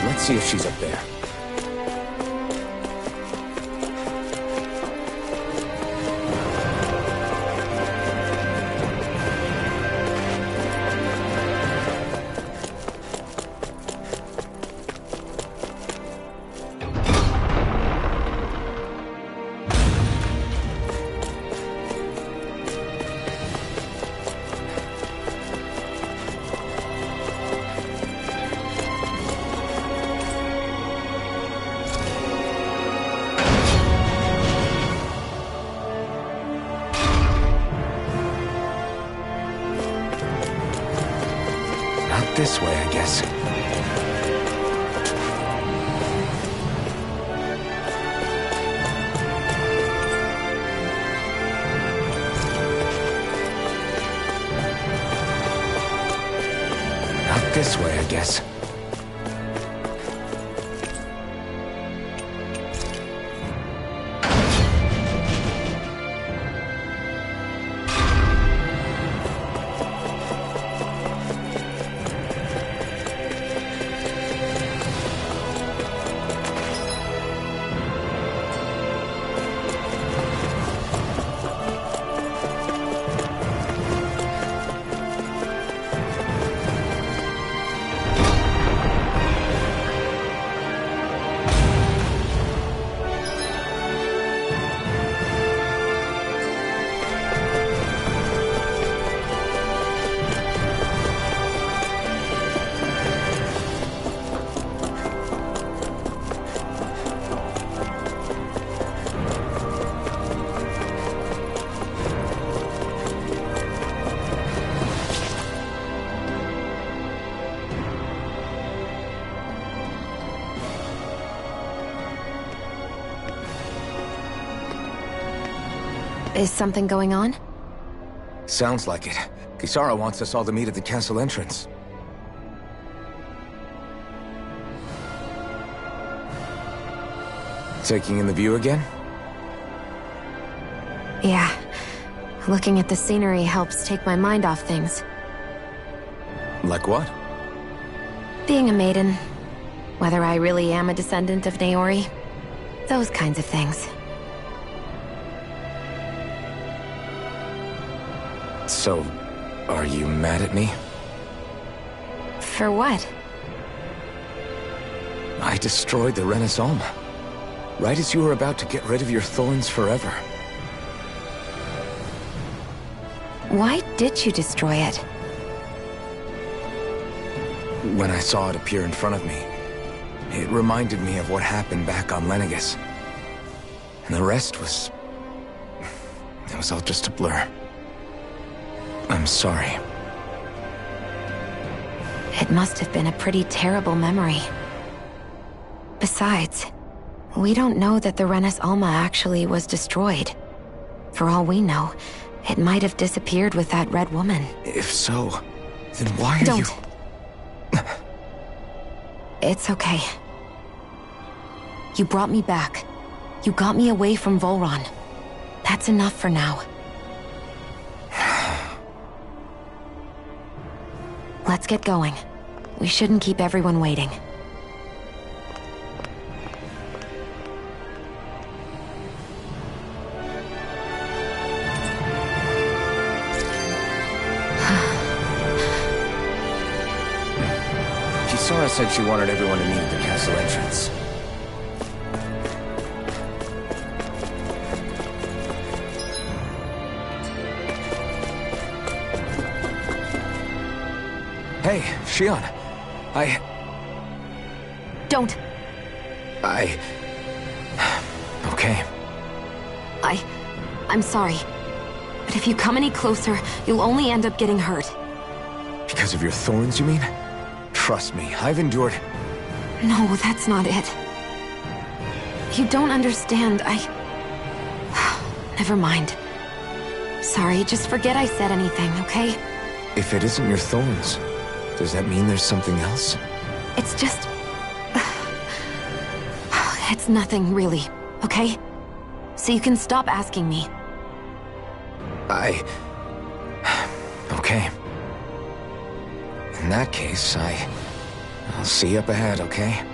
Let's see if she's up there. This way, I guess. Not this way, I guess. Is something going on? Sounds like it. Kisara wants us all to meet at the castle entrance. Taking in the view again? Yeah. Looking at the scenery helps take my mind off things. Like what? Being a maiden. Whether I really am a descendant of Naori. Those kinds of things. So, are you mad at me? For what? I destroyed the Renis Alma. Right as you were about to get rid of your thorns forever. Why did you destroy it? When I saw it appear in front of me, it reminded me of what happened back on Lenegis. And the rest was... it was all just a blur. I'm sorry. It must have been a pretty terrible memory. Besides, we don't know that the Renis Alma actually was destroyed. For all we know, it might have disappeared with that red woman. If so, then why are Don't. you... It's okay. You brought me back. You got me away from Volron. That's enough for now. Let's get going. We shouldn't keep everyone waiting. Kisara said she wanted everyone to meet at the castle entrance. Hey, Shion. Don't. Okay. I'm sorry. But if you come any closer, you'll only end up getting hurt. Because of your thorns, you mean? Trust me, I've endured... No, that's not it. You don't understand, Never mind. Sorry, just forget I said anything, okay? If it isn't your thorns, does that mean there's something else? It's just... It's nothing, really, okay? So you can stop asking me. Okay. In that case, I'll see you up ahead, okay?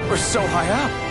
We're so high up!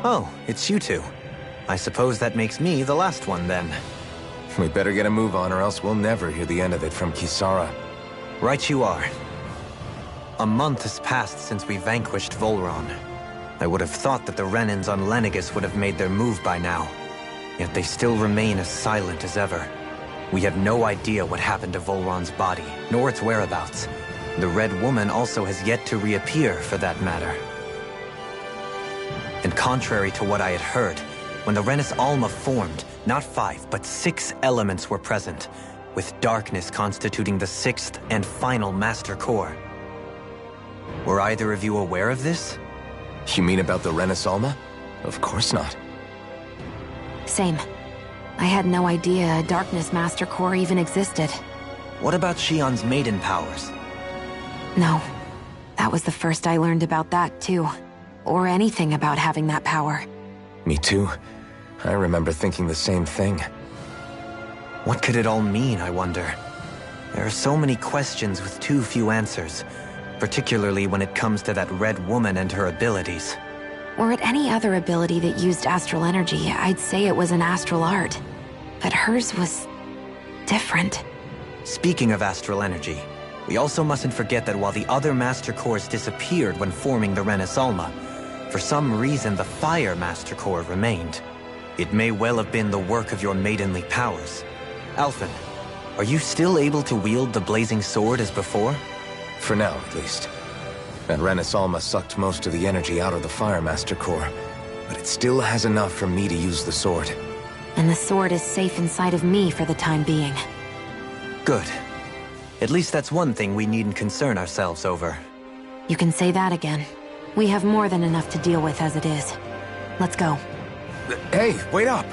Oh, it's you two. I suppose that makes me the last one, then. We better get a move on, or else we'll never hear the end of it from Kisara. Right you are. A month has passed since we vanquished Volron. I would have thought that the Renans on Lenegis would have made their move by now. Yet they still remain as silent as ever. We have no idea what happened to Volron's body, nor its whereabouts. The Red Woman also has yet to reappear, for that matter. And contrary to what I had heard, when the Renis Alma formed, not 5, but 6 elements were present, with darkness constituting the 6th and final Master Core. Were either of you aware of this? You mean about the Renis Alma? Of course not. Same. I had no idea a Darkness Master Core even existed. What about Shion's maiden powers? No. That was the first I learned about that, too. Or anything about having that power. Me too. I remember thinking the same thing. What could it all mean, I wonder? There are so many questions with too few answers, particularly when it comes to that Red Woman and her abilities. Were it any other ability that used astral energy, I'd say it was an astral art. But hers was different. Speaking of astral energy, we also mustn't forget that while the other Master Cores disappeared when forming the Renis Alma, for some reason the Fire Master Core remained. It may well have been the work of your maidenly powers. Alphen, are you still able to wield the blazing sword as before? For now, at least. That Renis Alma sucked most of the energy out of the Fire Master Core, but it still has enough for me to use the sword. And the sword is safe inside of me for the time being. Good. At least that's one thing we needn't concern ourselves over. You can say that again. We have more than enough to deal with as it is. Let's go. Hey, wait up!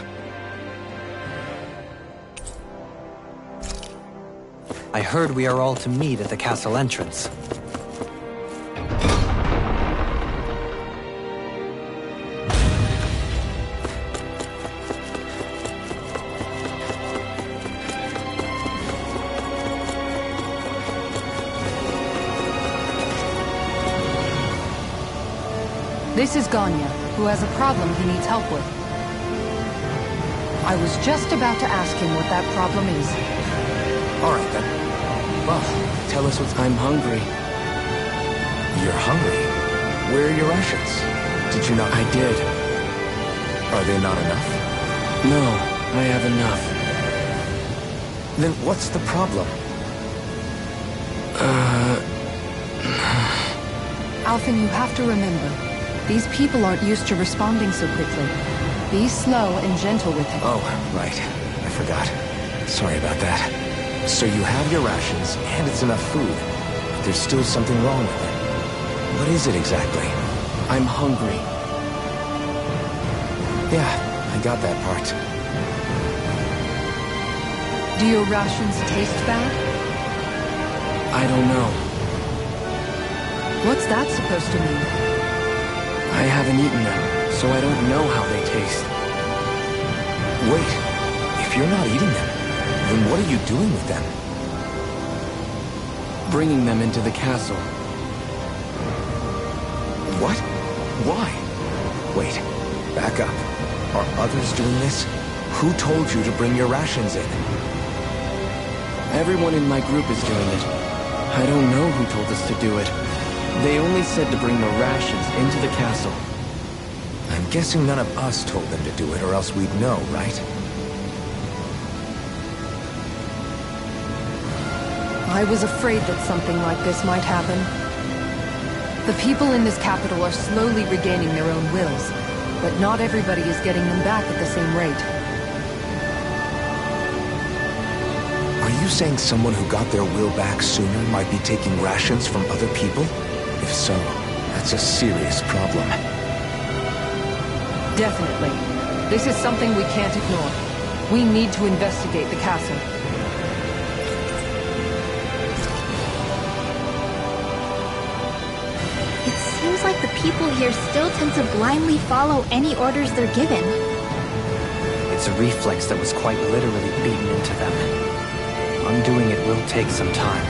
I heard we are all to meet at the castle entrance. This is Ganya, who has a problem he needs help with. I was just about to ask him what that problem is. All right, then. Well, tell us what's... I'm hungry. You're hungry. Where are your rations? Did you not? I did. Are they not enough? No, I have enough. Then what's the problem? Alphen, you have to remember, these people aren't used to responding so quickly. Be slow and gentle with them. Oh, right. I forgot. Sorry about that. So you have your rations, and it's enough food, but there's still something wrong with it. What is it exactly? I'm hungry. Yeah, I got that part. Do your rations taste bad? I don't know. What's that supposed to mean? I haven't eaten them, so I don't know how they taste. Wait, if you're not eating them, then what are you doing with them? Bringing them into the castle. What? Why? Wait, back up. Are others doing this? Who told you to bring your rations in? Everyone in my group is doing it. I don't know who told us to do it. They only said to bring the rations into the castle. I'm guessing none of us told them to do it, or else we'd know, right? I was afraid that something like this might happen. The people in this capital are slowly regaining their own wills, but not everybody is getting them back at the same rate. Are you saying someone who got their will back sooner might be taking rations from other people? If so, that's a serious problem. Definitely. This is something we can't ignore. We need to investigate the castle. It seems like the people here still tend to blindly follow any orders they're given. It's a reflex that was quite literally beaten into them. Undoing it will take some time.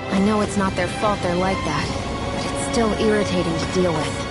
I know it's not their fault they're like that, but it's still irritating to deal with.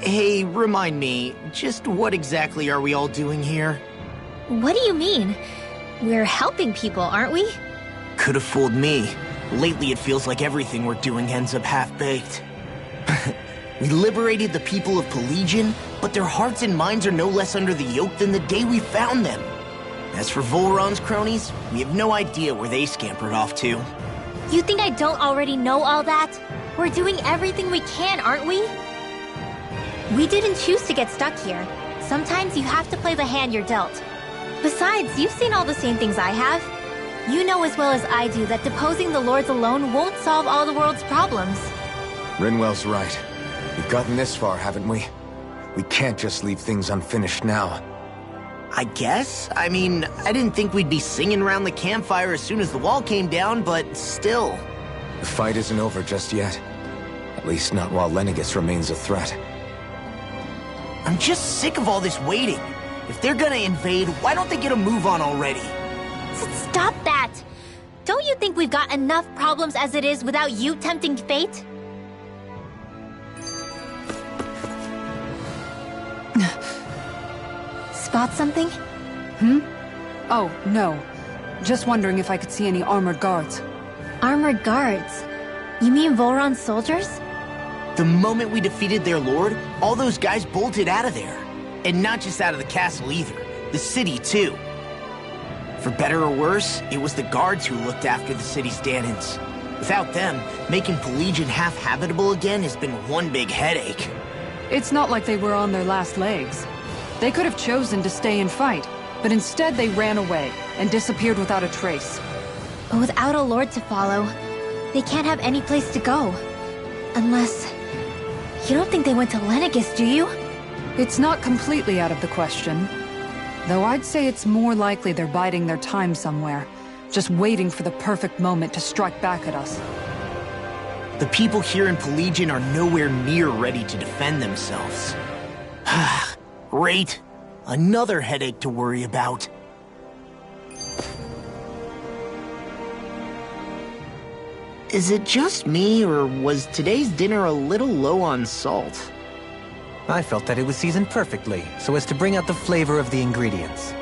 Hey, remind me, just what exactly are we all doing here? What do you mean? We're helping people, aren't we? Could have fooled me. Lately it feels like everything we're doing ends up half-baked. We liberated the people of Pelagian, but their hearts and minds are no less under the yoke than the day we found them. As for Volron's cronies, we have no idea where they scampered off to. You think I don't already know all that? We're doing everything we can, aren't we? We didn't choose to get stuck here. Sometimes you have to play the hand you're dealt. Besides, you've seen all the same things I have. You know as well as I do that deposing the lords alone won't solve all the world's problems. Rinwell's right. We've gotten this far, haven't we? We can't just leave things unfinished now. I guess? I mean, I didn't think we'd be singing around the campfire as soon as the wall came down, but still. The fight isn't over just yet. At least not while Lenegis remains a threat. I'm just sick of all this waiting. If they're gonna invade, why don't they get a move on already? Stop that! Don't you think we've got enough problems as it is without you tempting fate? Spot something? Oh, no. Just wondering if I could see any armored guards. Armored guards? You mean Volron's soldiers? The moment we defeated their lord, all those guys bolted out of there. And not just out of the castle either, the city too. For better or worse, it was the guards who looked after the city's stand-ins. Without them, making Pelagian half-habitable again has been one big headache. It's not like they were on their last legs. They could have chosen to stay and fight, but instead they ran away and disappeared without a trace. But without a lord to follow, they can't have any place to go. Unless... You don't think they went to Lenegis, do you? It's not completely out of the question. Though I'd say it's more likely they're biding their time somewhere, just waiting for the perfect moment to strike back at us. The people here in Pelegion are nowhere near ready to defend themselves. Great. Another headache to worry about. Is it just me, or was today's dinner a little low on salt? I felt that it was seasoned perfectly, so as to bring out the flavor of the ingredients.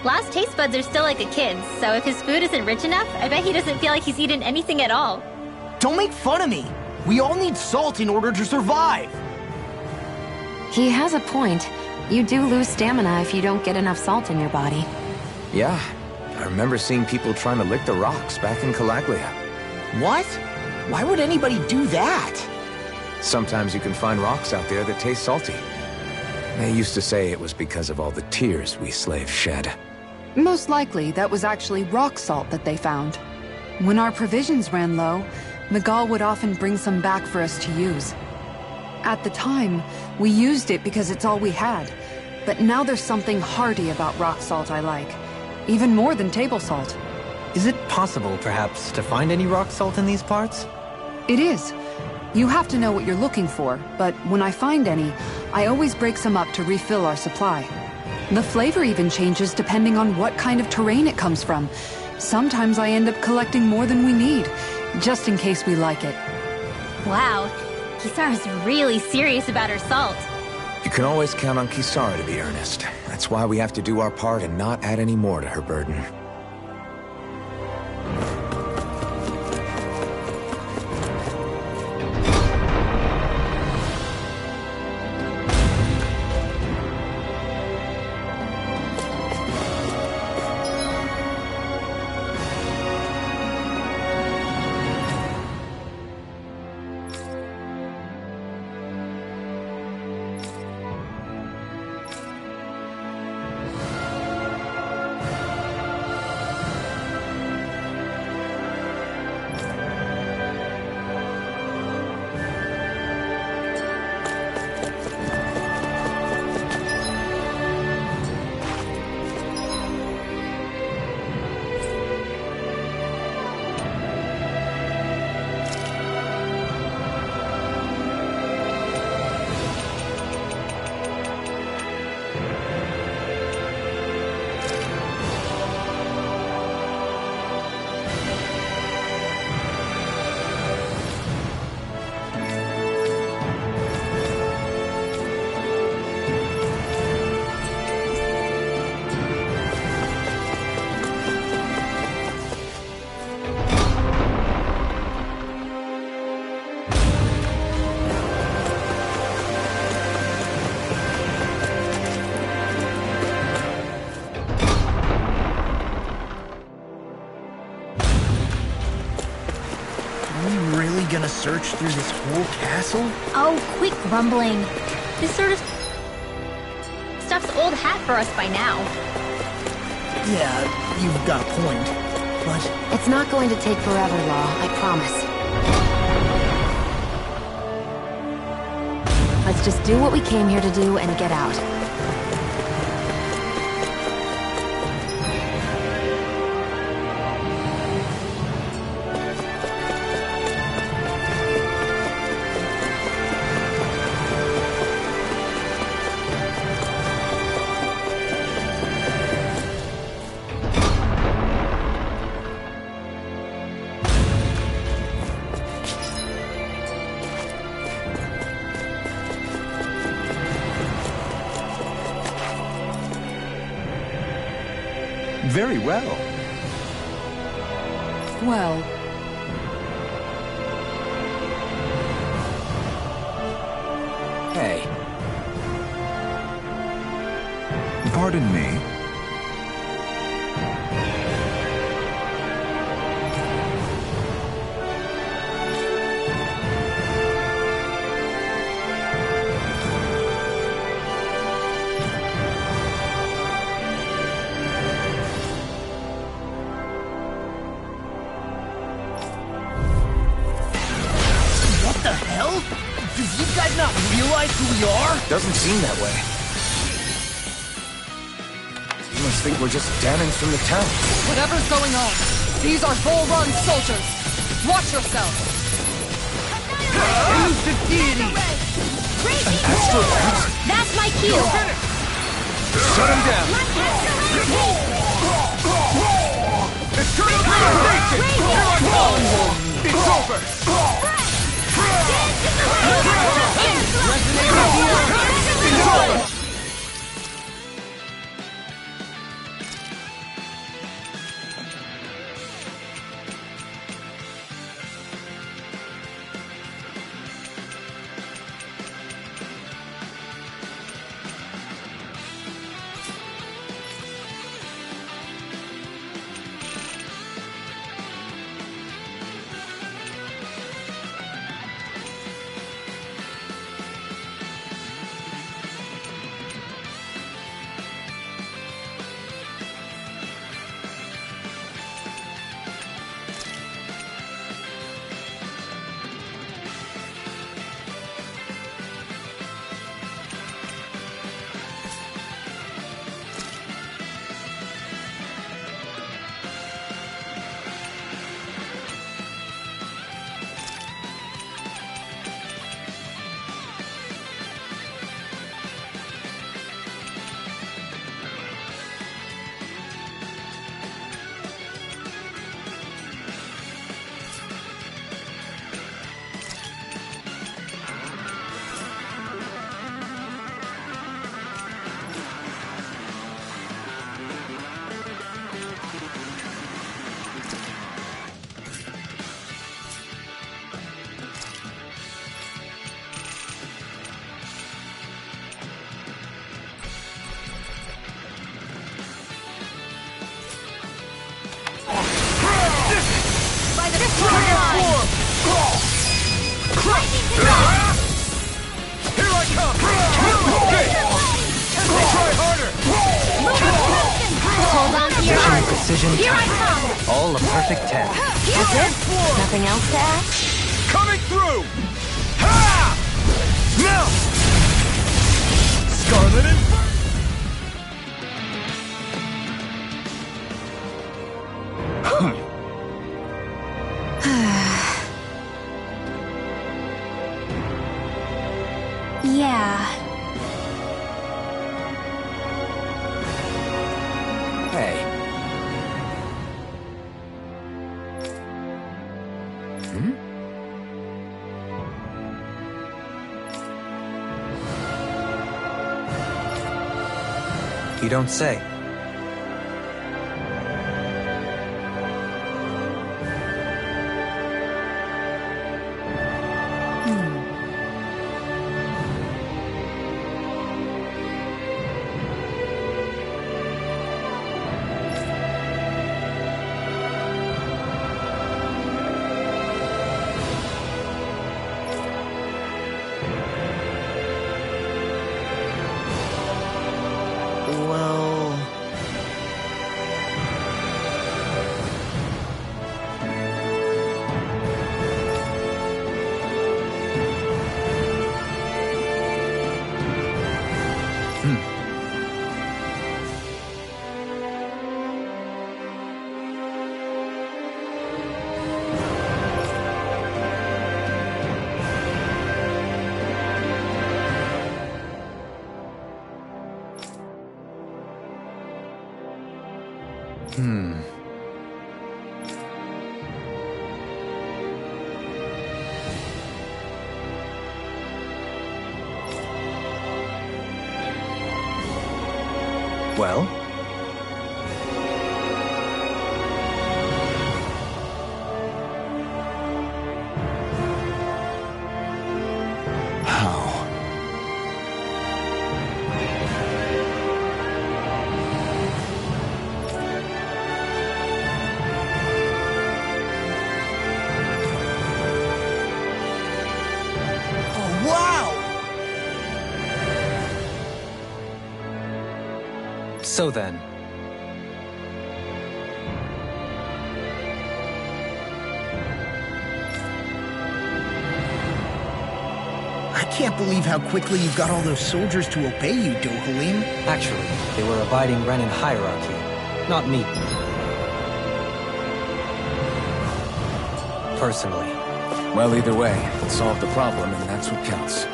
Last taste buds are still like a kid's, so if his food isn't rich enough, I bet he doesn't feel like he's eaten anything at all. Don't make fun of me! We all need salt in order to survive! He has a point. You do lose stamina if you don't get enough salt in your body. Yeah, I remember seeing people trying to lick the rocks back in Calaglia. What? Why would anybody do that? Sometimes you can find rocks out there that taste salty. They used to say it was because of all the tears we slaves shed. Most likely, that was actually rock salt that they found. When our provisions ran low, Miguel would often bring some back for us to use. At the time, we used it because it's all we had. But now there's something hearty about rock salt I like. Even more than table salt. Is it possible, perhaps, to find any rock salt in these parts? It is. You have to know what you're looking for, but when I find any, I always break some up to refill our supply. The flavor even changes depending on what kind of terrain it comes from. Sometimes I end up collecting more than we need, just in case we like it. Wow, Kisara's really serious about her salt. You can always count on Kisara to be earnest. That's why we have to do our part and not add any more to her burden. Gonna search through this whole castle? Oh, quit grumbling. This sort of stuff's old hat for us by now. Yeah, you've got a point, but... It's not going to take forever, Law, I promise. Let's just do what we came here to do and get out. Very well. Well... Hey. Pardon me. Do you guys not realize who we are? Doesn't seem that way. You must think we're just damnings from the town. Whatever's going on, these are Bull Run soldiers. Watch yourself. Use the deity! That's my cue! Shut him down! It's turning station! Here I come! It's over! It's over! Precision. Here I come! All a perfect 10. That's it? Nothing else to add? Coming through! Ha! Now! Scarlet and... Yeah. Hey. You don't say. Well... Well? How? Oh, wow! So then. can't believe how quickly you've got all those soldiers to obey you, Dohalim. Actually, they were abiding Renan hierarchy, not me. Personally. Well, either way, it solved the problem, and that's what counts.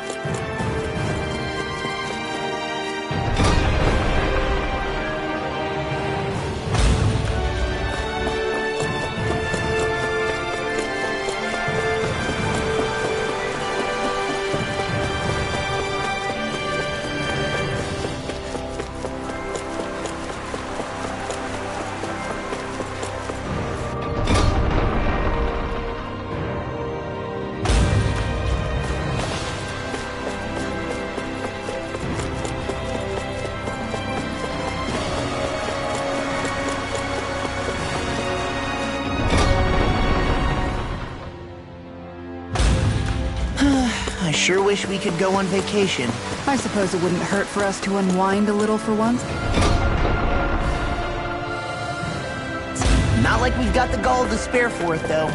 I sure wish we could go on vacation. I suppose it wouldn't hurt for us to unwind a little for once. Not like we've got the gall to spare for it, though.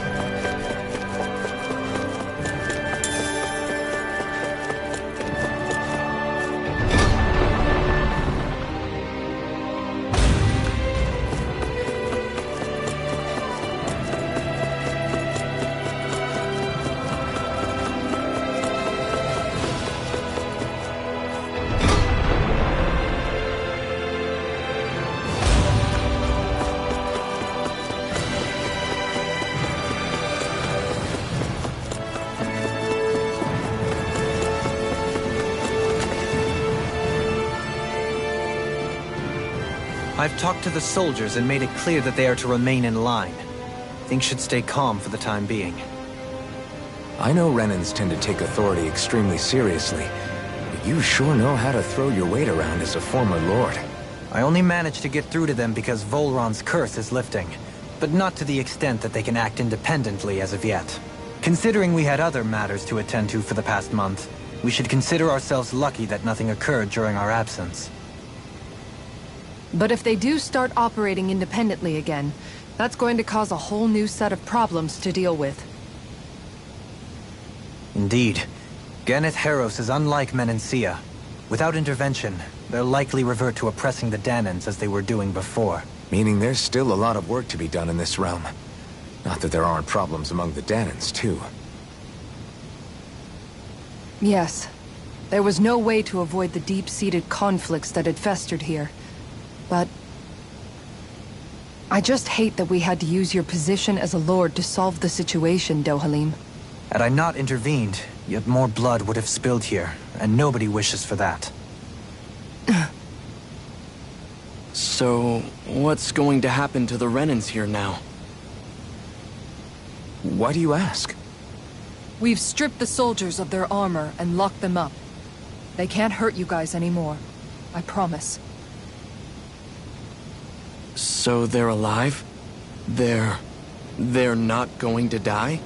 I've talked to the soldiers and made it clear that they are to remain in line. Things should stay calm for the time being. I know Renans tend to take authority extremely seriously, but you sure know how to throw your weight around as a former lord. I only managed to get through to them because Volron's curse is lifting, but not to the extent that they can act independently as of yet. Considering we had other matters to attend to for the past month, we should consider ourselves lucky that nothing occurred during our absence. But if they do start operating independently again, that's going to cause a whole new set of problems to deal with. Indeed. Ganeth Heros is unlike Menancia. Without intervention, they'll likely revert to oppressing the Danans as they were doing before. Meaning there's still a lot of work to be done in this realm. Not that there aren't problems among the Danans, too. Yes. There was no way to avoid the deep-seated conflicts that had festered here. But I just hate that we had to use your position as a lord to solve the situation, Dohalim. Had I not intervened, yet more blood would have spilled here, and nobody wishes for that. So, what's going to happen to the Renans here now? Why do you ask? We've stripped the soldiers of their armor and locked them up. They can't hurt you guys anymore. I promise. So they're alive? They're not going to die?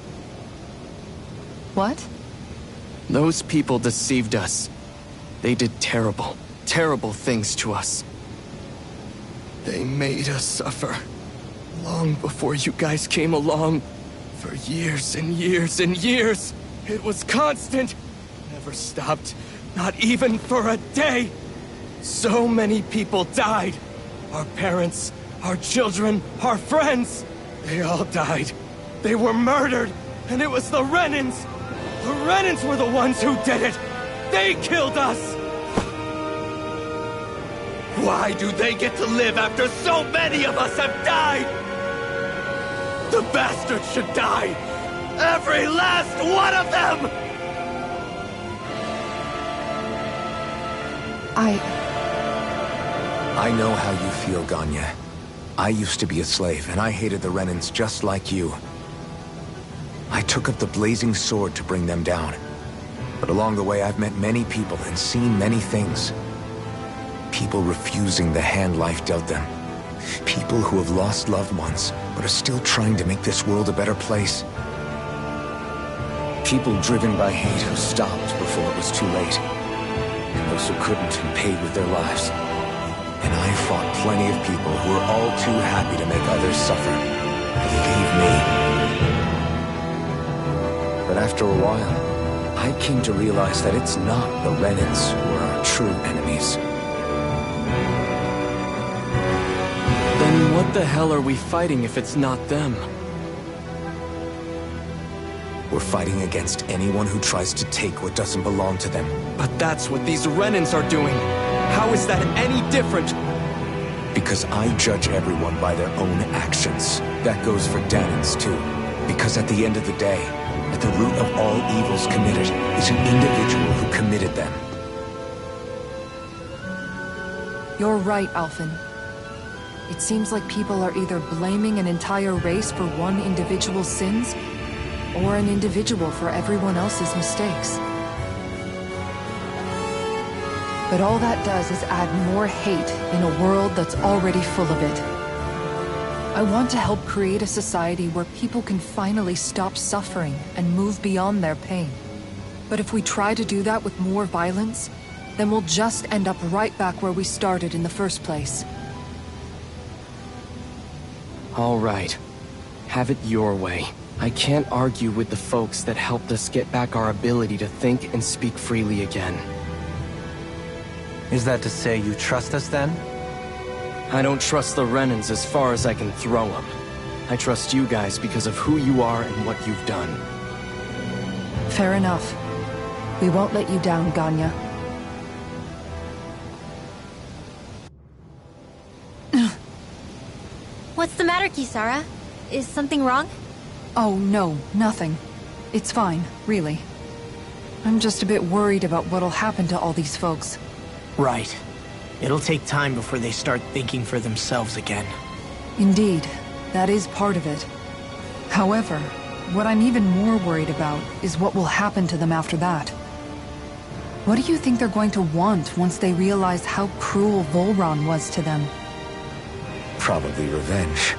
What? Those people deceived us. They did terrible, terrible things to us. They made us suffer. Long before you guys came along. For years and years and years. It was constant. Never stopped. Not even for a day. So many people died. Our parents, our children, our friends. They all died. They were murdered. And it was the Renans. The Renans were the ones who did it. They killed us. Why do they get to live after so many of us have died? The bastards should die! Every last one of them! I know how you feel, Ganya. I used to be a slave, and I hated the Renans just like you. I took up the blazing sword to bring them down. But along the way, I've met many people and seen many things. People refusing the hand life dealt them. People who have lost loved ones, but are still trying to make this world a better place. People driven by hate who stopped before it was too late. And those who couldn't and paid with their lives. And I fought plenty of people who were all too happy to make others suffer. Believe me. But after a while, I I came to realize that it's not the Renans who are our true enemies. Then what the hell are we fighting if it's not them? We're fighting against anyone who tries to take what doesn't belong to them. But that's what these Renans are doing. How is that any different? Because I judge everyone by their own actions. That goes for Danans too. Because at the end of the day, at the root of all evils committed is an individual who committed them. You're right, Alphen. It seems like people are either blaming an entire race for one individual's sins, or an individual for everyone else's mistakes. But all that does is add more hate in a world that's already full of it. I want to help create a society where people can finally stop suffering and move beyond their pain. But if we try to do that with more violence, then we'll just end up right back where we started in the first place. All right. Have it your way. I can't argue with the folks that helped us get back our ability to think and speak freely again. Is that to say you trust us then? I don't trust the Renans as far as I can throw them. I trust you guys because of who you are and what you've done. Fair enough. We won't let you down, Ganya. What's the matter, Kisara? Is something wrong? Oh, no, nothing. It's fine, really. I'm just a bit worried about what'll happen to all these folks. Right. It'll take time before they start thinking for themselves again. Indeed, that is part of it. However, what I'm even more worried about is what will happen to them after that. What do you think they're going to want once they realize how cruel Volron was to them? Probably revenge.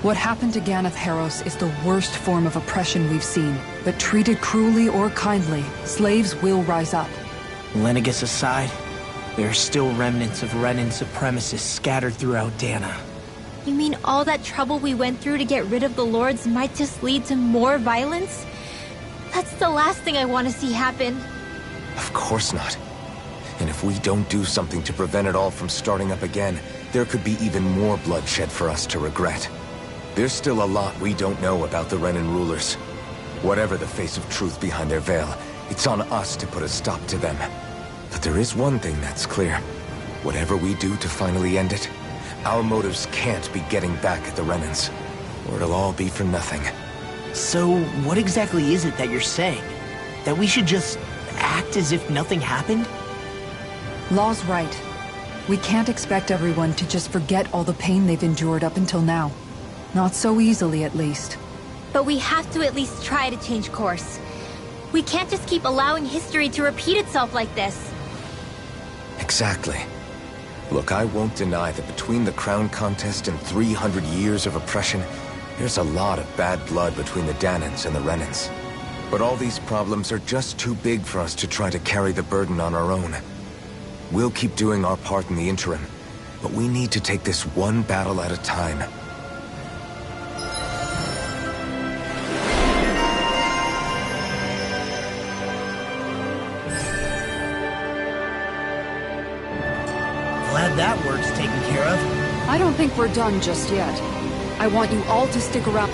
What happened to Ganeth Haros is the worst form of oppression we've seen, but treated cruelly or kindly, slaves will rise up. Lenegis aside, there are still remnants of Renan supremacists scattered throughout Dana. You mean all that trouble we went through to get rid of the Lords might just lead to more violence? That's the last thing I want to see happen. Of course not. And if we don't do something to prevent it all from starting up again, there could be even more bloodshed for us to regret. There's still a lot we don't know about the Renan rulers. Whatever the face of truth behind their veil, it's on us to put a stop to them. But there is one thing that's clear. Whatever we do to finally end it, our motives can't be getting back at the Renans, or it'll all be for nothing. So, what exactly is it that you're saying? That we should just act as if nothing happened? Law's right. We can't expect everyone to just forget all the pain they've endured up until now. Not so easily, at least. But we have to at least try to change course. We can't just keep allowing history to repeat itself like this. Exactly. Look, I won't deny that between the crown contest and 300 years of oppression, there's a lot of bad blood between the Danans and the Renans. But all these problems are just too big for us to try to carry the burden on our own. We'll keep doing our part in the interim, but we need to take this one battle at a time. Glad that work's taken care of. I don't think we're done just yet. I want you all to stick around.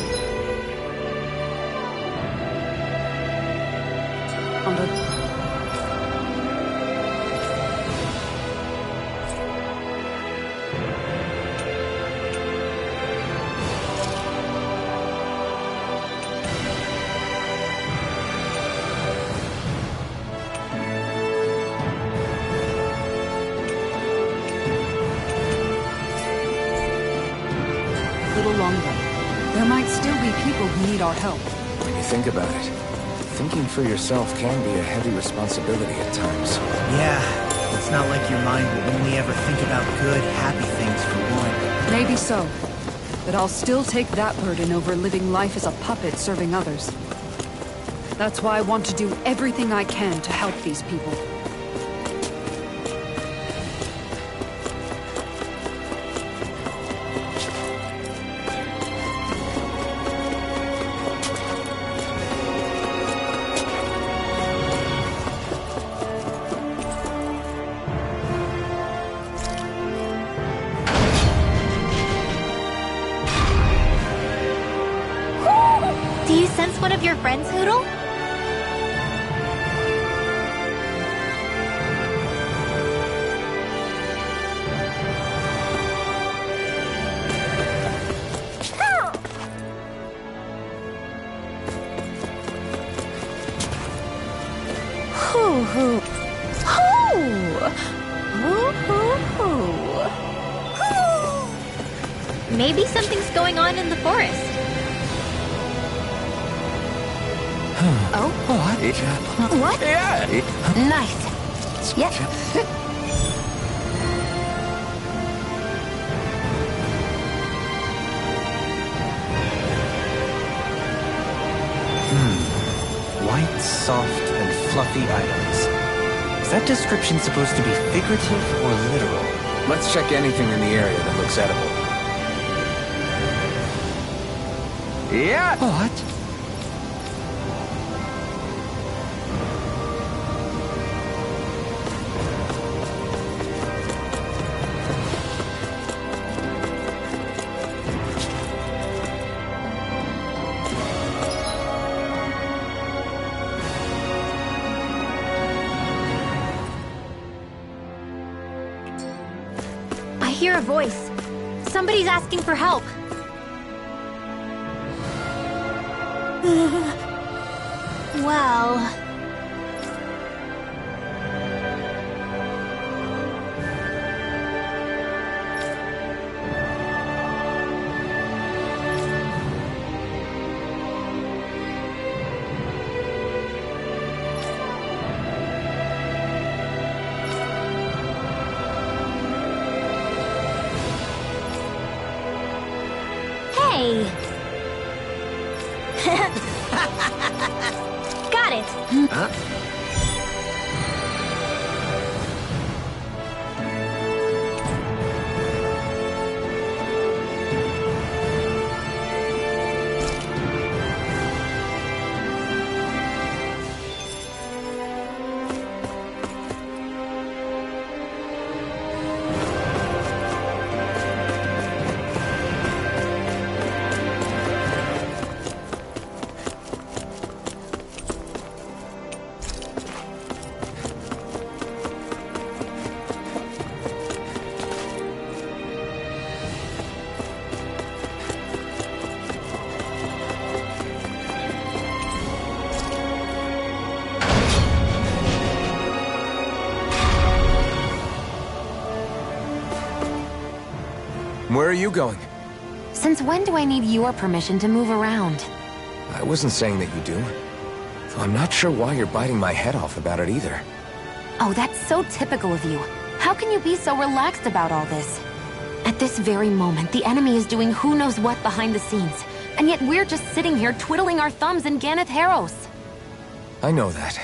There might still be people who need our help. When you think about it, thinking for yourself can be a heavy responsibility at times. Yeah, it's not like your mind will only ever think about good, happy things for one. Maybe so. But I'll still take that burden over living life as a puppet serving others. That's why I want to do everything I can to help these people. Do you sense one of your friends, Hoodle? Maybe something's going on in the forest. Oh? What? What? Yeah. Nice. Yep. White, soft, and fluffy items. Is that description supposed to be figurative or literal? Let's check anything in the area that looks edible. Yeah. What? I hear a voice. Somebody's asking for help. Well... Hey! Got it! Huh? Where are you going? Since when do I need your permission to move around? I wasn't saying that you do. Though I'm not sure why you're biting my head off about it either. Oh, that's so typical of you. How can you be so relaxed about all this? At this very moment, the enemy is doing who knows what behind the scenes. And yet we're just sitting here twiddling our thumbs in Ganeth Haros. I know that.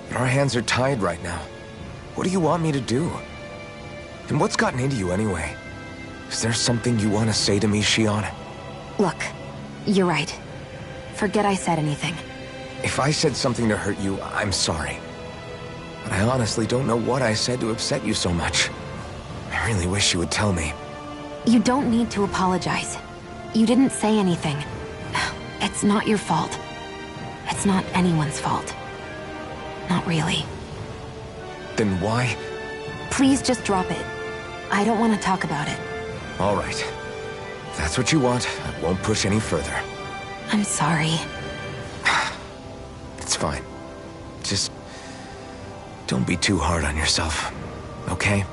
But our hands are tied right now. What do you want me to do? And what's gotten into you anyway? Is there something you want to say to me, Shion? Look, you're right. Forget I said anything. If I said something to hurt you, I'm sorry. But I honestly don't know what I said to upset you so much. I really wish you would tell me. You don't need to apologize. You didn't say anything. It's not your fault. It's not anyone's fault. Not really. Then why? Please just drop it. I don't want to talk about it. All right. If that's what you want, I won't push any further. I'm sorry. It's fine. Just don't be too hard on yourself, okay?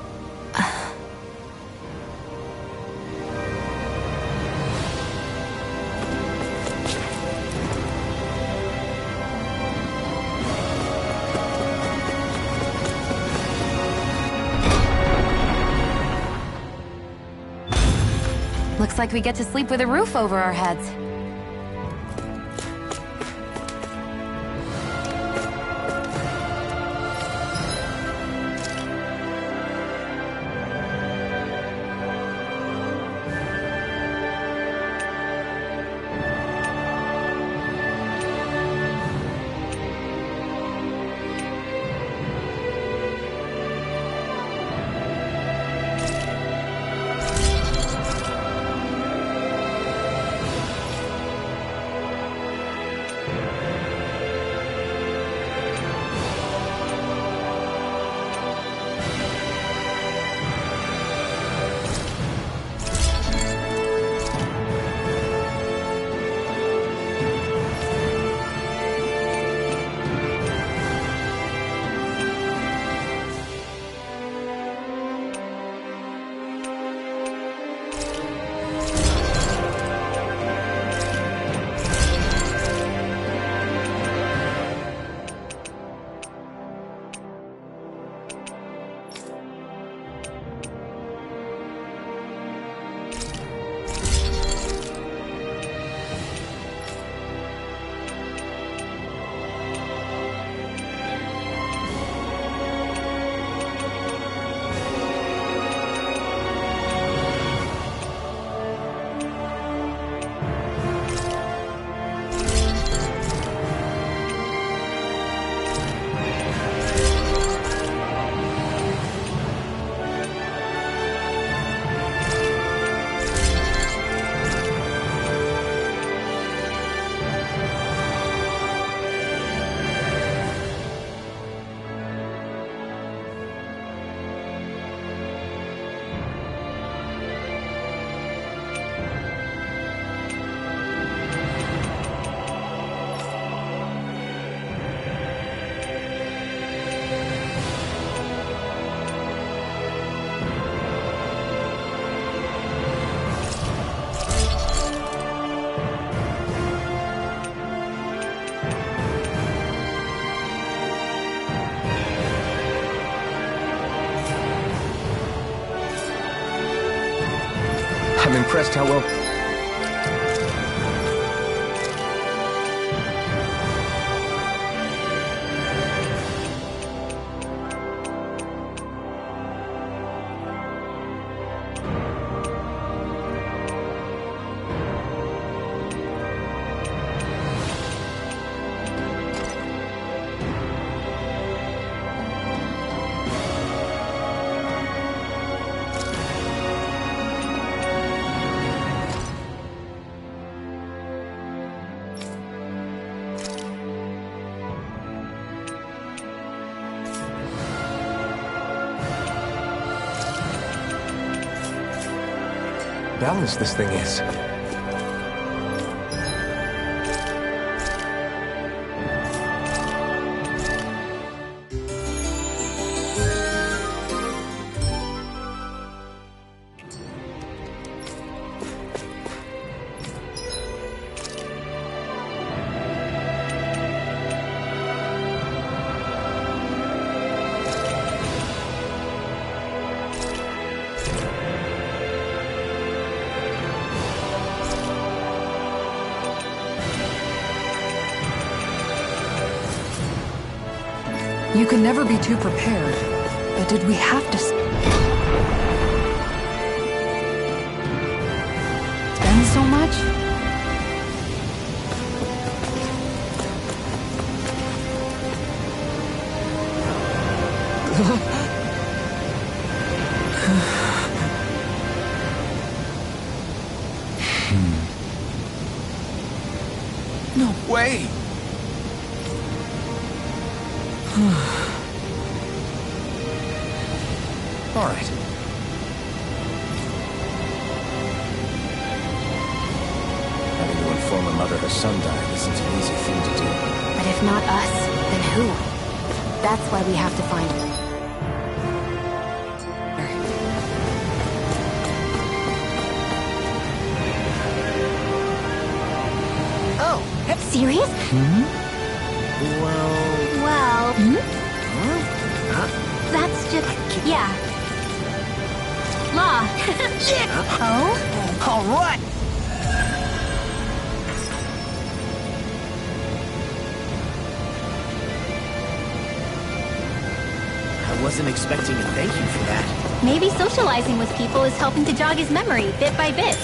Looks like we get to sleep with a roof over our heads. I'm impressed how well... balanced this thing is. You can never be too prepared, but did we have to spend so much? No way! All right. Having to inform a mother her son died isn't an easy thing to do. But if not us, then who? That's why we have to find her. Oh, serious? Well... That's just... yeah. Law. Oh? All right! I wasn't expecting a thank you for that. Maybe socializing with people is helping to jog his memory bit by bit.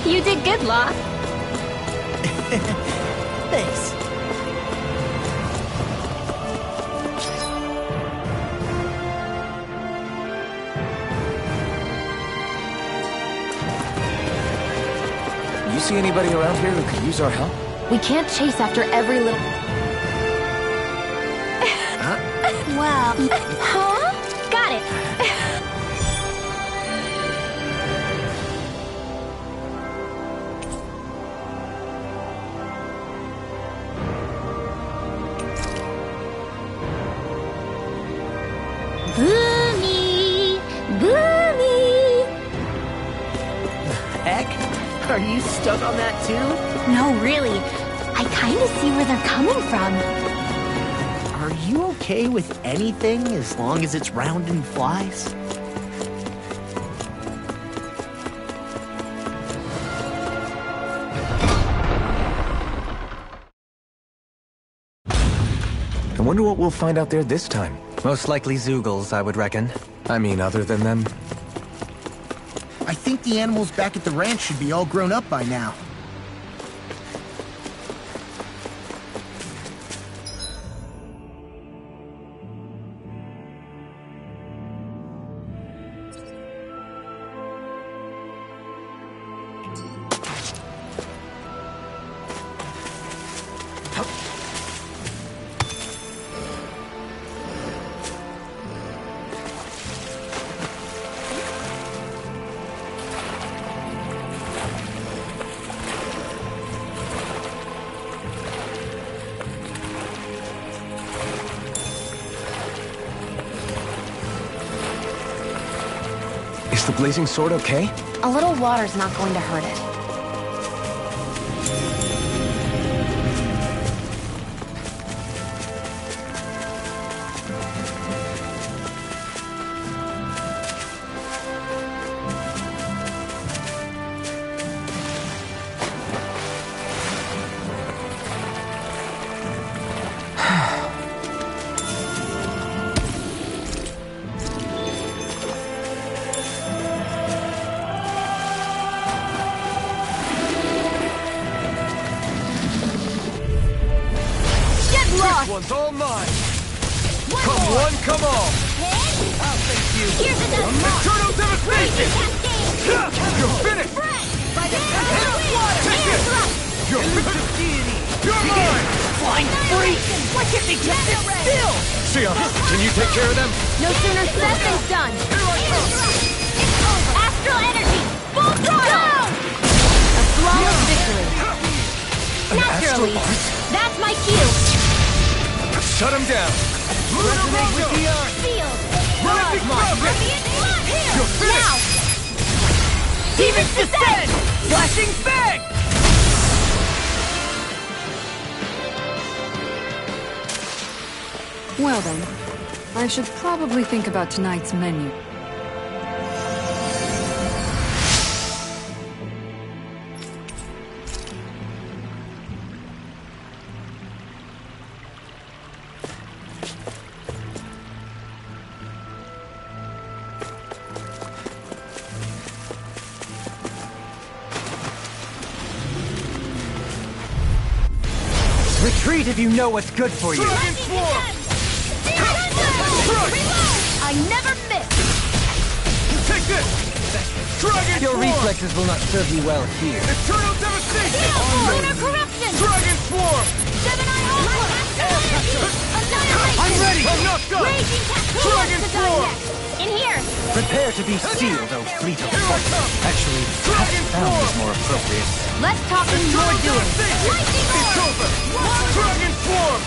You did good, Law. Thanks. see anybody around here who could use our help? We can't chase after every little... Well... Huh? Got it. Boomy! Boomy! Heck? Are you stuck on that too? No, really. I kinda see where they're coming from. Are you okay with anything as long as it's round and flies? I wonder what we'll find out there this time. Most likely Zoogles, I would reckon. I mean, other than them. I think the animals back at the ranch should be all grown up by now. Is the blazing sword okay? A little water's not going to hurt it. One's all mine. Come one, come all. I'll thank you. Here's another Eternal devastation. You're finished. By the power of water. Take it. You're finished. You're mine. Flying free! Why can't they just sit still? Sion, can you take care of them? No sooner said than done. Astral energy. Full throttle. A flawless victory. Naturally. That's my cue. Shut him down. Resonate with the earth. Field. Rising prophet. You're Now. finished. Demons descend. Flashing bang. Well then, I should probably think about tonight's menu. Retreat if you know what's good for you. Dragon swarm. I never miss. Take this. Dragon Your swarm. reflexes will not serve you well here. Eternal devastation. Lunar corruption. Dragon swarm. Seven-Eye Aqua. Annihilation. I'm ready! I'm not done. Raging Cascade Dragon to die swarm. next. In here. Prepare to be sealed, O fleet of Here I foot. come. Actually, Dragon sound is swarm. more appropriate. Less talking, more doing. Lightning It's orb. over. Dragon swarm.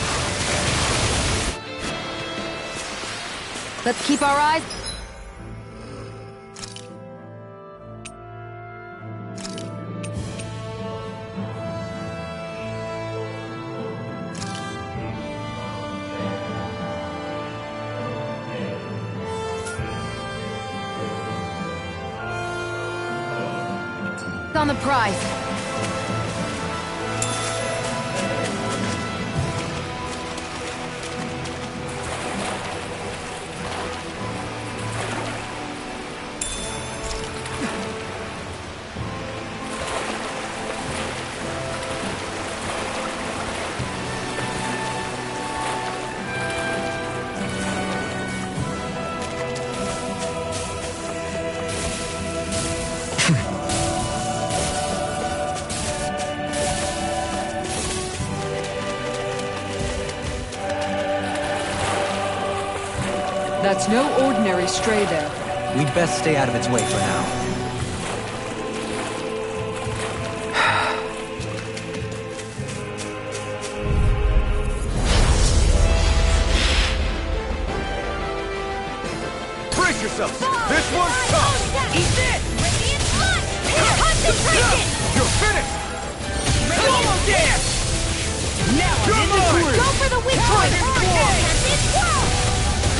Let's keep our eyes... on the prize. That's no ordinary stray there. We'd best stay out of its way for now. Brace yourself! This one's tough! Eat it! Radiant punch! Concentration! You're finished! Almost there! Now I'm in the groove! Go for the weak point!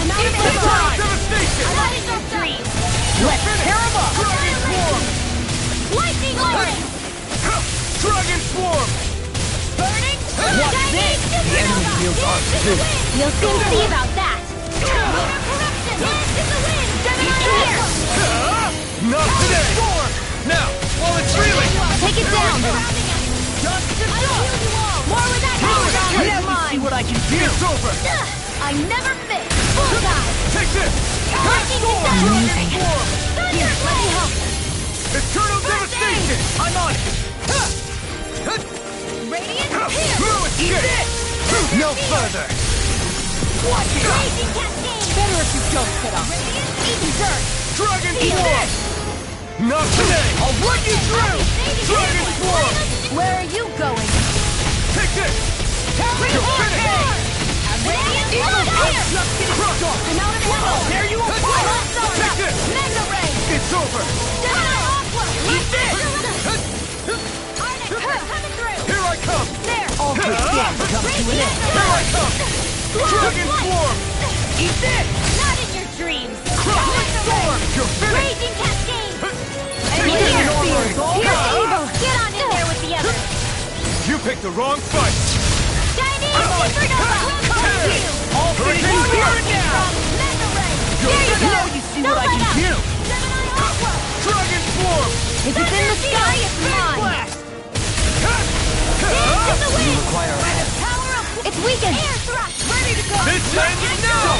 I'm out of Eternal time! devastation! I'm out of three! Let's tear him up! Dragon Swarm! Lightning Lord! Dragon Swarm! Burning! What's this? The enemy feels our soup. You'll soon see about that! Lunar corruption! Dance in the wind! Gemini here! Not today! Now, while it's reeling! Take it down! Dust to dust! More with that power! Never mind! See what I can do! It's over! I never miss! Bullseye! Take this! Lightning Dragon Swarm! Thunder let me help! Eternal devastation! I'm on it! Radiant here! Eat it! No further! Watch it! Raging cascade! Better if you don't sit up! Radiant eating dirt! Dragon Swarm! Not today! I'll run you through! Dragon Swarm! Where are you going? Take this! You're finished! Radiant blood here! Just getting started! I'm out of ammo! There you are! Take this! Mega ray! It's over! Gemini Aqua! Eat this! Coming through! Here I come! There! All good scams come to an end! Here I come! Dragon Swarm! Eat this! Not in your dreams! Dragon Swarm! You're finished! Raging cascade! Take this! Here's evil! Get on in there with the others! You picked the wrong fight! Chinese Supernova! All Hurricanes here and now! Mega ray! You're There you go! now you see what I can do! Gemini Aqua! Dragon Swarm! If it's in the sky, it's mine! Blast! Dance in the wind! Require a hand. Power up! It's weakened! Air thrust! Ready to go! This ends now!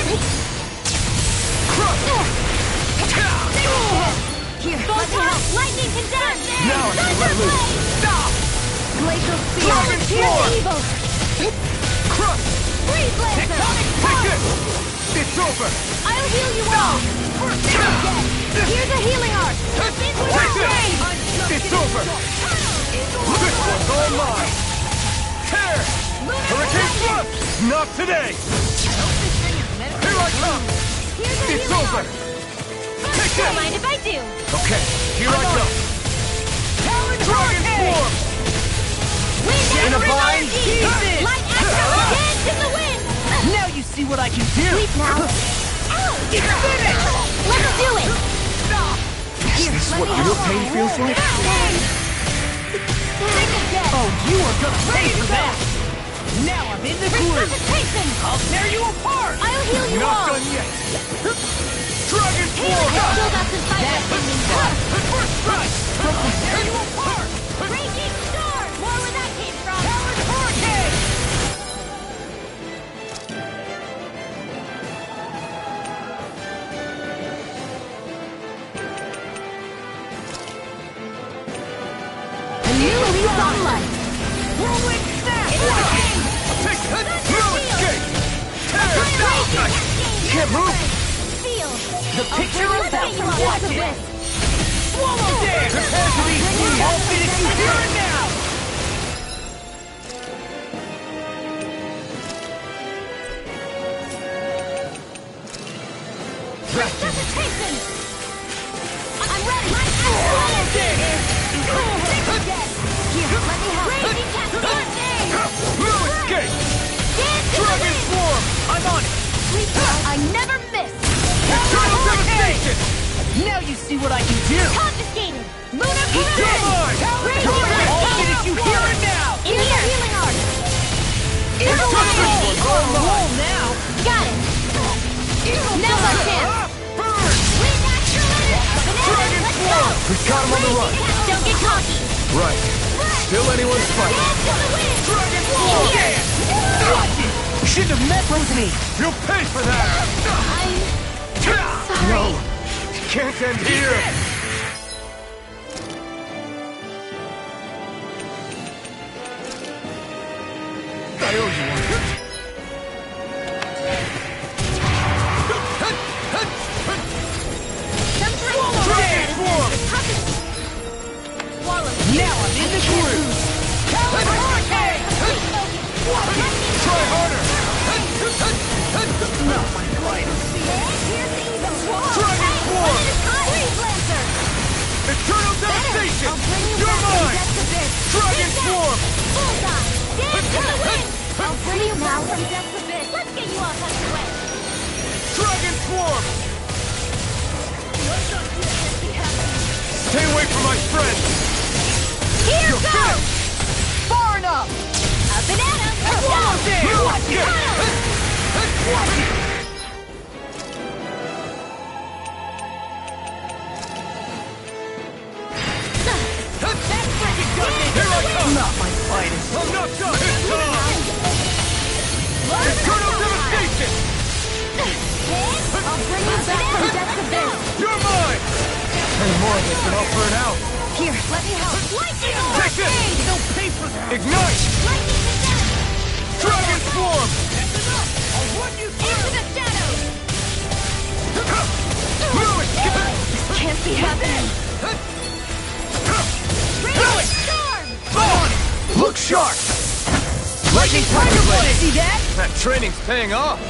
Here, let me help! Lightning condemned! Now I can let loose! Stop! Glacial Seal! Dragon Swarm! Evil! Crush! Freeze Laser! Take this! It's over! I'll heal you all! Here's a healing art! Take this! It's over! This one's all mine! Tear! Hurricane Thrust! Not today! Here I come! Here's a It's healing over! art! Take Don't this! mind if I do! Okay, here I go! Dragon Swarm! Wind Genify! energy! Light Astro! Dance in the wind! Now you see what I can do! Sleep now! It's finished! Let's do it! Is this what real pain feels like? Oh, you are gonna pay for that! Now I'm in the groove! Resuscitation! I'll tear you apart! I'll heal you Not all! done yet! Dragon Healing! Swarm! Still got some fire! First strike! I'll tear you apart! Raging storm! More where that came from! Powered Hurricane! A new lease on life! Whirlwind Snap! Take that! No escape! Tear! Can't move! Feel! The picture of that! Watch it! Swallow dare! Prepare to be free! I'll finish you here and now! Resuscitation! I'm ready! Swallow dare! Here, let me help! Raging cascade! No escape! Dance in the Dragon wind! Swarm! I'm on it! Sleep well! I never miss! Eternal devastation! Now you see what I can do! Confiscated! Lunar You're mine! Raging I'll finish you here and now! Here's a healing art! Eternal On roll now! Got it! Now's our chance! Burn! Wind Accelerator! Dragon Let's go! Swarm! We've got him on the run. Don't get cocky! Right. Still anyone's fight. Dance in the wind! Dragon Swarm! Here! You shouldn't have messed with me! You'll pay for that! I'm sorry. Can't end here! I owe you one. Try harder! Not my blade. Here's the evil. Dragon Swarm! Freeze Lancer. Eternal devastation! I'll bring you You're back from mine! death to this. Dragon Swarm! Bullseye. Dance to the wind. I'll bring you now from death to this. Let's get you all tucked away. Dragon Swarm! Stay away from my friend! Here You're goes. finished! Far enough. Up and at 'em. Let's go. Watch it! Watch it! Here I come! Not my finest. I'm not done! It's time! Eternal devastation! I'll bring you back from death to this. You're mine! Any more of this and I'll burn out! Here, let me help. Lightning Take this! They'll pay for that. Ignite! Lightning to death. Dragon Swarm! I'll run you through. Into the shadows. This can't be happening. Radiant storm. On! Look sharp! Lightning tiger blade. See that? That training's paying off!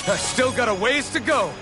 I still got a ways to go!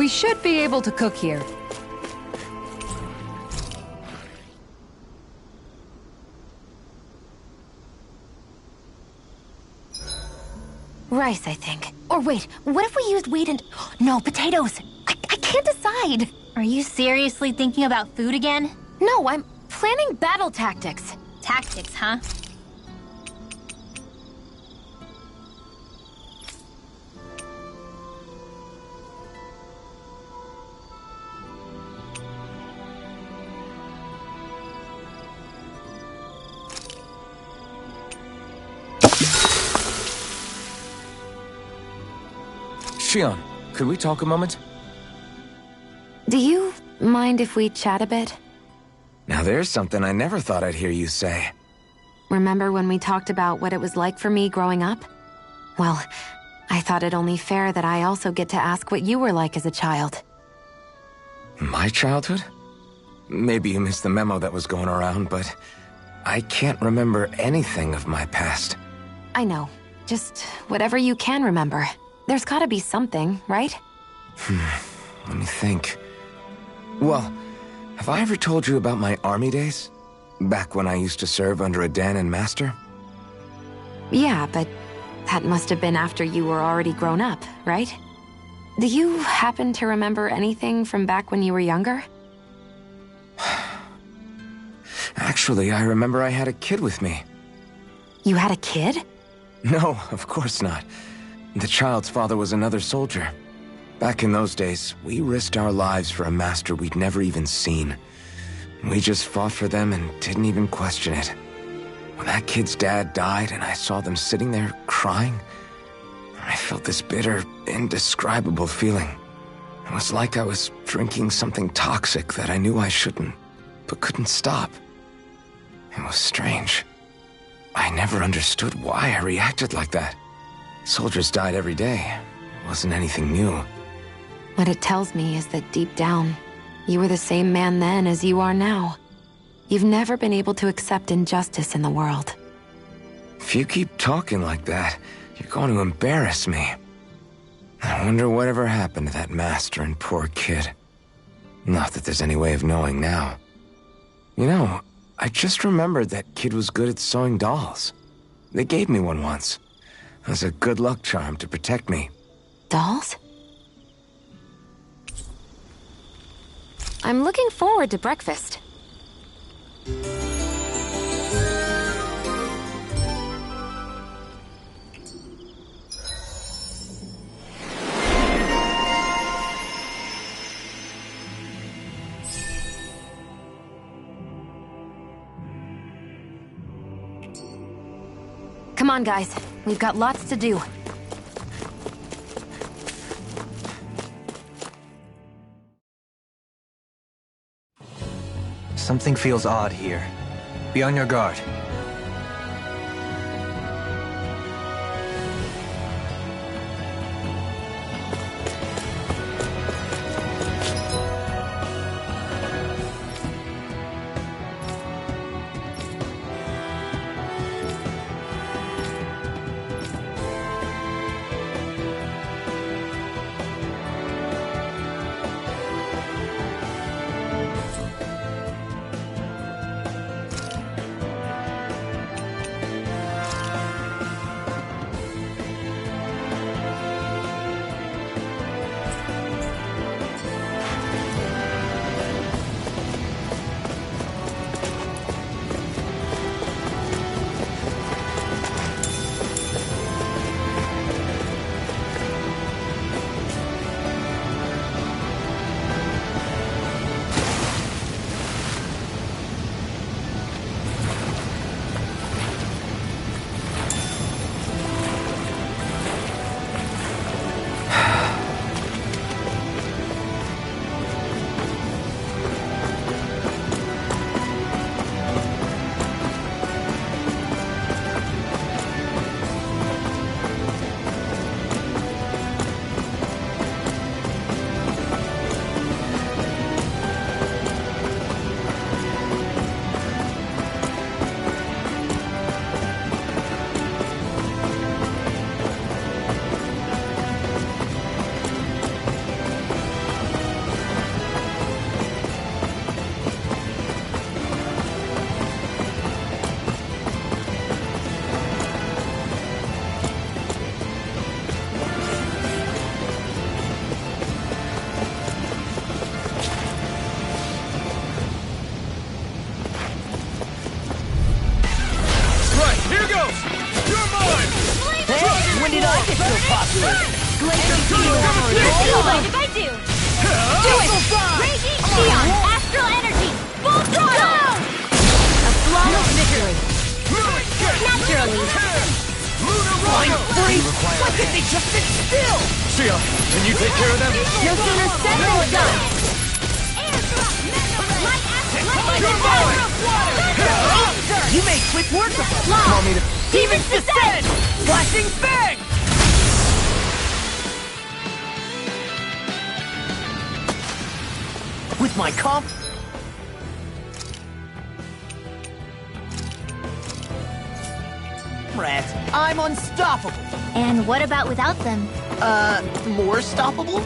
should be able to cook here. Rice, I think. Or wait, what if we used wheat and... No, potatoes! I can't decide! Are you seriously thinking about food again? No, I'm planning battle tactics. Tactics, huh? Shion, could we talk a moment? Do you mind if we chat a bit? Now there's something I never thought I'd hear you say. Remember when we talked about what it was like for me growing up? Well, I thought it only fair that I also get to ask what you were like as a child. My childhood? Maybe you missed the memo that was going around, but I can't remember anything of my past. I know. Just whatever you can remember. There's gotta be something, right? Let me think. Well, have I ever told you about my army days? Back when I used to serve under a Danon master? Yeah, but that must have been after you were already grown up, right? Do you happen to remember anything from back when you were younger? Actually, I remember I had a kid with me. You had a kid? No, of course not. The child's father was another soldier. Back in those days, we risked our lives for a master we'd never even seen. We just fought for them and didn't even question it. When that kid's dad died and I saw them sitting there crying, I felt this bitter, indescribable feeling. It was like I was drinking something toxic that I knew I shouldn't, but couldn't stop. It was strange. I never understood why I reacted like that. Soldiers died every day. It wasn't anything new. What it tells me is that deep down, you were the same man then as you are now. You've never been able to accept injustice in the world. If you keep talking like that, you're going to embarrass me. I wonder whatever happened to that master and poor kid. Not that there's any way of knowing now. You know, I just remembered that kid was good at sewing dolls. They gave me one once. As a good luck charm to protect me. Dolls? I'm looking forward to breakfast. Come on, guys. We've got lots to do. Something feels odd here. Be on your guard. you! What if I do? Do it! Raging Xion! Astral energy! Full throttle! A flawless victory! Naturally! Flying free! Why can't they just sit still? Xion, can you take care of them? No sooner said than done! You made quick work of us! Want me to... Demon's Descent! Flashing Fang! With my comp... Rats, I'm unstoppable! And what about without them? More stoppable?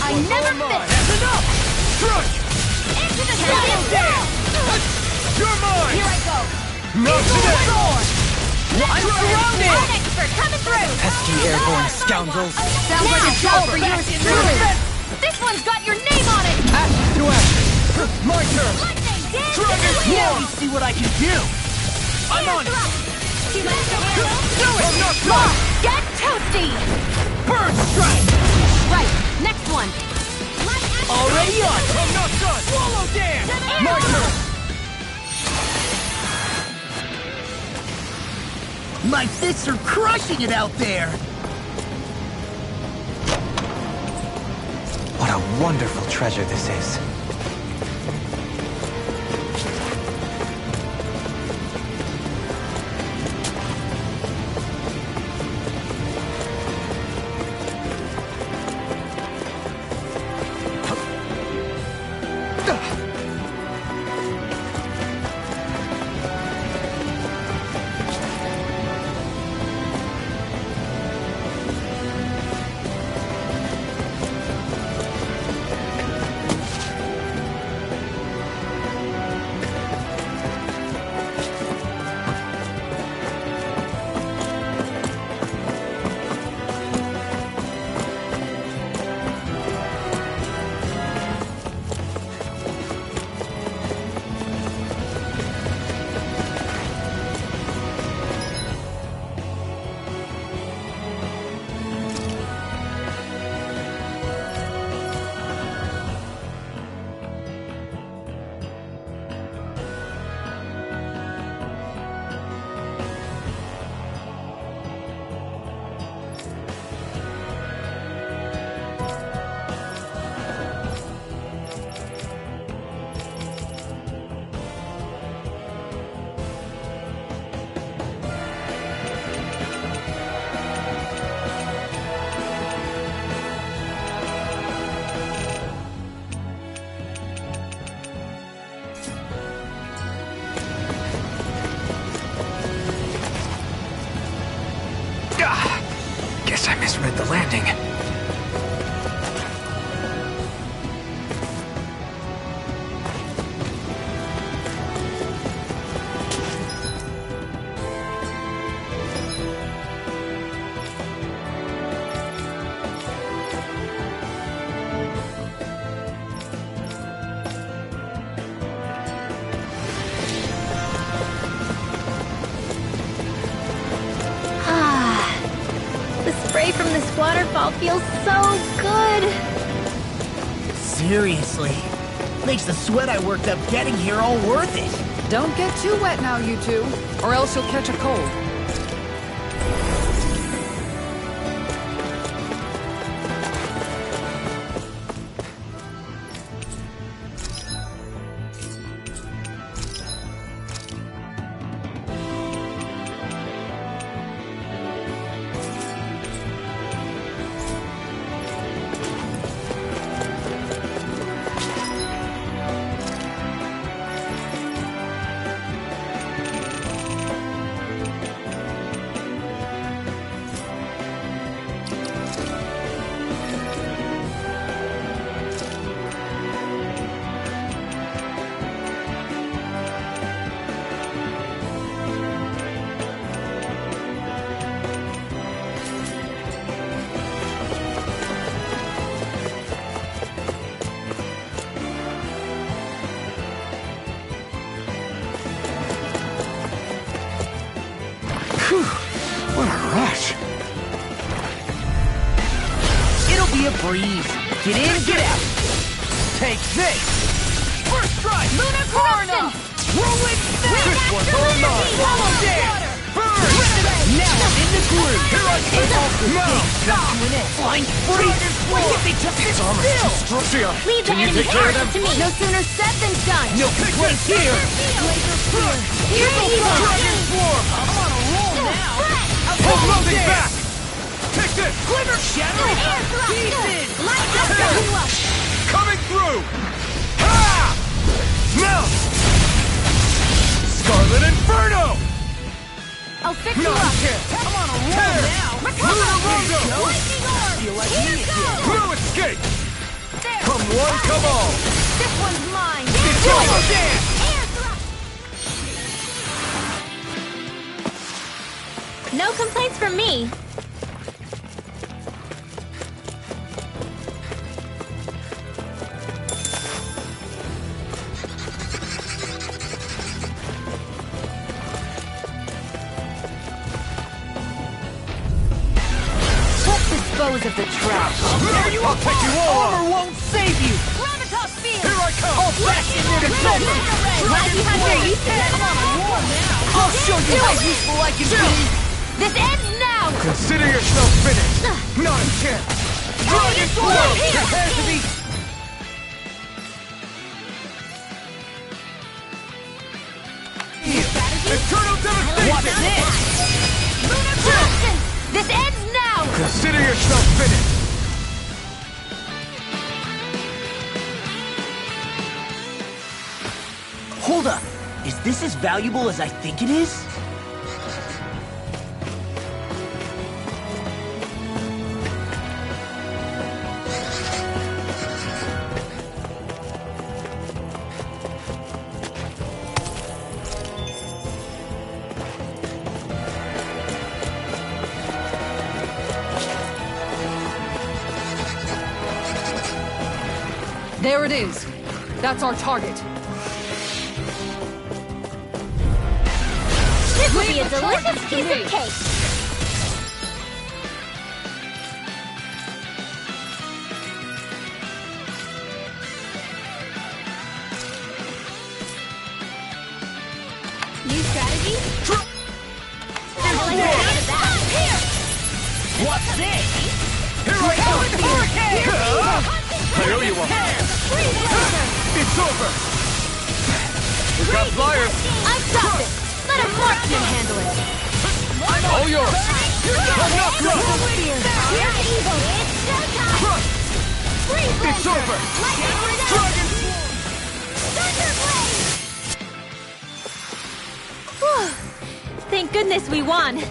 I never miss! That's enough! Crush! Into the sun! Down! You're mine! Here I go! Not today! I'm surrounded! An expert coming through! Pesky airborne scoundrels. Sounds like a job for yours truly! This one's got your name on it! Ash to ash! My turn! Lightning! Dance Dragon to the wind! Now you see what I can do! I'm on it! Do it! I'm not Law, done! get toasty! Bird strike! Right, next one. Already on! I'm not done! Swallow dance! My turn! My fists are crushing it out there! What a wonderful treasure this is. Guess I misread the landing. From this waterfall feels so good. Seriously. Makes the sweat I worked up getting here all worth it. Don't get too wet now, you two, or else you'll catch a cold. be a breeze. Get in, get out. Take this. First strike. Lunar corruption. Rolling snap. This one's all mine. Almost there. Burn. Now I'm in the groove. Here I come. No. Flying free. Why can't they just sit still? Leave the enemy arrows to me. No sooner said than done. No complaints here. Laser clear. Here's the evil. Dragon Swarm. I'm on a roll now. Hold loading back! Take this! Glimmer shattering Air thrust. pieces. Light up you up. Coming through! Ha! Now! Scarlet Inferno! I'll fix you No, up. I'm on a roll now. Lunar Rondo! Lightning orb. Feel like Here me goes. again. No escape! There. Come one, come all! This one's mine. It's over! Air thrust. No complaints from me. Dispose of the trash. There you are! I'll take you all Armor on! won't save you. Gravitas field. Here I come! All fashion near the silver. Glad you had your use of it. I'm on a roll now. I'll show you how useful I can be. This ends now. Consider yourself finished! Not a chance! Dragon Swarm. Prepare to be. Eternal devastation! What's this? Lunar corruption. This ends now. Consider yourself finished! Hold up. Is this as valuable as I think it is? There it is. That's our target. This will be a delicious piece of cake. New strategy? What's this? Here I come! I owe you one! It's over! We've got flyers! I've got this. Let a marksman handle it. All yours! I'm not crushed! Here's evil. It's showtime. Crushed! It's over! Dragon Whew. Thank goodness we won.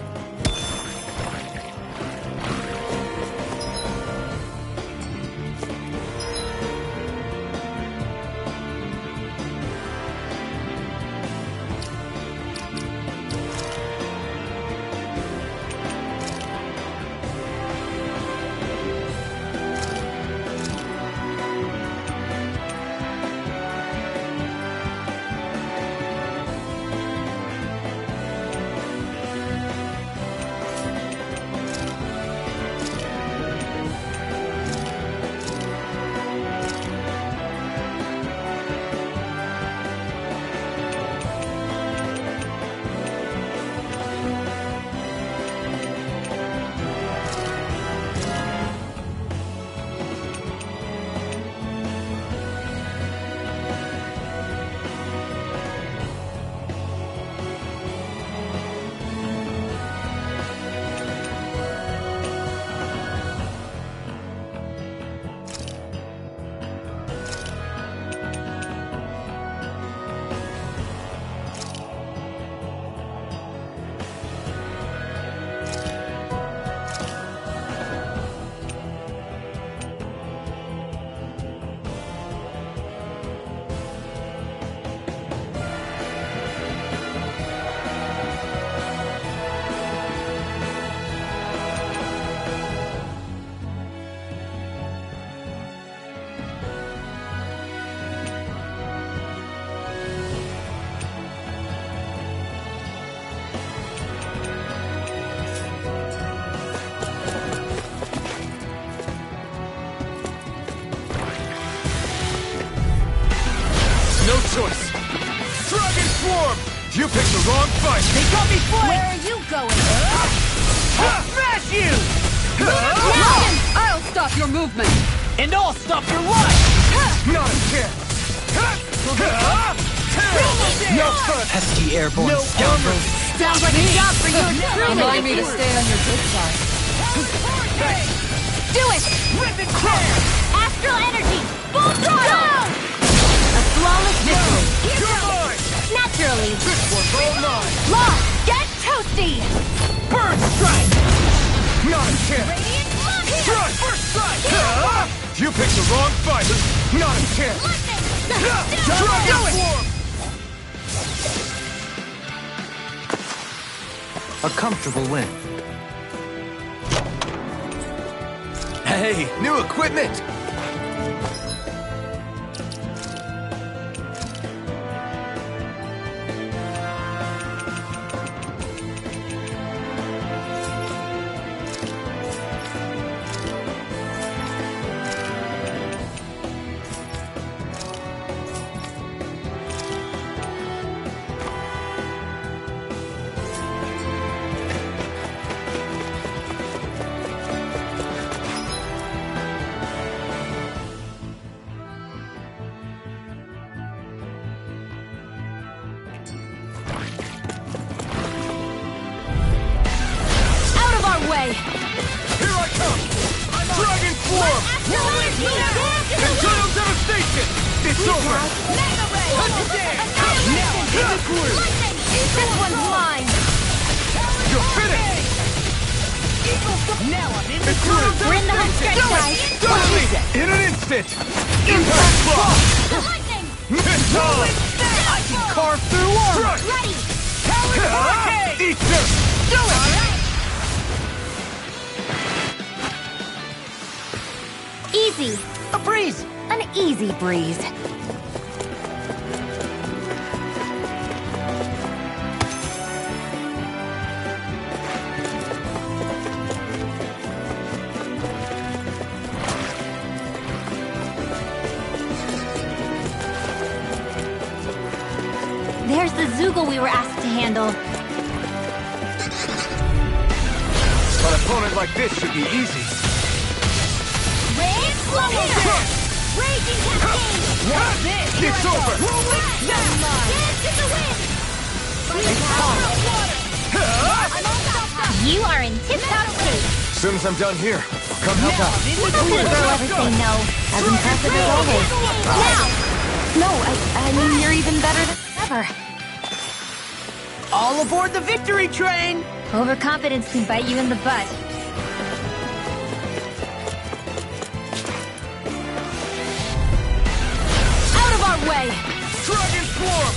choice! Dragon Swarm! You picked the wrong fight! They got me flanked! Where are you going? I'll smash you! I'll stop your movement! And I'll stop your life! Not a chance! No fun! Pesky airborne scoundrels. Sounds like a job for you. Remind me to stay on your good side. Do it! Rip and tear! Astral energy! Full throttle! A flawless victory! You're mine! Naturally! This one's all mine! Lost! Get toasty! Bird strike! Not a chance! Strike! First strike! You picked the wrong fight! Not a chance! Dragon Swarm! A comfortable win. Hey, new equipment! Way. Here I come! Dragon Swarm! Internal devastation! It's over! This one's mine! You're finished! Now I'm in the Internal We're in the home stretch, guys! Done! In an instant! Impact block! Missile! I can carve through armor! Strike! Ready! Hurricane! Eat this! Do it! Easy! A breeze! An easy breeze. There's the Zoogle we were asked to handle. An opponent like this should be easy. Raging Cascade! It's over! Dance in the wind! You are in tip-top shape. As soon as I'm done here, I'll come help out. How could a girl ever say no? As impressive as always. Now! No, I mean, you're even better than ever. All aboard the victory train! Overconfidence can bite you in the butt. Out of our way! Dragon Swarm!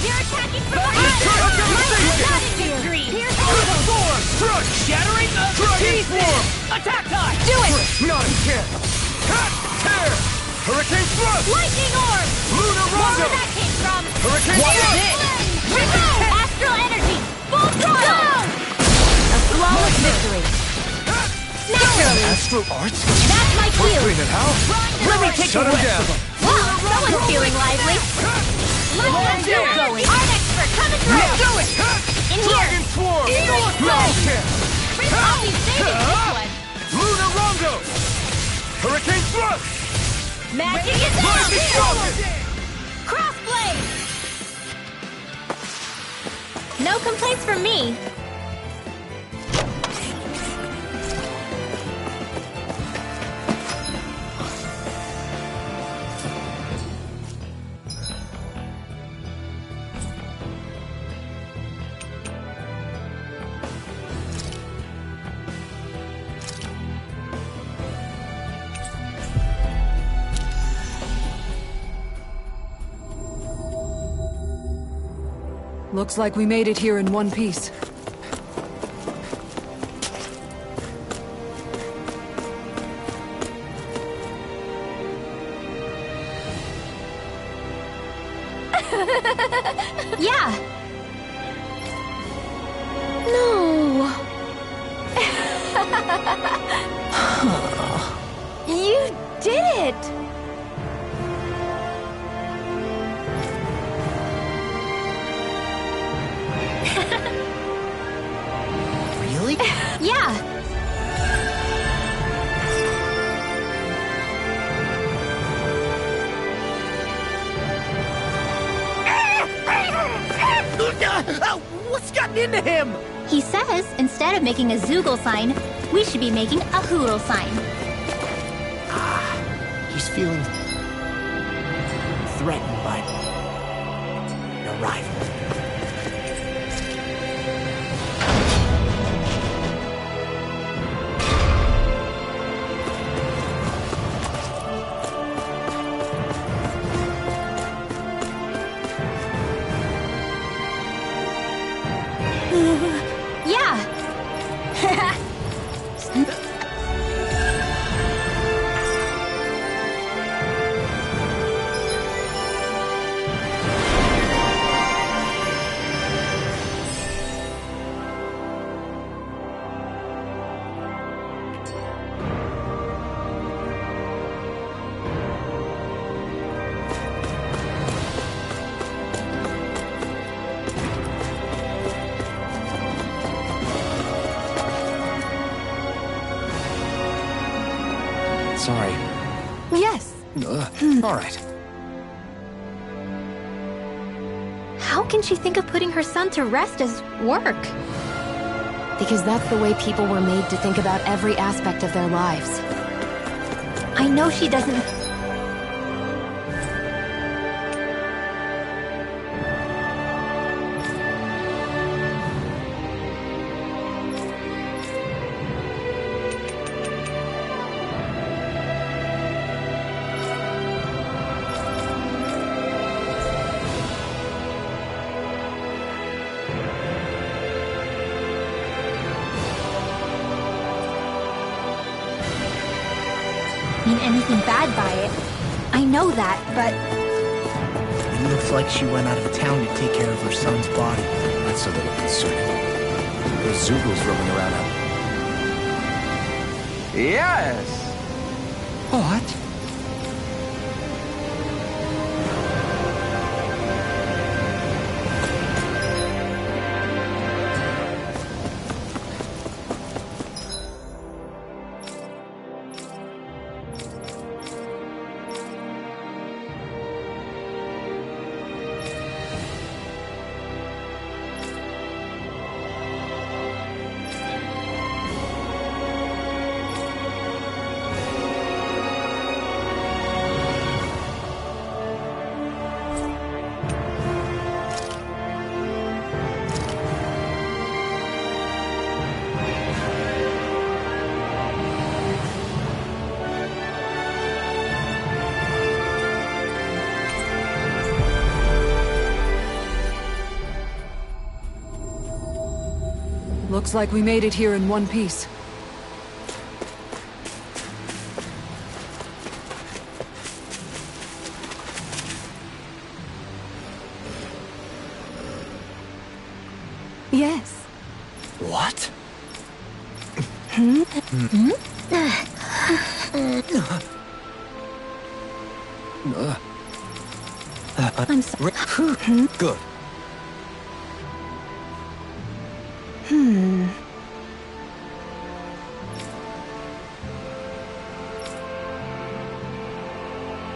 You're attacking from Internal devastation! victory! Sword! Struck! Shattering the Dragon pieces! Swarm! Attack time! Do it! Not a chance! Cut! Tear! Hurricane Thrust! Lightning Orb! Lunar Where Rondo! that came from? Hurricane Thrust! Astral energy! Full throttle! A flawless victory! Naturally! Astral Arts? That's my We're cue! cleaning house? Let me take Shut the him rest down! of them. Wow, someone's feeling lively! Let's get going! Art expert coming through! Do it! In here! Dragon Swarm! No chance! I'll be saving this one! Lunar Rondo! Hurricane Thrust! Magic is Lightning out! Strongest! Crossblade! No complaints from me. Looks like we made it here in one piece. Yeah. No. You did it. What's gotten into him? He says, instead of making a Zoogle sign, we should be making a Hoodle sign. He's feeling threatened by your rival. Yeah. Sorry. Yes. All right. How can she think of putting her son to rest as work? Because that's the way people were made to think about every aspect of their lives. I know she doesn't... mean anything bad by it. I know that, but... It looks like she went out of town to take care of her son's body. That's a little concerning. There's Zoogles roaming around out. Yes! What? Looks like we made it here in one piece. Yes. What? I'm sorry. Good.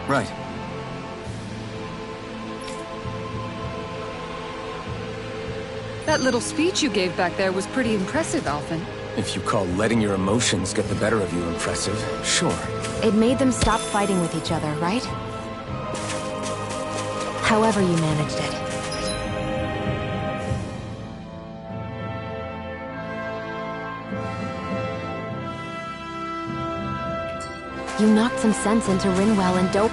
Right. That little speech you gave back there was pretty impressive, Alphen. If you call letting your emotions get the better of you impressive, sure. It made them stop fighting with each other, right? However you managed it. You knocked some sense into Rinwell and Dope.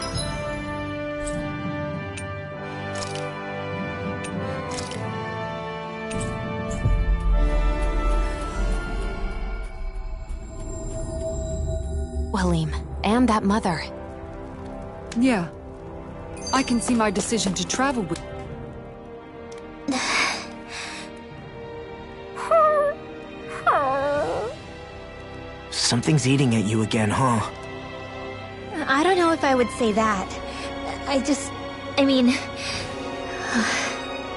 Waleem, and that mother. Yeah. I can see my decision to travel with... Something's eating at you again, huh? I don't know if I would say that. I mean...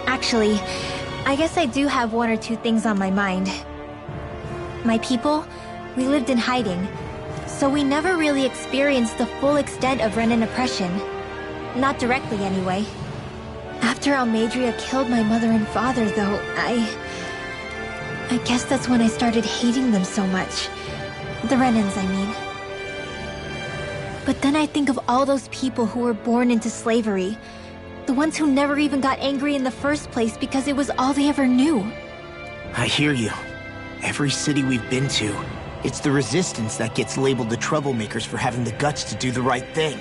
Actually, I guess I do have one or two things on my mind. My people, we lived in hiding, so we never really experienced the full extent of Renan oppression. Not directly, anyway. After Almadria killed my mother and father, though, I I guess that's when I started hating them so much. The Renans, I mean. But then I think of all those people who were born into slavery. The ones who never even got angry in the first place because it was all they ever knew. I hear you. Every city we've been to, it's the resistance that gets labeled the troublemakers for having the guts to do the right thing.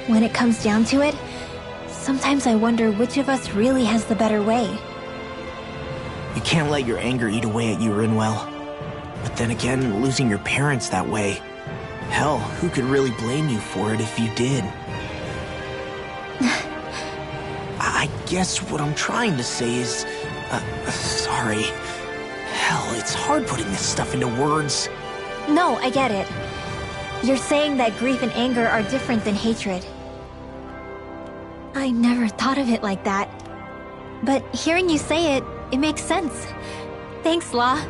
When it comes down to it, sometimes I wonder which of us really has the better way. You can't let your anger eat away at you, Rinwell. But then again, losing your parents that way... Hell, who could really blame you for it if you did? I guess what I'm trying to say is... sorry. Hell, it's hard putting this stuff into words. No, I get it. You're saying that grief and anger are different than hatred. I never thought of it like that. But hearing you say it, it makes sense. Thanks, Law.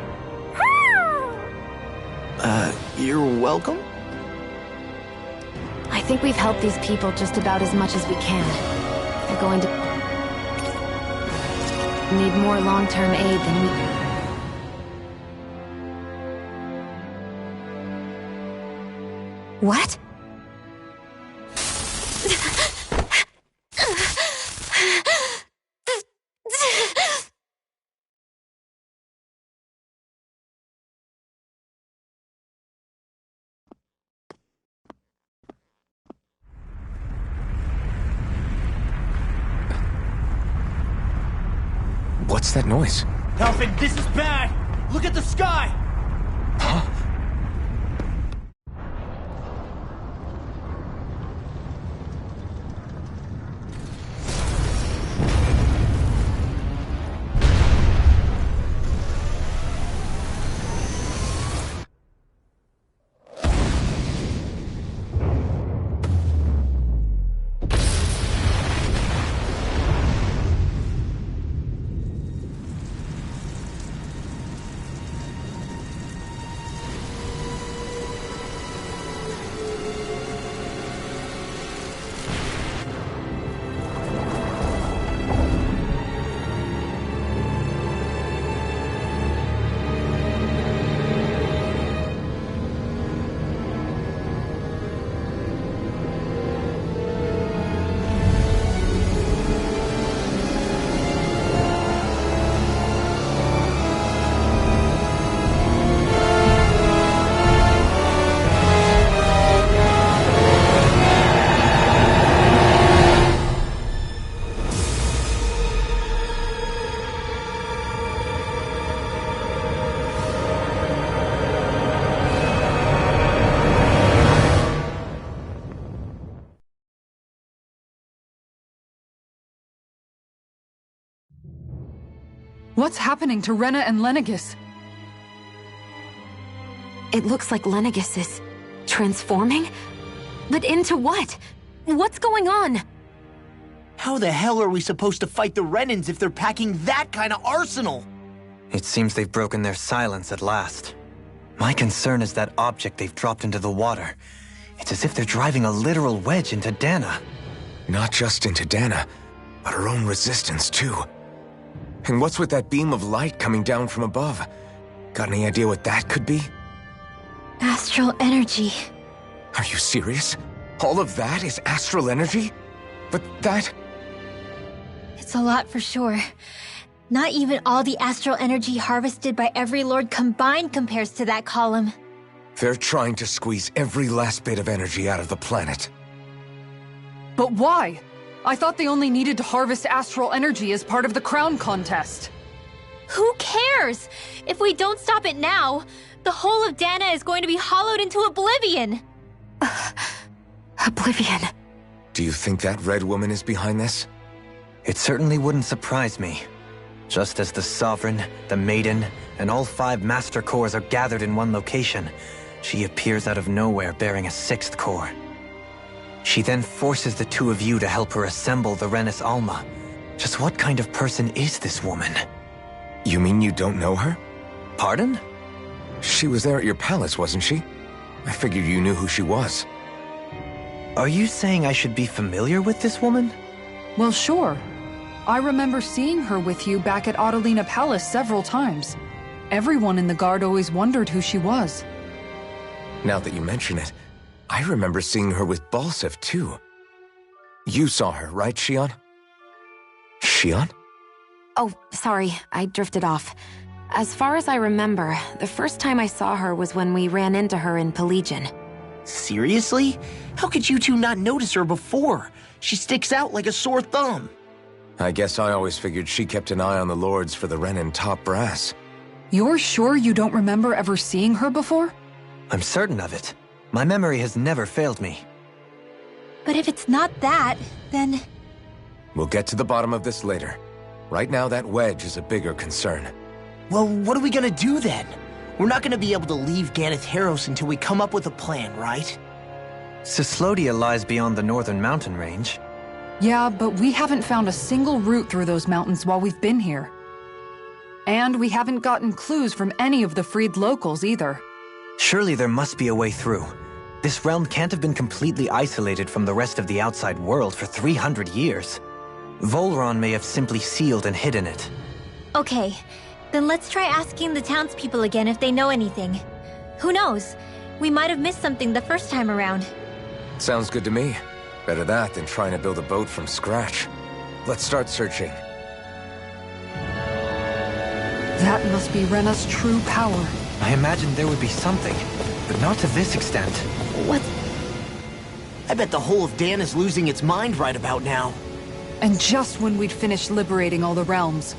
You're welcome? I think we've helped these people just about as much as we can. They're going to need more long-term aid than we... What? What's that noise? Alfred, this is bad! Look at the sky! Huh? What's happening to Rena and Lenegis? It looks like Lenegis is transforming? But into what? What's going on? How the hell are we supposed to fight the Renans if they're packing that kind of arsenal? It seems they've broken their silence at last. My concern is that object they've dropped into the water. It's as if they're driving a literal wedge into Dana. Not just into Dana, but her own resistance, too. And what's with that beam of light coming down from above? Got any idea what that could be? Astral energy. Are you serious? All of that is astral energy? But that... It's a lot for sure. Not even all the astral energy harvested by every lord combined compares to that column. They're trying to squeeze every last bit of energy out of the planet. But why? I thought they only needed to harvest astral energy as part of the crown contest. Who cares? If we don't stop it now, the whole of Dana is going to be hollowed into oblivion. Oblivion. Do you think that red woman is behind this? It certainly wouldn't surprise me. Just as the Sovereign, the Maiden, and all 5 Master Cores are gathered in one location, she appears out of nowhere bearing a 6th core. She then forces the 2 of you to help her assemble the Renis Alma. Just what kind of person is this woman? You mean you don't know her? Pardon? She was there at your palace, wasn't she? I figured you knew who she was. Are you saying I should be familiar with this woman? Well, sure. I remember seeing her with you back at Adelina Palace several times. Everyone in the guard always wondered who she was. Now that you mention it, I remember seeing her with Balsef, too. You saw her, right, Shion? Shion? Oh, sorry, I drifted off. As far as I remember, the first time I saw her was when we ran into her in Pelegion. Seriously? How could you two not notice her before? She sticks out like a sore thumb. I guess I always figured she kept an eye on the lords for the Renin top brass. You're sure you don't remember ever seeing her before? I'm certain of it. My memory has never failed me. But if it's not that, then... We'll get to the bottom of this later. Right now, that wedge is a bigger concern. Well, what are we gonna do then? We're not gonna be able to leave Ganath Haros until we come up with a plan, right? Cyslodia lies beyond the northern mountain range. Yeah, but we haven't found a single route through those mountains while we've been here. And we haven't gotten clues from any of the freed locals either. Surely there must be a way through. This realm can't have been completely isolated from the rest of the outside world for 300 years. Volron may have simply sealed and hidden it. Okay, then let's try asking the townspeople again if they know anything. Who knows? We might have missed something the first time around. Sounds good to me. Better that than trying to build a boat from scratch. Let's start searching. That must be Rena's true power. I imagined there would be something, but not to this extent. What? I bet the whole of Dan is losing its mind right about now. And just when we'd finished liberating all the realms.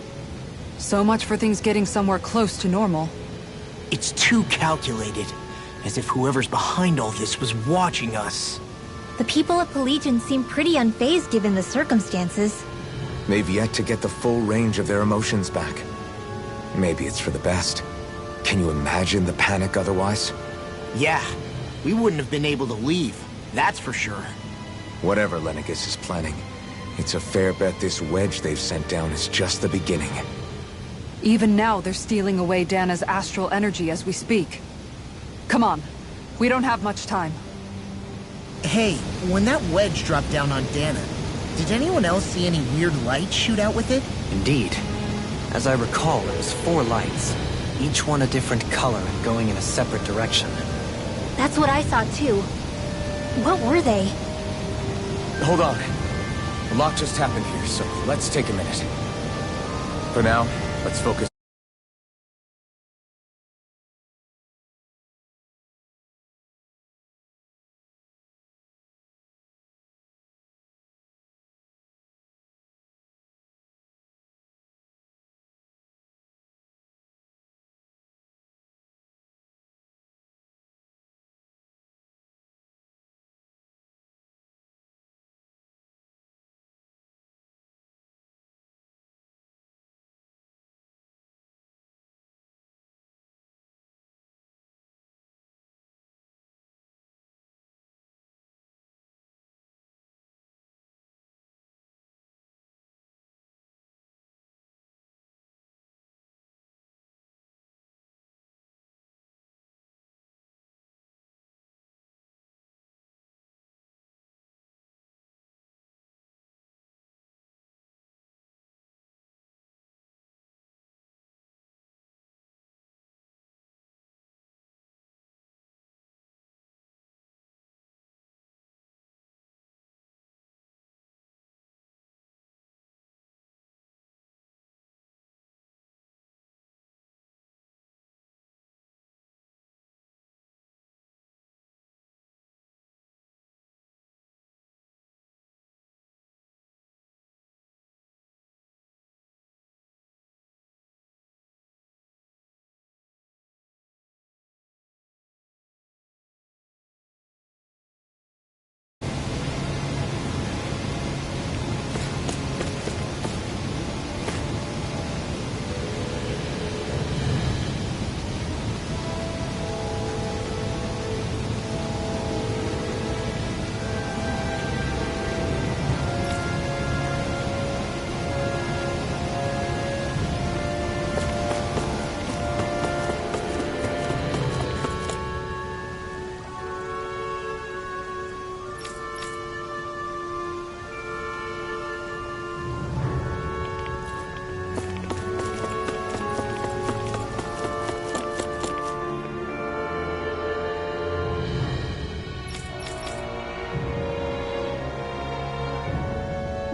So much for things getting somewhere close to normal. It's too calculated. As if whoever's behind all this was watching us. The people of Pelegion seem pretty unfazed given the circumstances. They've yet to get the full range of their emotions back. Maybe it's for the best. Can you imagine the panic otherwise? Yeah, we wouldn't have been able to leave, that's for sure. Whatever Lenegis is planning, it's a fair bet this wedge they've sent down is just the beginning. Even now, they're stealing away Dana's astral energy as we speak. Come on, we don't have much time. Hey, when that wedge dropped down on Dana, did anyone else see any weird lights shoot out with it? Indeed. As I recall, it was 4 lights, each one a different color and going in a separate direction. That's what I saw too. What were they? Hold on. A lot just happened here, so let's take a minute. For now, let's focus.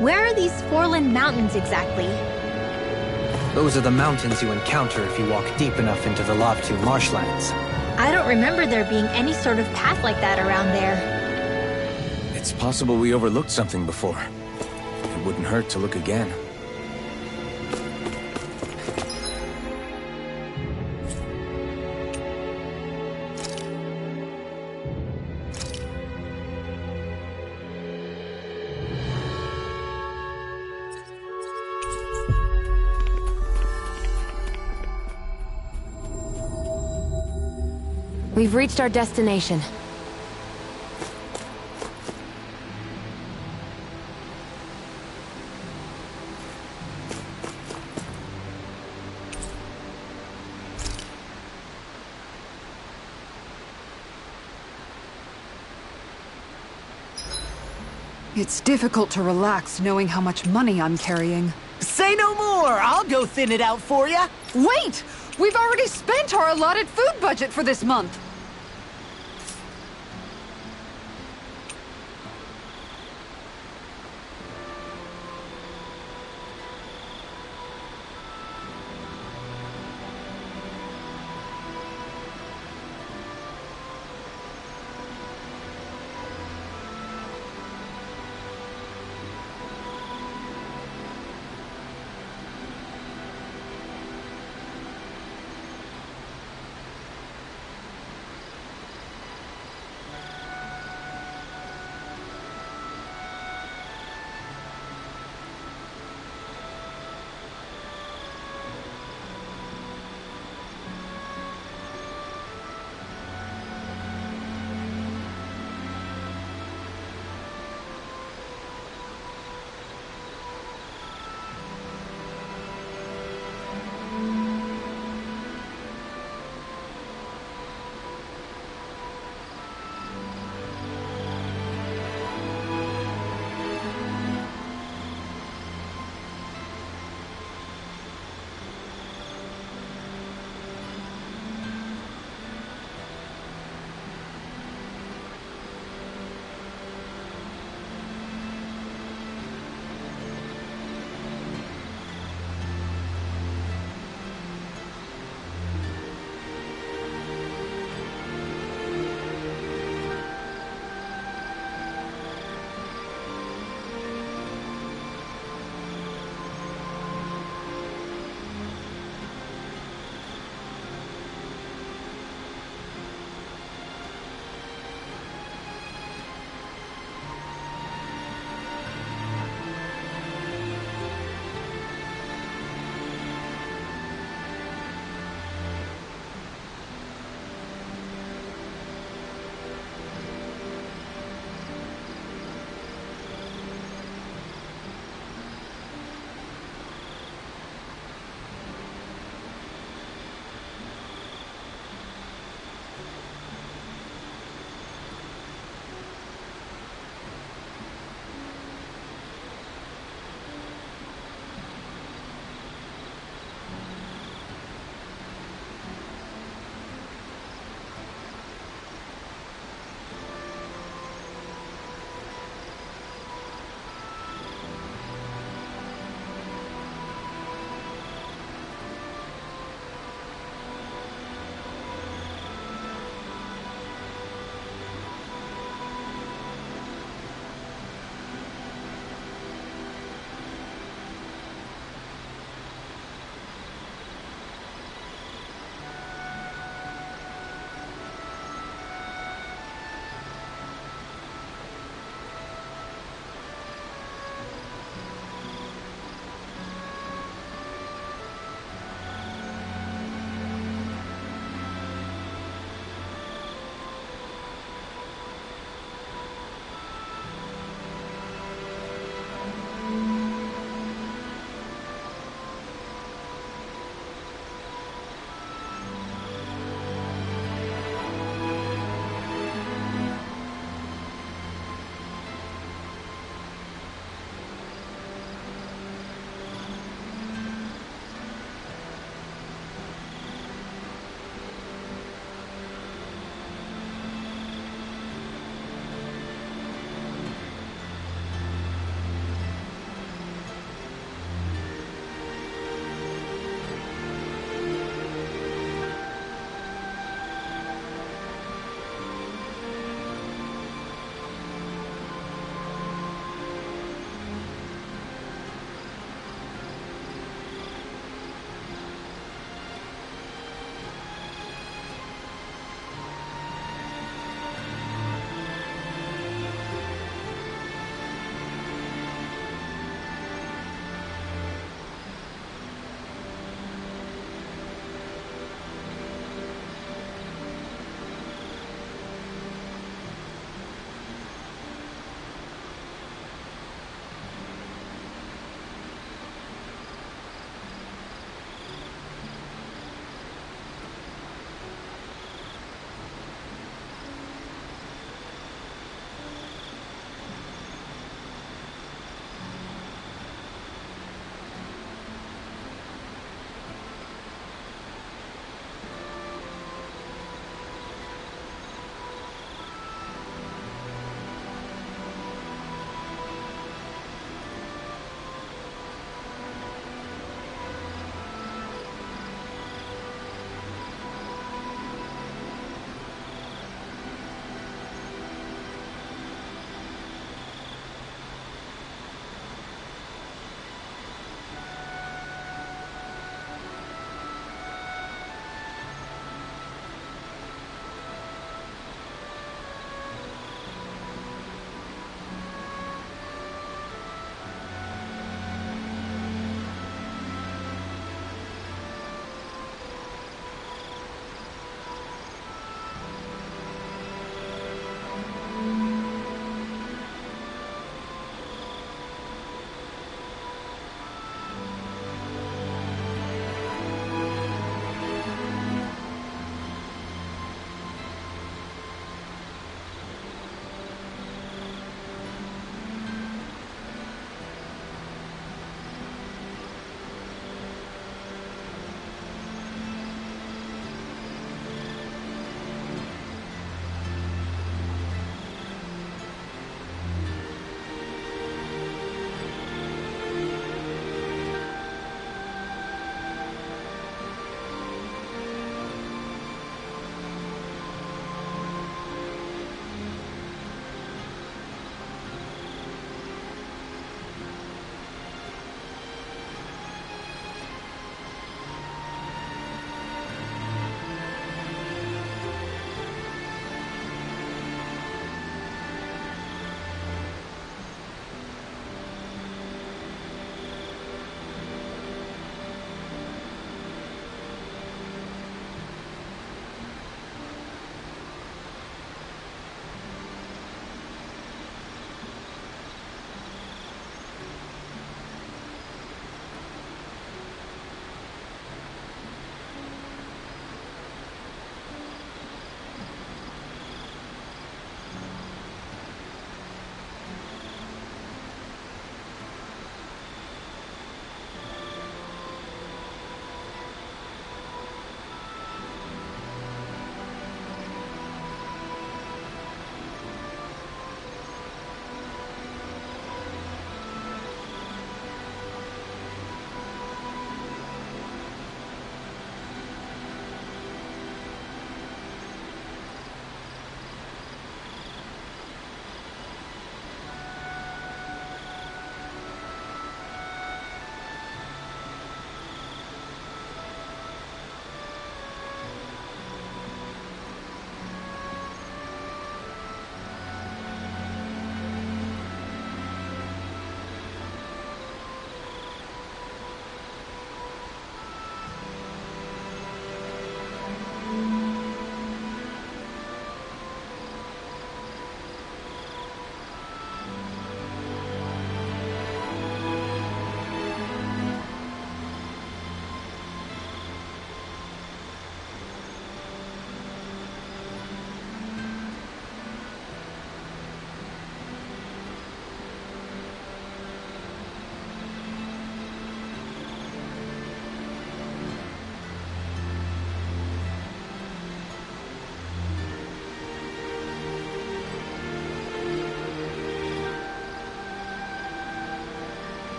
Where are these Foreland Mountains exactly? Those are the mountains you encounter if you walk deep enough into the Lavtu marshlands. I don't remember there being any sort of path like that around there. It's possible we overlooked something before. It wouldn't hurt to look again. We've reached our destination. It's difficult to relax knowing how much money I'm carrying. Say no more! I'll go thin it out for ya! Wait! We've already spent our allotted food budget for this month!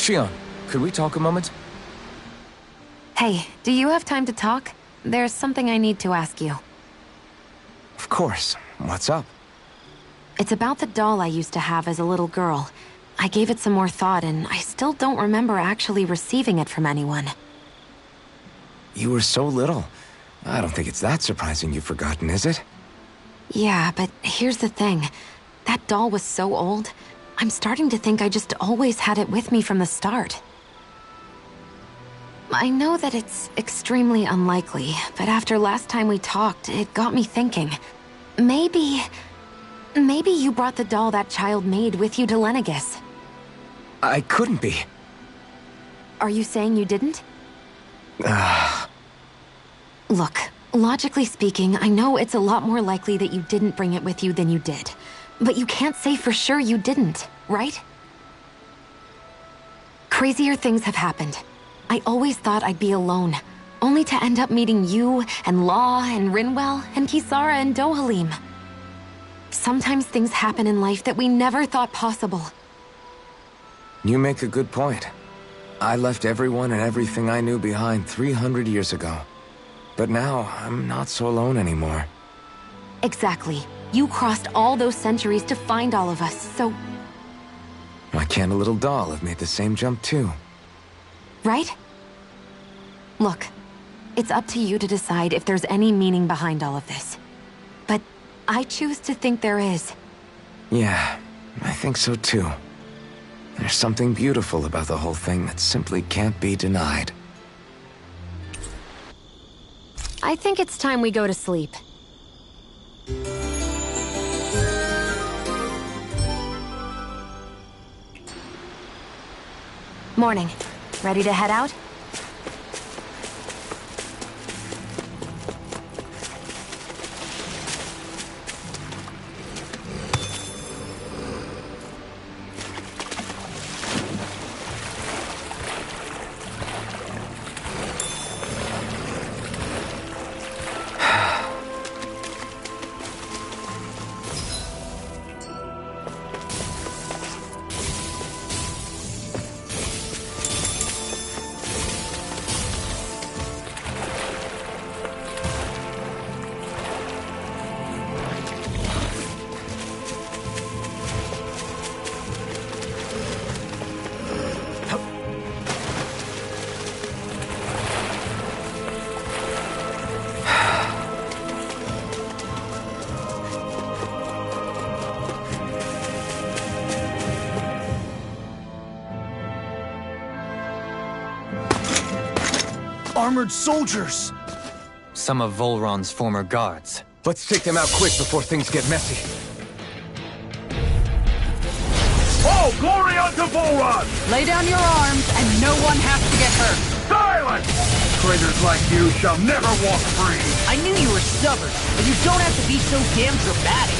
Shion, could we talk a moment? Hey, do you have time to talk? There's something I need to ask you. Of course. What's up? It's about the doll I used to have as a little girl. I gave it some more thought, and I still don't remember actually receiving it from anyone. You were so little. I don't think it's that surprising you've forgotten, is it? Yeah, but here's the thing. That doll was so old, I'm starting to think I just always had it with me from the start. I know that it's extremely unlikely, but after last time we talked, it got me thinking. Maybe you brought the doll that child made with you to Lenegis. I couldn't be. Are you saying you didn't? Look, logically speaking, I know it's a lot more likely that you didn't bring it with you than you did. But you can't say for sure you didn't, right? Crazier things have happened. I always thought I'd be alone, only to end up meeting you, and Law, and Rinwell, and Kisara, and Dohalim. Sometimes things happen in life that we never thought possible. You make a good point. I left everyone and everything I knew behind 300 years ago. But now, I'm not so alone anymore. Exactly. You crossed all those centuries to find all of us, so... Why can't a little doll have made the same jump too? Right? Look, it's up to you to decide if there's any meaning behind all of this. But I choose to think there is. Yeah, I think so too. There's something beautiful about the whole thing that simply can't be denied. I think it's time we go to sleep. Morning. Ready to head out? Armored soldiers! Some of Volron's former guards. Let's take them out quick before things get messy. Oh, glory unto Volron! Lay down your arms, and no one has to get hurt. Silence! Traitors like you shall never walk free! I knew you were stubborn, but you don't have to be so damn dramatic.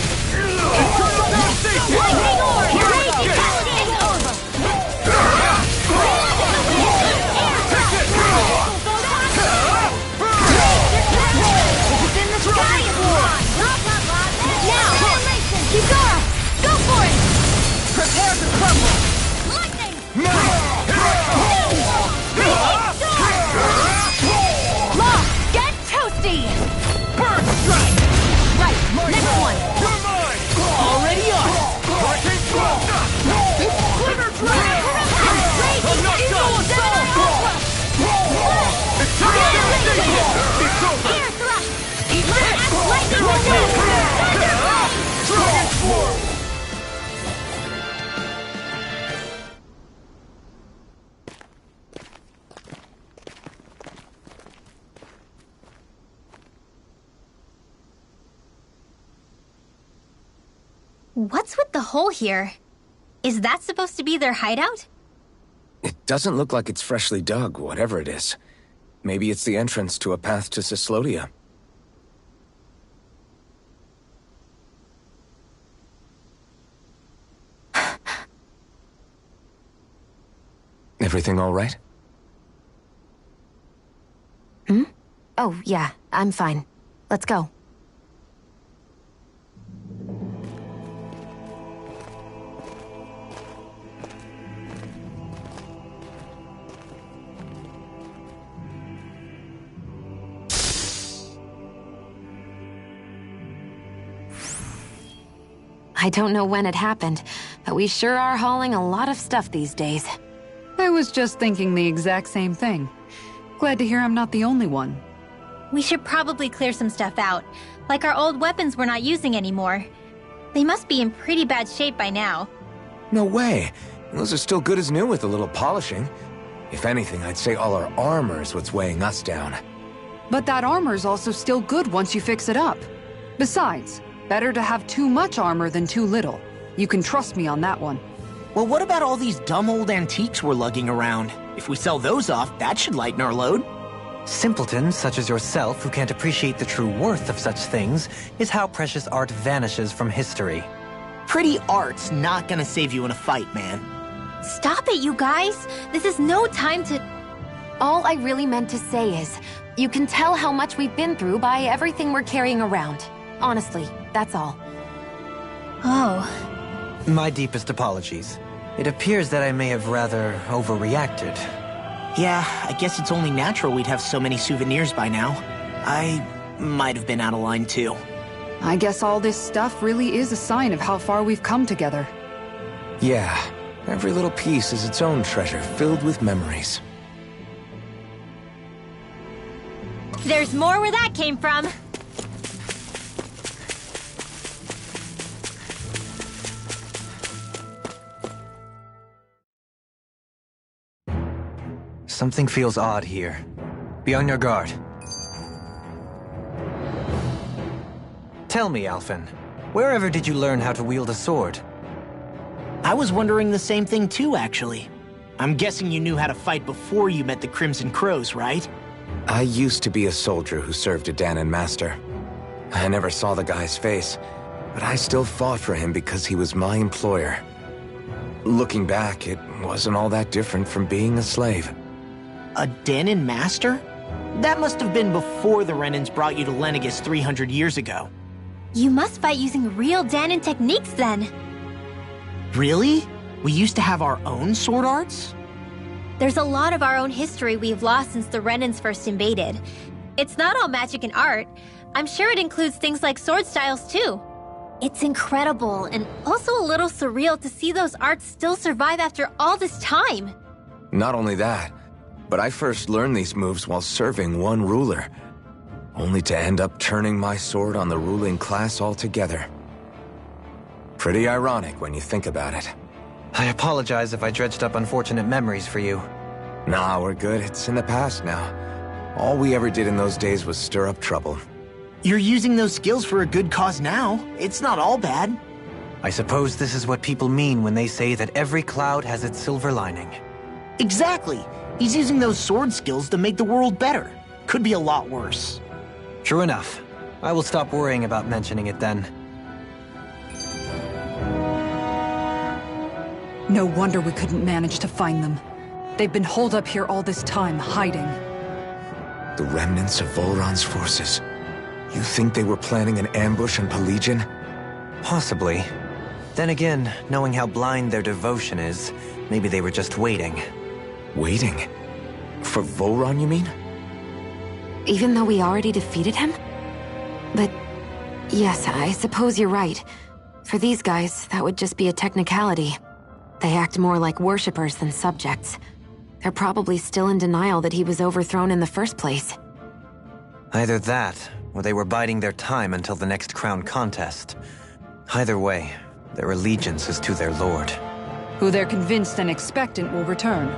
Lightning orb! Raging Paladin over! It's in the sky war! Now, Kisara, go for it! Prepare to crumble! Lightning! Law, get toasty! Bird strike! Right, next one! You're mine! Already on! Parking Quiver drag! I'm not done! It's time! It's over! Air thrust! Lightning will Dragon Swarm! What's with the hole here? Is that supposed to be their hideout? It doesn't look like it's freshly dug, whatever it is. Maybe it's the entrance to a path to Cyslodia. Everything all right? Hmm? Oh, yeah, I'm fine. Let's go. I don't know when it happened, but we sure are hauling a lot of stuff these days. I was just thinking the exact same thing. Glad to hear I'm not the only one. We should probably clear some stuff out, like our old weapons we're not using anymore. They must be in pretty bad shape by now. No way. Those are still good as new with a little polishing. If anything, I'd say all our armor is what's weighing us down. But that armor's also still good once you fix it up. Besides, better to have too much armor than too little. You can trust me on that one. Well, what about all these dumb old antiques we're lugging around? If we sell those off, that should lighten our load. Simpletons such as yourself who can't appreciate the true worth of such things is how precious art vanishes from history. Pretty art's not gonna save you in a fight, man. Stop it, you guys! This is no time to... All I really meant to say is, you can tell how much we've been through by everything we're carrying around. Honestly, that's all. Oh. My deepest apologies. It appears that I may have rather overreacted. Yeah, I guess it's only natural we'd have so many souvenirs by now. I might have been out of line too. I guess all this stuff really is a sign of how far we've come together. Yeah, every little piece is its own treasure filled with memories. There's more where that came from. Something feels odd here. Be on your guard. Tell me, Alphen, wherever did you learn how to wield a sword? I was wondering the same thing too, actually. I'm guessing you knew how to fight before you met the Crimson Crows, right? I used to be a soldier who served a Danon master. I never saw the guy's face, but I still fought for him because he was my employer. Looking back, it wasn't all that different from being a slave. A Danon master? That must have been before the Renans brought you to Lenegis 300 years ago. You must fight using real Danon techniques then. Really? We used to have our own sword arts? There's a lot of our own history we've lost since the Renans first invaded. It's not all magic and art. I'm sure it includes things like sword styles too. It's incredible and also a little surreal to see those arts still survive after all this time. Not only that, but I first learned these moves while serving one ruler, only to end up turning my sword on the ruling class altogether. Pretty ironic when you think about it. I apologize if I dredged up unfortunate memories for you. Nah, we're good. It's in the past now. All we ever did in those days was stir up trouble. You're using those skills for a good cause now. It's not all bad. I suppose this is what people mean when they say that every cloud has its silver lining. Exactly. He's using those sword skills to make the world better. Could be a lot worse. True enough. I will stop worrying about mentioning it then. No wonder we couldn't manage to find them. They've been holed up here all this time, hiding. The remnants of Volron's forces. You think they were planning an ambush on Pelegion? Possibly. Then again, knowing how blind their devotion is, maybe they were just waiting. Waiting? For Volron, you mean? Even though we already defeated him? But yes, I suppose you're right. For these guys, that would just be a technicality. They act more like worshippers than subjects. They're probably still in denial that he was overthrown in the first place. Either that, or they were biding their time until the next crown contest. Either way, their allegiance is to their lord. Who they're convinced and expectant will return.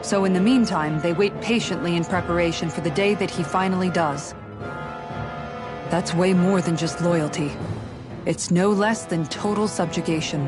So in the meantime, they wait patiently in preparation for the day that he finally does. That's way more than just loyalty. It's no less than total subjugation.